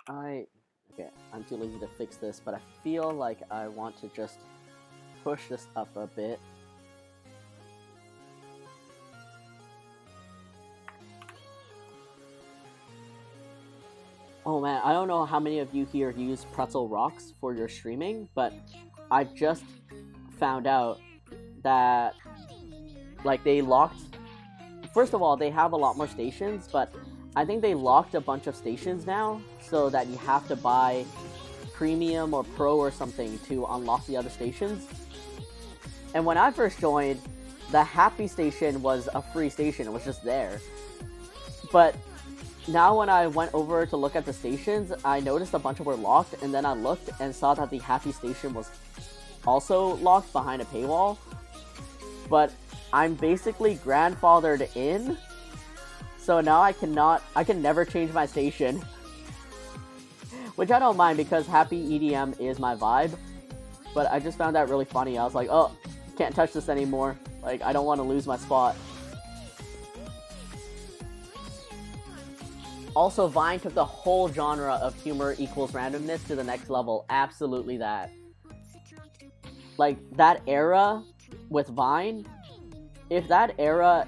Okay, I'm too lazy to fix this, but I feel like I want to just push this up a bit. Oh man, I don't know how many of you here use Pretzel Rocks for your streaming, but I just found out that, like, they locked... First of all, they have a lot more stations, but I think they locked a bunch of stations now, so that you have to buy Premium or Pro or something to unlock the other stations. And when I first joined, the Happy Station was a free station, it was just there. But now when I went over to look at the stations, I noticed a bunch of were locked, and then I looked and saw that the Happy Station was also locked behind a paywall. But I'm basically grandfathered in, so now I can never change my station. Which I don't mind, because happy EDM is my vibe, but I just found that really funny. I was like, oh, can't touch this anymore. Like, I don't want to lose my spot. Also, Vine took the whole genre of humor equals randomness to the next level. Absolutely that. Like, that era with Vine, if that era,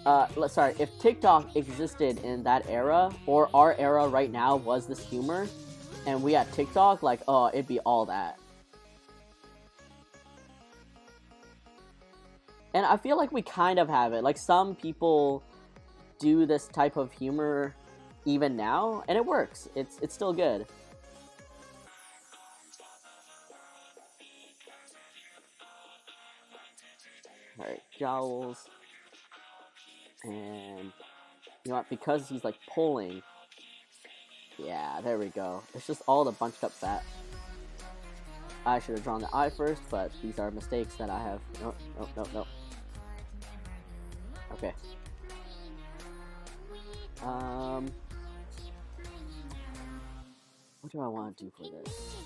if TikTok existed in that era, or our era right now was this humor, and we had TikTok, like, oh, it'd be all that. And I feel like we kind of have it. Like, some people do this type of humor even now, and it works. It's still good. Alright, jowls. And you know what, because he's like pulling, yeah, there we go. It's just all the bunched up fat. I should have drawn the eye first, but these are mistakes that I have. Nope. Okay. What do I want to do for this?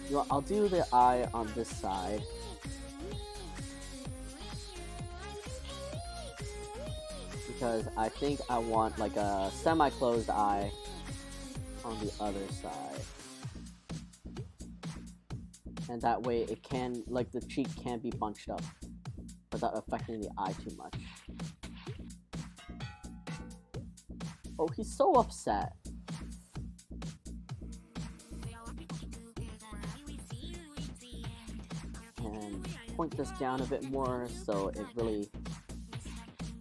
You know, I'll do the eye on this side. Because I think I want like a semi-closed eye on the other side. And that way it can, like the cheek can be bunched up without affecting the eye too much. Oh, he's so upset. And point this down a bit more so it really,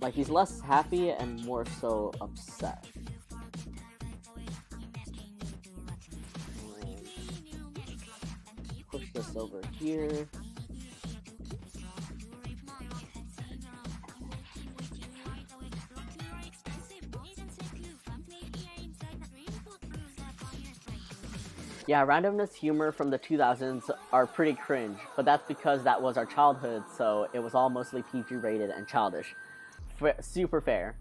like he's less happy and more so upset. And push this over here. Yeah, randomness humor from the 2000s are pretty cringe, but that's because that was our childhood, so it was all mostly PG rated and childish. Super fair.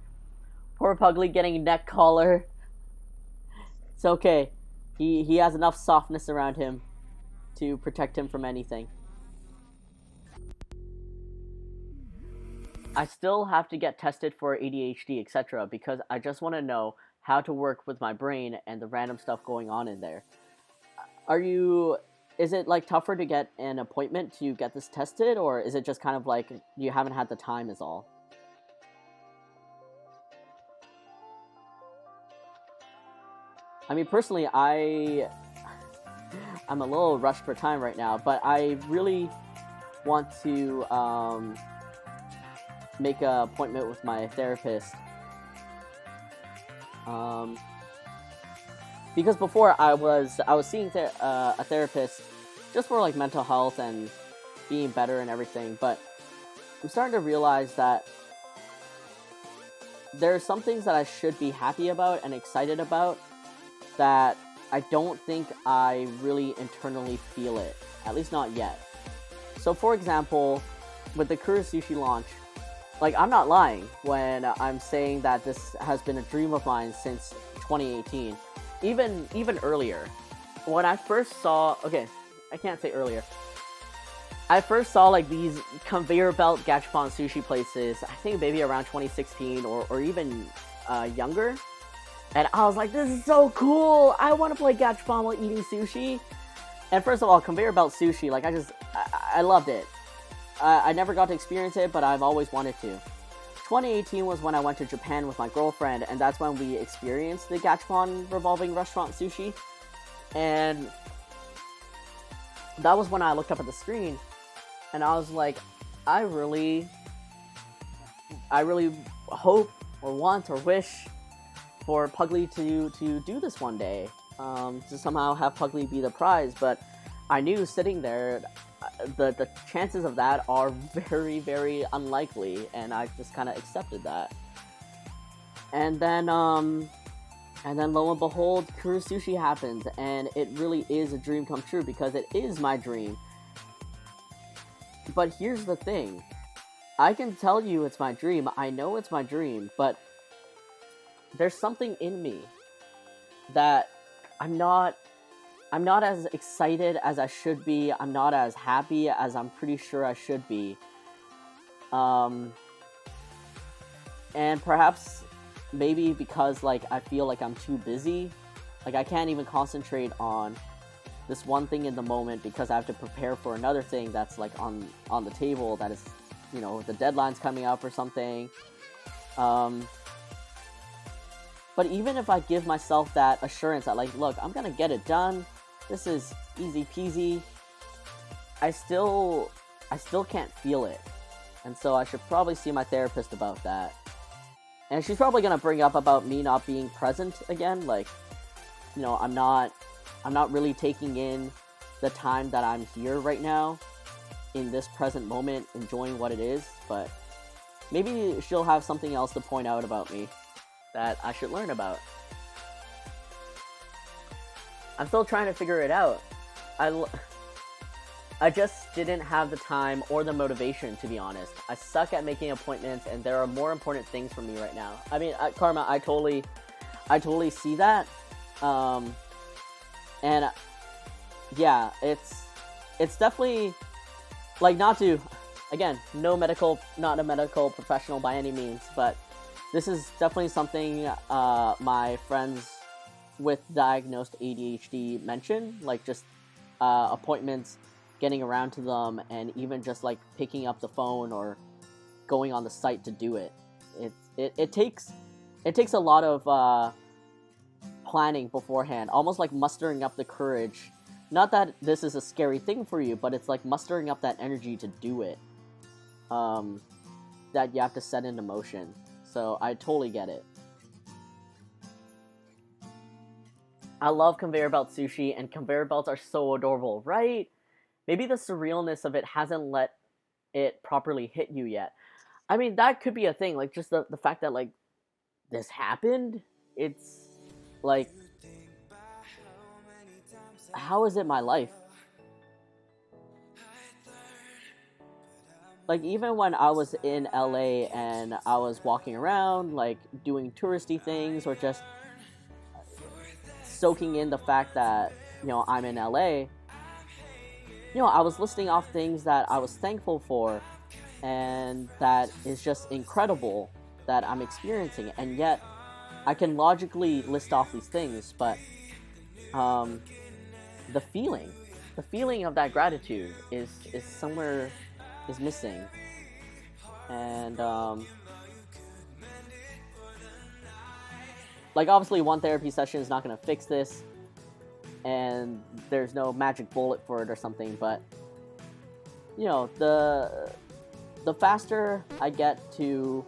Poor Puglie getting neck collar. It's okay. He has enough softness around him to protect him from anything. I still have to get tested for ADHD, etc., because I just want to know how to work with my brain and the random stuff going on in there. Is it like tougher to get an appointment to get this tested, or is it just kind of like you haven't had the time is all? I mean, personally, I'm a little rushed for time right now, but I really want to make an appointment with my therapist. Because before I was seeing a therapist just for like mental health and being better and everything, but I'm starting to realize that there are some things that I should be happy about and excited about that I don't think I really internally feel it, at least not yet. So for example, with the Kura Sushi launch, like I'm not lying when I'm saying that this has been a dream of mine since 2018. Even earlier, when I first saw, okay, I can't say earlier. I first saw like these conveyor belt gachapon sushi places, I think maybe around 2016 or even younger. And I was like, this is so cool! I want to play gachapon while eating sushi. And first of all, conveyor belt sushi, like I loved it. I never got to experience it, but I've always wanted to. 2018 was when I went to Japan with my girlfriend, and that's when we experienced the gachapon revolving restaurant sushi. And that was when I looked up at the screen, and I was like, I really hope or want or wish for Puglie to do this one day, to somehow have Puglie be the prize. But I knew sitting there, the chances of that are very, very unlikely, and I just kind of accepted that. And then lo and behold, Kura Sushi happens, and it really is a dream come true because it is my dream. But here's the thing. I can tell you it's my dream, I know it's my dream, but there's something in me that I'm not as excited as I should be. I'm not as happy as I'm pretty sure I should be. And perhaps maybe because like I feel like I'm too busy. Like I can't even concentrate on this one thing in the moment because I have to prepare for another thing that's like on the table that is, you know, the deadline's coming up or something. But even if I give myself that assurance that like, look, I'm gonna get it done, this is easy peasy, I still can't feel it. And so I should probably see my therapist about that. And she's probably gonna bring up about me not being present again, like, you know, I'm not really taking in the time that I'm here right now, in this present moment, enjoying what it is, but maybe she'll have something else to point out about me that I should learn about. I'm still trying to figure it out. I just didn't have the time or the motivation, to be honest. I suck at making appointments, and there are more important things for me right now. I mean, Karma, I totally see that. And yeah, it's definitely, like, not to, again, not a medical professional by any means, but this is definitely something my friends with diagnosed ADHD mention, like just appointments, getting around to them, and even just like picking up the phone or going on the site to do it. It takes a lot of planning beforehand, almost like mustering up the courage. Not that this is a scary thing for you, but it's like mustering up that energy to do it. That you have to set into motion. So I totally get it. I love conveyor belt sushi, and conveyor belts are so adorable, right? Maybe the surrealness of it hasn't let it properly hit you yet. I mean, that could be a thing, like just the fact that like this happened, it's like, how is it my life? Like, even when I was in LA and I was walking around, like, doing touristy things or just soaking in the fact that, you know, I'm in LA, you know, I was listing off things that I was thankful for and that is just incredible that I'm experiencing. And yet, I can logically list off these things, but the feeling of that gratitude is somewhere is missing. And like, obviously one therapy session is not going to fix this, and there's no magic bullet for it or something, but you know, the faster I get to...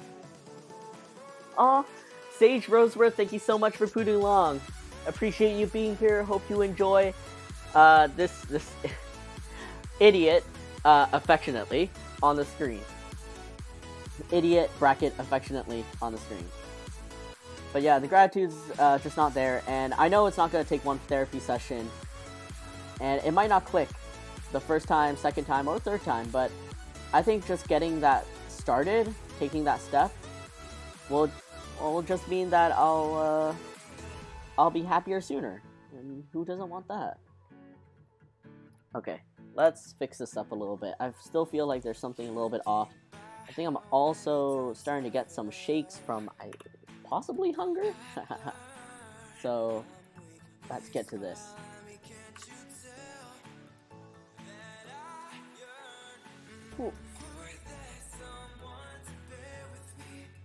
Sage Roseworth, thank you so much for pooting along. Appreciate you being here. Hope you enjoy this idiot affectionately on the screen. Idiot bracket affectionately on the screen. But yeah, the gratitude's just not there, and I know it's not going to take one therapy session, and it might not click the first time, second time, or third time, but I think just getting that started, taking that step, will just mean that I'll be happier sooner, and who doesn't want that? Okay, let's fix this up a little bit. I still feel like there's something a little bit off. I think I'm also starting to get some shakes from possibly hunger. So let's get to this. Ooh.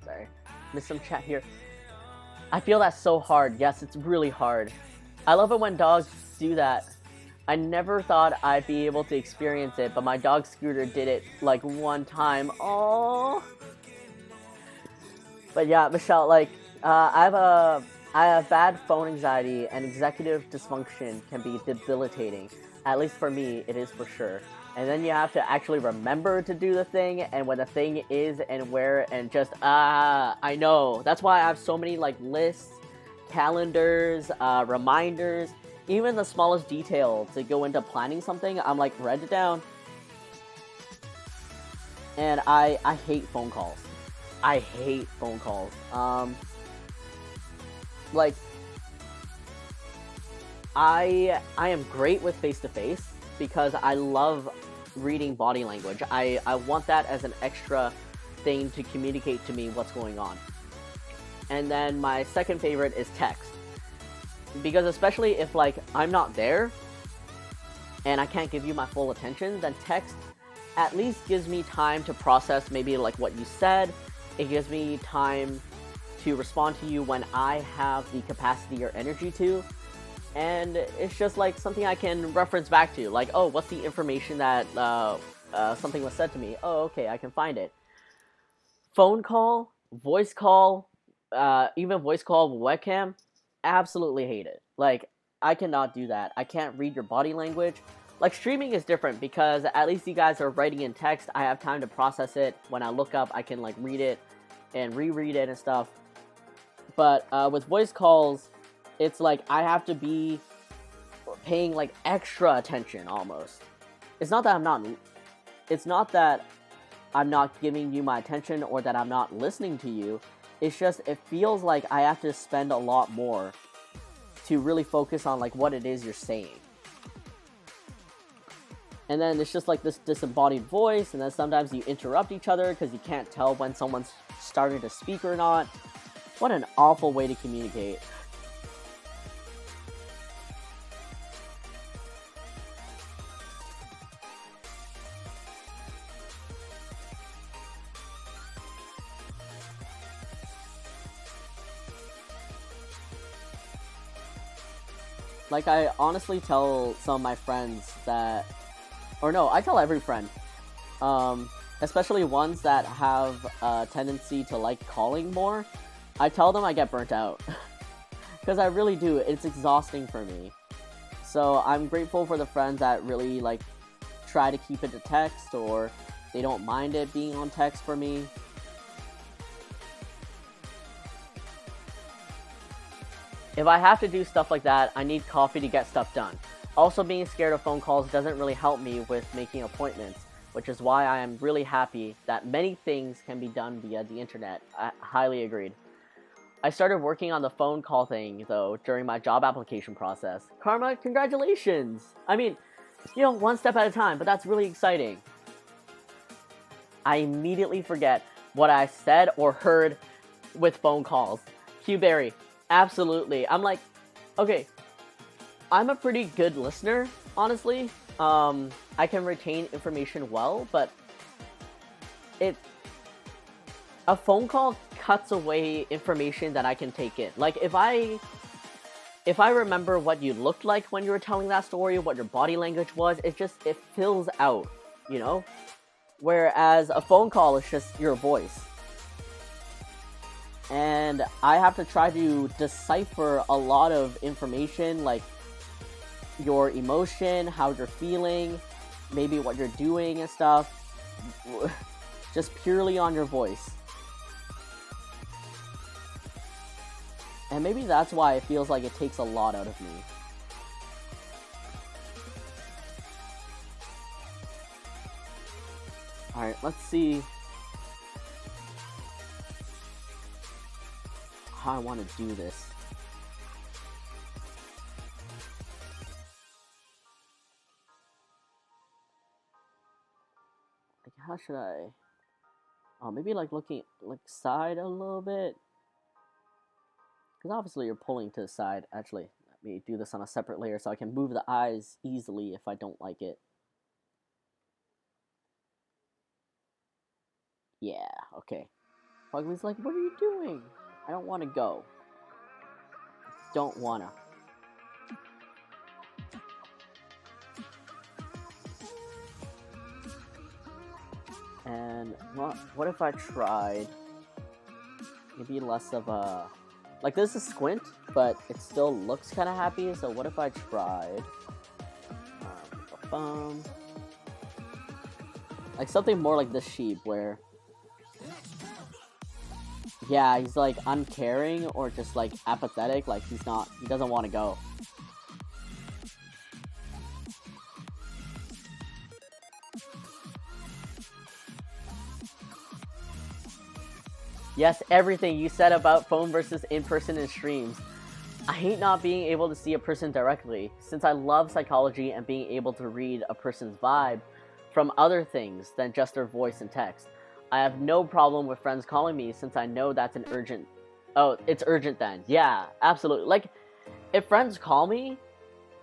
Sorry, missed some chat here. I feel that's so hard. Yes, it's really hard. I love it when dogs do that. I never thought I'd be able to experience it, but my dog Scooter did it like one time. Oh. But yeah, Michelle, like, I have bad phone anxiety, and executive dysfunction can be debilitating. At least for me, it is for sure. And then you have to actually remember to do the thing, and when the thing is and where, and just, I know. That's why I have so many, like, lists, calendars, reminders, even the smallest detail to go into planning something, I'm like, write it down. And I hate phone calls. I hate phone calls. Like, I am great with face-to-face because I love reading body language. I want that as an extra thing to communicate to me what's going on. And then my second favorite is text. Because especially if, like, I'm not there and I can't give you my full attention, then text at least gives me time to process maybe like what you said. It gives me time to respond to you when I have the capacity or energy to. And it's just like something I can reference back to. Like, oh, what's the information that something was said to me? Oh, okay, I can find it. Phone call, voice call, even voice call with webcam, absolutely hate it. Like, I cannot do that. I can't read your body language. Like, streaming is different because at least you guys are writing in text. I have time to process it. When I look up, I can, like, read it and reread it and stuff. But with voice calls, it's like I have to be paying, like, extra attention almost. It's not that I'm not it's not that I'm not giving you my attention or that I'm not listening to you. It's just, it feels like I have to spend a lot more to really focus on like what it is you're saying. And then it's just like this disembodied voice, and then sometimes you interrupt each other because you can't tell when someone's starting to speak or not. What an awful way to communicate. Like, I honestly tell some of my friends that, or no, I tell every friend, especially ones that have a tendency to like calling more, I tell them I get burnt out. Because I really do, it's exhausting for me. So I'm grateful for the friends that really like try to keep it to text, or they don't mind it being on text for me. If I have to do stuff like that, I need coffee to get stuff done. Also, being scared of phone calls doesn't really help me with making appointments, which is why I am really happy that many things can be done via the internet. I highly agreed. I started working on the phone call thing, though, during my job application process. Karma, congratulations! I mean, you know, one step at a time, but that's really exciting. I immediately forget what I said or heard with phone calls. Q-Berry. Absolutely. I'm like, okay, I'm a pretty good listener, honestly. I can retain information well, but a phone call cuts away information that I can take in. Like, if I remember what you looked like when you were telling that story, what your body language was, it fills out, you know? Whereas a phone call is just your voice. And I have to try to decipher a lot of information, like your emotion, how you're feeling, maybe what you're doing and stuff, just purely on your voice. And maybe that's why it feels like it takes a lot out of me. Alright, let's see how I want to do this. Like, how should I? Oh, maybe like looking like side a little bit. Because obviously you're pulling to the side. Actually, let me do this on a separate layer so I can move the eyes easily if I don't like it. Yeah, okay. Puglie's like, what are you doing? I don't want to go. Don't wanna. And what if I tried maybe less of a, like, this is squint, but it still looks kind of happy. So what if I tried like something more like this sheep where, yeah, he's like uncaring or just like apathetic, like he doesn't want to go. Yes, everything you said about phone versus in-person in streams. I hate not being able to see a person directly, since I love psychology and being able to read a person's vibe from other things than just their voice and text. I have no problem with friends calling me since I know that's an urgent... Oh, it's urgent then. Yeah, absolutely. Like, if friends call me,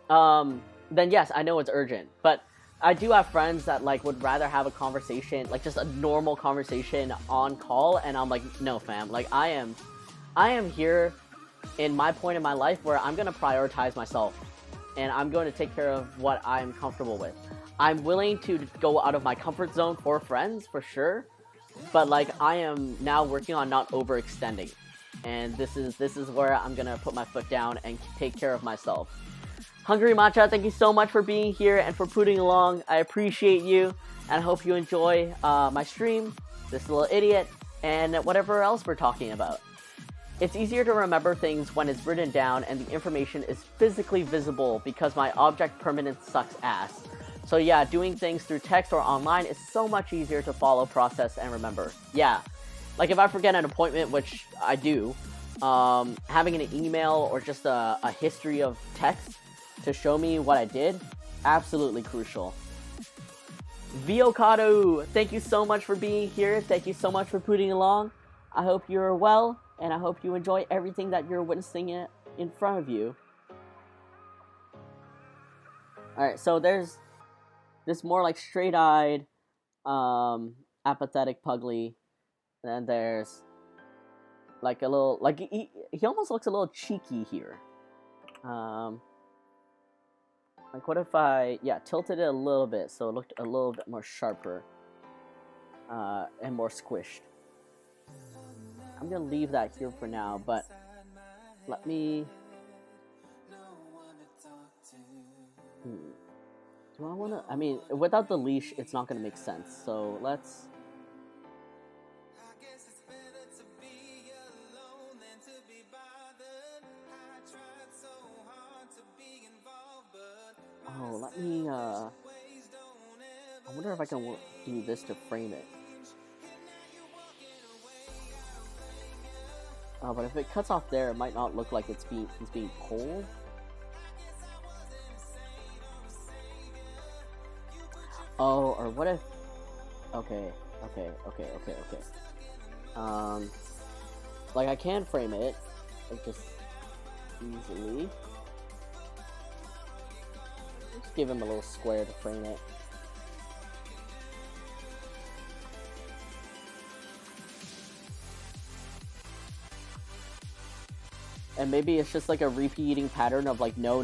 then yes, I know it's urgent. But I do have friends that like would rather have a conversation, like just a normal conversation on call, and I'm like, no fam, like I am here in my point in my life where I'm gonna prioritize myself and I'm going to take care of what I'm comfortable with. I'm willing to go out of my comfort zone for friends, for sure, but like I am now working on not overextending, and this is where I'm gonna put my foot down and take care of myself. Hungry Matcha, thank you so much for being here and for putting along. I appreciate you, and I hope you enjoy my stream, this little idiot, and whatever else we're talking about. It's easier to remember things when it's written down and the information is physically visible because my object permanence sucks ass. So yeah, doing things through text or online is so much easier to follow, process, and remember. Yeah, like if I forget an appointment, which I do, having an email or just a history of text to show me what I did, absolutely crucial. Viocado, thank you so much for being here. Thank you so much for putting along. I hope you're well, and I hope you enjoy everything that you're witnessing in front of you. Alright, so there's this more like straight-eyed, apathetic Puglie, and there's like a little, like he almost looks a little cheeky here. Like what if I, tilted it a little bit so it looked a little bit more sharper, and more squished. I'm gonna leave that here for now, but let me, do I wanna, I mean, without the leash, it's not gonna make sense, so let's, oh, let me, I wonder if I can do this to frame it. Oh, but if it cuts off there, it might not look like he's being pulled. Oh, or what if, okay. Like I can frame it, like just easily. Just give him a little square to frame it. And maybe it's just like a repeating pattern of like no. I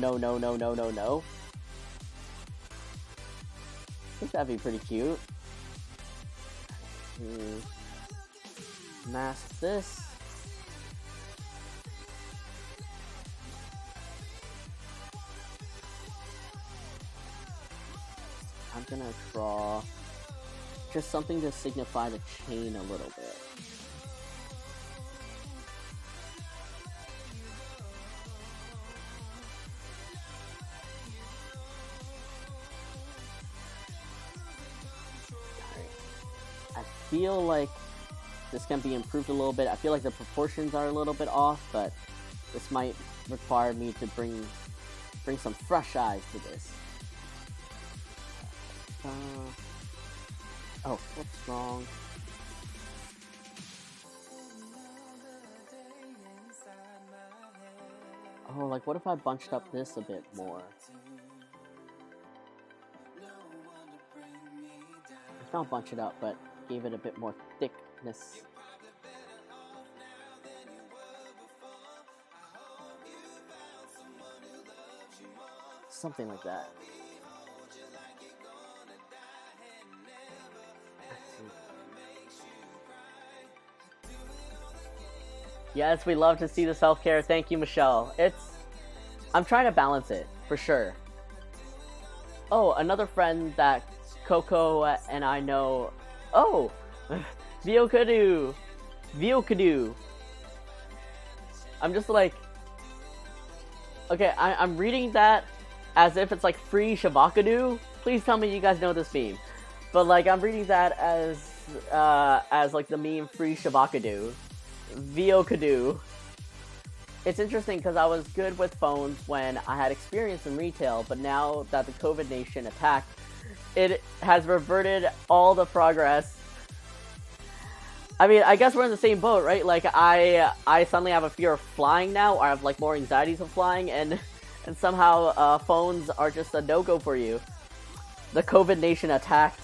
think that'd be pretty cute. Mask this. I'm gonna draw just something to signify the chain a little bit. I feel like this can be improved a little bit. I feel like the proportions are a little bit off, but this might require me to bring some fresh eyes to this. Oh, what's wrong? Oh, like what if I bunched up this a bit more? It's not bunch it up, but gave it a bit more thickness. Something like that. Yes, we love to see the self-care. Thank you, Michelle. I'm trying to balance it, for sure. Oh, another friend that Coco and I know. Oh! Viocadu! I'm just like... Okay, I'm reading that as if it's like free Shabakadu. Please tell me you guys know this meme. But like, I'm reading that as like the meme free Shabakadu. Viocadu. It's interesting because I was good with phones when I had experience in retail, but now that the COVID nation attacked, it has reverted all the progress. I mean, I guess we're in the same boat, right? Like, I suddenly have a fear of flying now, or I have like more anxieties of flying, and somehow phones are just a no-go for you. The COVID nation attacked,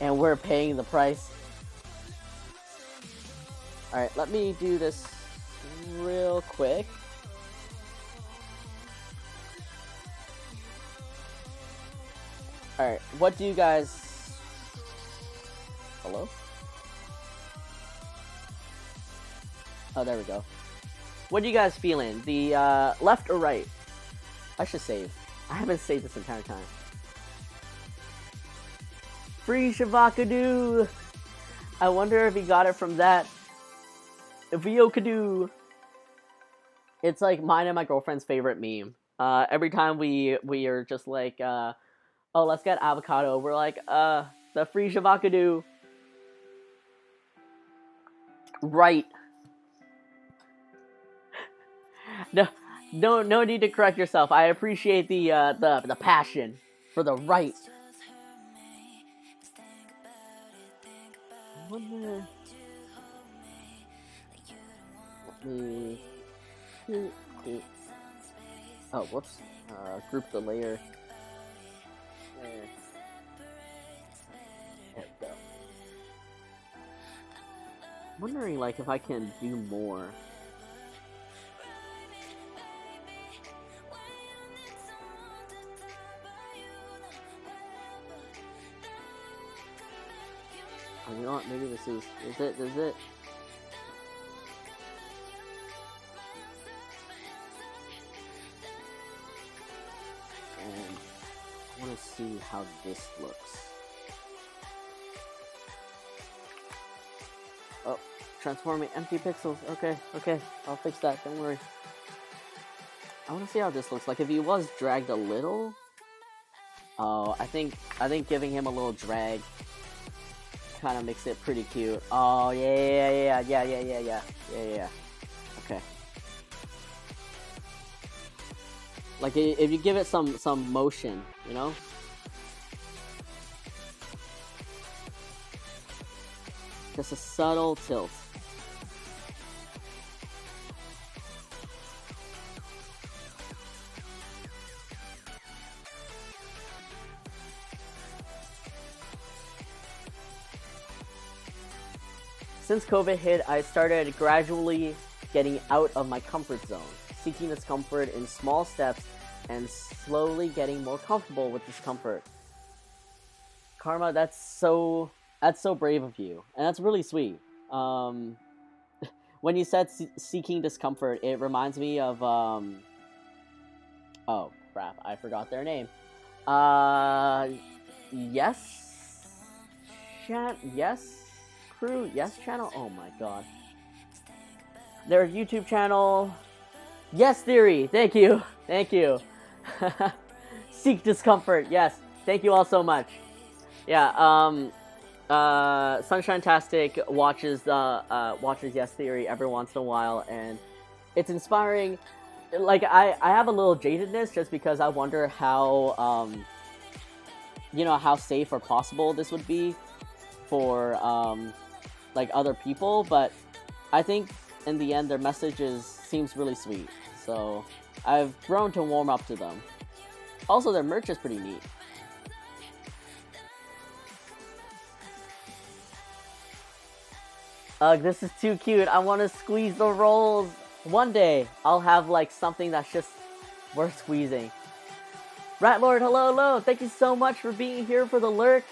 and we're paying the price. Alright, let me do this real quick. Alright, what do you guys... Hello? Oh, there we go. What are you guys feeling? The left or right? I should save. I haven't saved this entire time. Free Shavakadu! I wonder if he got it from that. Viocadu. It's like mine and my girlfriend's favorite meme. Every time we are just like Oh, let's get avocado. We're like, the free shavakadu. Right. No, no need to correct yourself. I appreciate the passion for the right. Let me. Oh, whoops. Group the layer. There we go. I'm wondering, like, if I can do more. Oh, you know what? Maybe this is it? Is it? And I want to see how this looks. Oh, transforming empty pixels. Okay, I'll fix that. Don't worry. I want to see how this looks. Like, if he was dragged a little. Oh, I think giving him a little drag kind of makes it pretty cute. Oh, yeah. Okay. Like, if you give it some motion, you know? Just a subtle tilt. Since COVID hit, I started gradually getting out of my comfort zone, seeking discomfort in small steps and slowly getting more comfortable with discomfort. Karma, that's so brave of you, and that's really sweet. When you said seeking discomfort, it reminds me of oh crap, I forgot their name. Yes Crew, Yes Channel. Oh my god, their YouTube channel. Yes Theory. Thank you. Seek discomfort. Yes. Thank you all so much. Yeah. Sunshine-tastic watches Yes Theory every once in a while, and it's inspiring. Like, I have a little jadedness just because I wonder how how safe or possible this would be for like other people, but I think in the end their message seems really sweet. So I've grown to warm up to them. Also, their merch is pretty neat. Ugh, this is too cute. I want to squeeze the rolls. One day, I'll have, like, something that's just worth squeezing. Ratlord, hello. Thank you so much for being here for the lurk.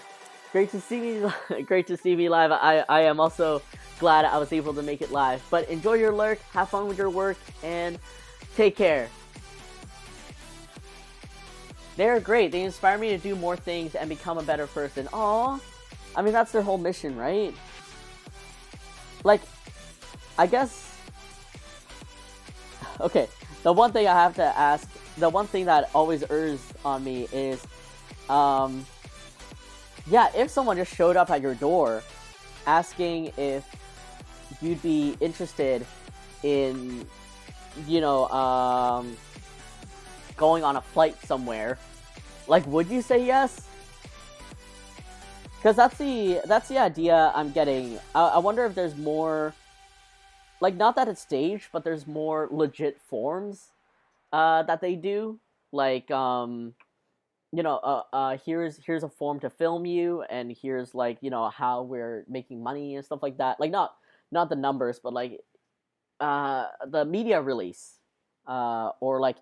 Great to see me live. I am also glad I was able to make it live. But enjoy your lurk, have fun with your work, and take care. They're great. They inspire me to do more things and become a better person. Aww. I mean, that's their whole mission, right? Like, I guess... Okay, the one thing I have to ask, the one thing that always errs on me is, yeah, if someone just showed up at your door asking if you'd be interested in, going on a flight somewhere, like, would you say yes? Because that's the idea I'm getting. I wonder if there's more, like, not that it's staged, but there's more legit forms that they do. Like, here's a form to film you, and here's, like, how we're making money and stuff like that. Like, not the numbers, but, like, the media release, or, like,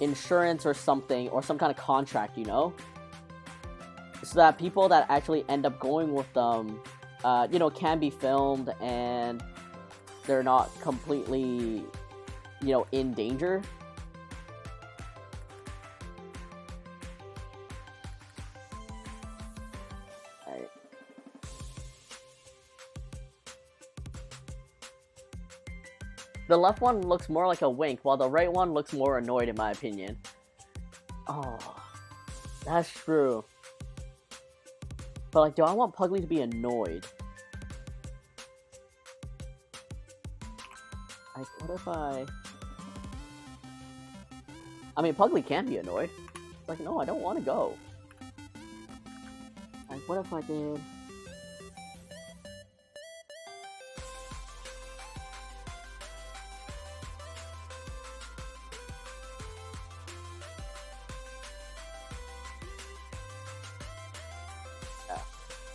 insurance or something, or some kind of contract, so that people that actually end up going with them, can be filmed and they're not completely, in danger. Alright. The left one looks more like a wink, while the right one looks more annoyed, in my opinion. Oh, that's true. But, like, do I want Puglie to be annoyed? Like, what if I mean, Puglie can be annoyed. It's like, no, I don't want to go. Like, what if I did...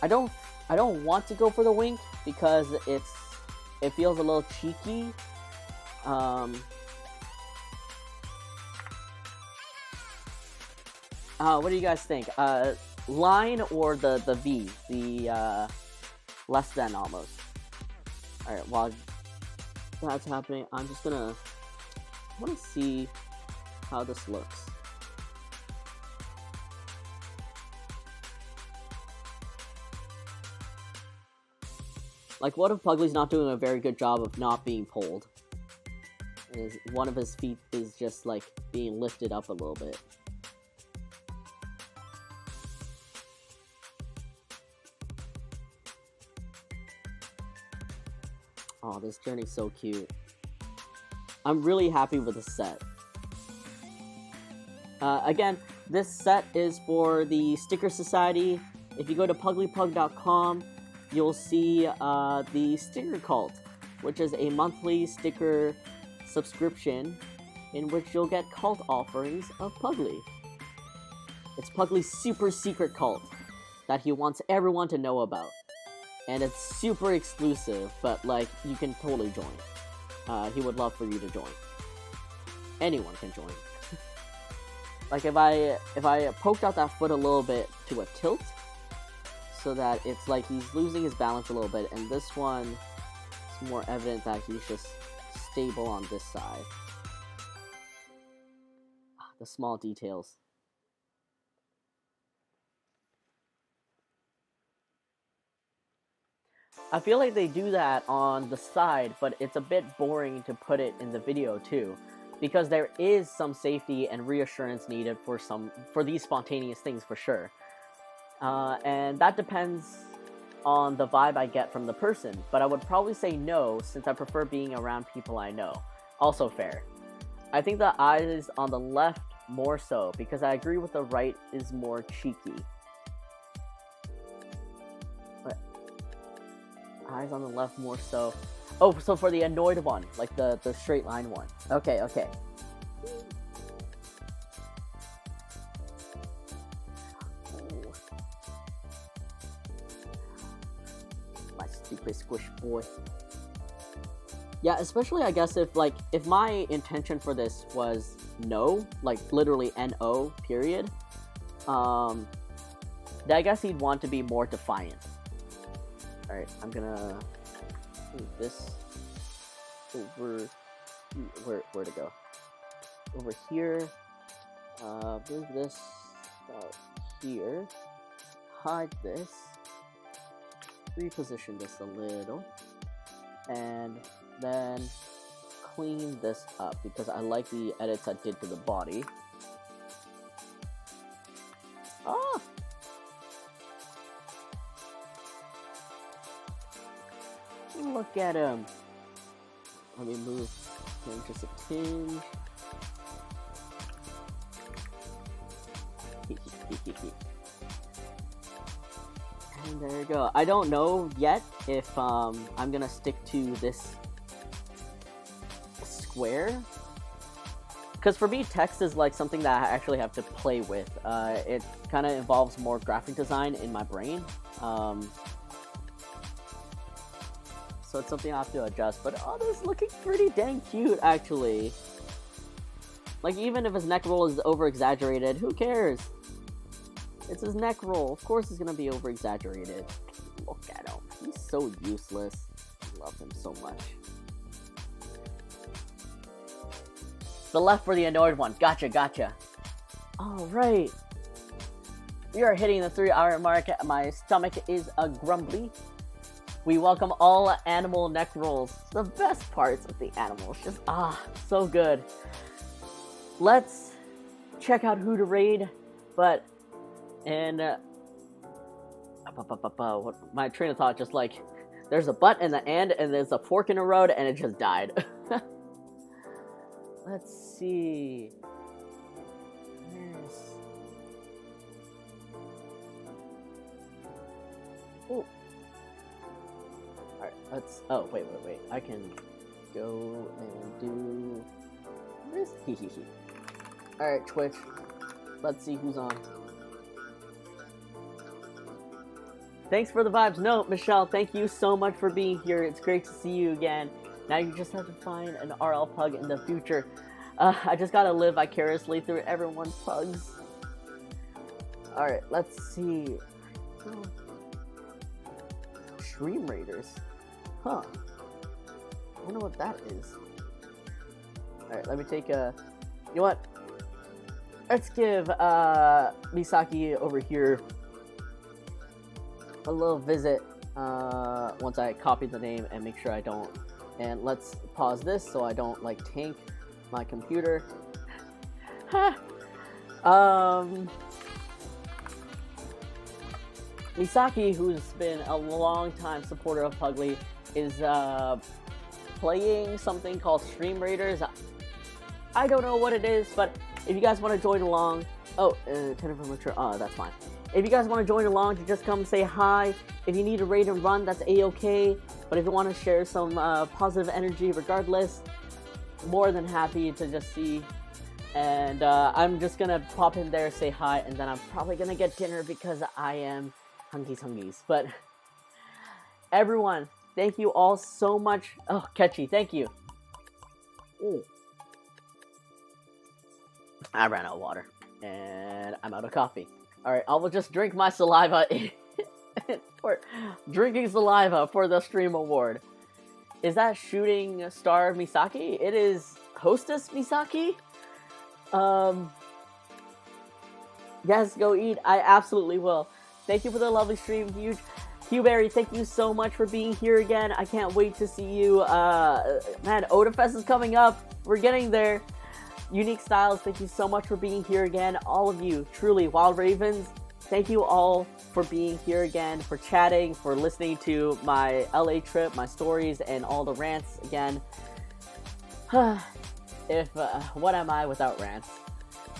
I don't want to go for the wink because it feels a little cheeky. What do you guys think? Line or the V, the less than almost. All right, while that's happening, I want to see how this looks. Like, what if Puglie's not doing a very good job of not being pulled? One of his feet is just, like, being lifted up a little bit. Oh, this journey's so cute. I'm really happy with the set. Again, this set is for the Sticker Society. If you go to puglypug.com, you'll see the Sticker Cult, which is a monthly sticker subscription in which you'll get cult offerings of Puglie. It's Puglie's super secret cult that he wants everyone to know about. And it's super exclusive, but, like, you can totally join. He would love for you to join. Anyone can join. Like, if I poked out that foot a little bit to a tilt, so that it's like he's losing his balance a little bit, and this one, it's more evident that he's just stable on this side. The small details. I feel like they do that on the side, but it's a bit boring to put it in the video too, because there is some safety and reassurance needed for these spontaneous things for sure. And that depends on the vibe I get from the person, but I would probably say no, since I prefer being around people I know. Also fair. I think the eyes on the left more so, because I agree with the right is more cheeky. But eyes on the left more so. Oh, so for the annoyed one, like the straight line one. Okay. Stupid squish boy. Yeah, especially I guess if my intention for this was no, like literally N-O, period, then I guess he'd want to be more defiant. Alright, I'm gonna move this over, where to go? Over here, move this out here, hide this, reposition this a little, and then clean this up because I like the edits I did to the body. Ah! Look at him. Let me move him just a tinge. And there you go. I don't know yet if I'm gonna stick to this square, because for me text is like something that I actually have to play with. It kind of involves more graphic design in my brain, so it's something I have to adjust. But oh, this is looking pretty dang cute actually. Like, even if his neck roll is over exaggerated, who cares? It's his neck roll. Of course it's gonna be over exaggerated. Look at him. He's so useless. I love him so much. The left for the annoyed one. Gotcha. Alright. We are hitting the 3-hour mark. My stomach is a grumbly. We welcome all animal neck rolls. The best parts of the animals. Just, so good. Let's check out who to raid. But in My train of thought just like, there's a but in the and there's a fork in the road, and it just died. Let's see. There's... Ooh. Alright, let's... Oh, wait. I can go and do this. Alright, Twitch. Let's see who's on. Thanks for the vibes. No, Michelle, thank you so much for being here. It's great to see you again. Now you just have to find an RL pug in the future. I just gotta live vicariously through everyone's pugs. Alright, let's see. Oh. Stream Raiders. Huh. I wonder what that is. Alright, let me take a... You know what? Let's give Misaki over here a little visit once I copy the name and make sure I don't. And let's pause this so I don't like tank my computer. Misaki, who's been a long time supporter of Puglie, is playing something called Stream Raiders. I don't know what it is, but if you guys want to join along, that's fine. If you guys want to join along to just come say hi, if you need a raid and run, that's a-okay. But if you want to share some positive energy regardless, more than happy to just see. And I'm just gonna pop in there, say hi, and then I'm probably gonna get dinner because I am hungies. But everyone, thank you all so much. Oh, Catchy, thank you. Ooh. I ran out of water, and I'm out of coffee. Alright, I will just drink my saliva for drinking saliva for the stream award. Is that Shooting Star Misaki? It is Hostess Misaki? Yes, go eat. I absolutely will. Thank you for the lovely stream, Huge. Hughberry, thank you so much for being here again. I can't wait to see you. Man, Odafest is coming up. We're getting there. Unique Styles, thank you so much for being here again. All of you, truly, Wild Ravens, thank you all for being here again, for chatting, for listening to my LA trip, my stories, and all the rants again. What am I without rants?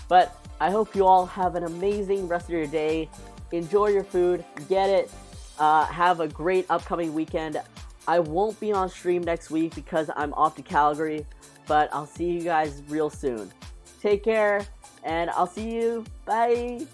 But I hope you all have an amazing rest of your day. Enjoy your food, get it. Have a great upcoming weekend. I won't be on stream next week because I'm off to Calgary, but I'll see you guys real soon. Take care, and I'll see you. Bye.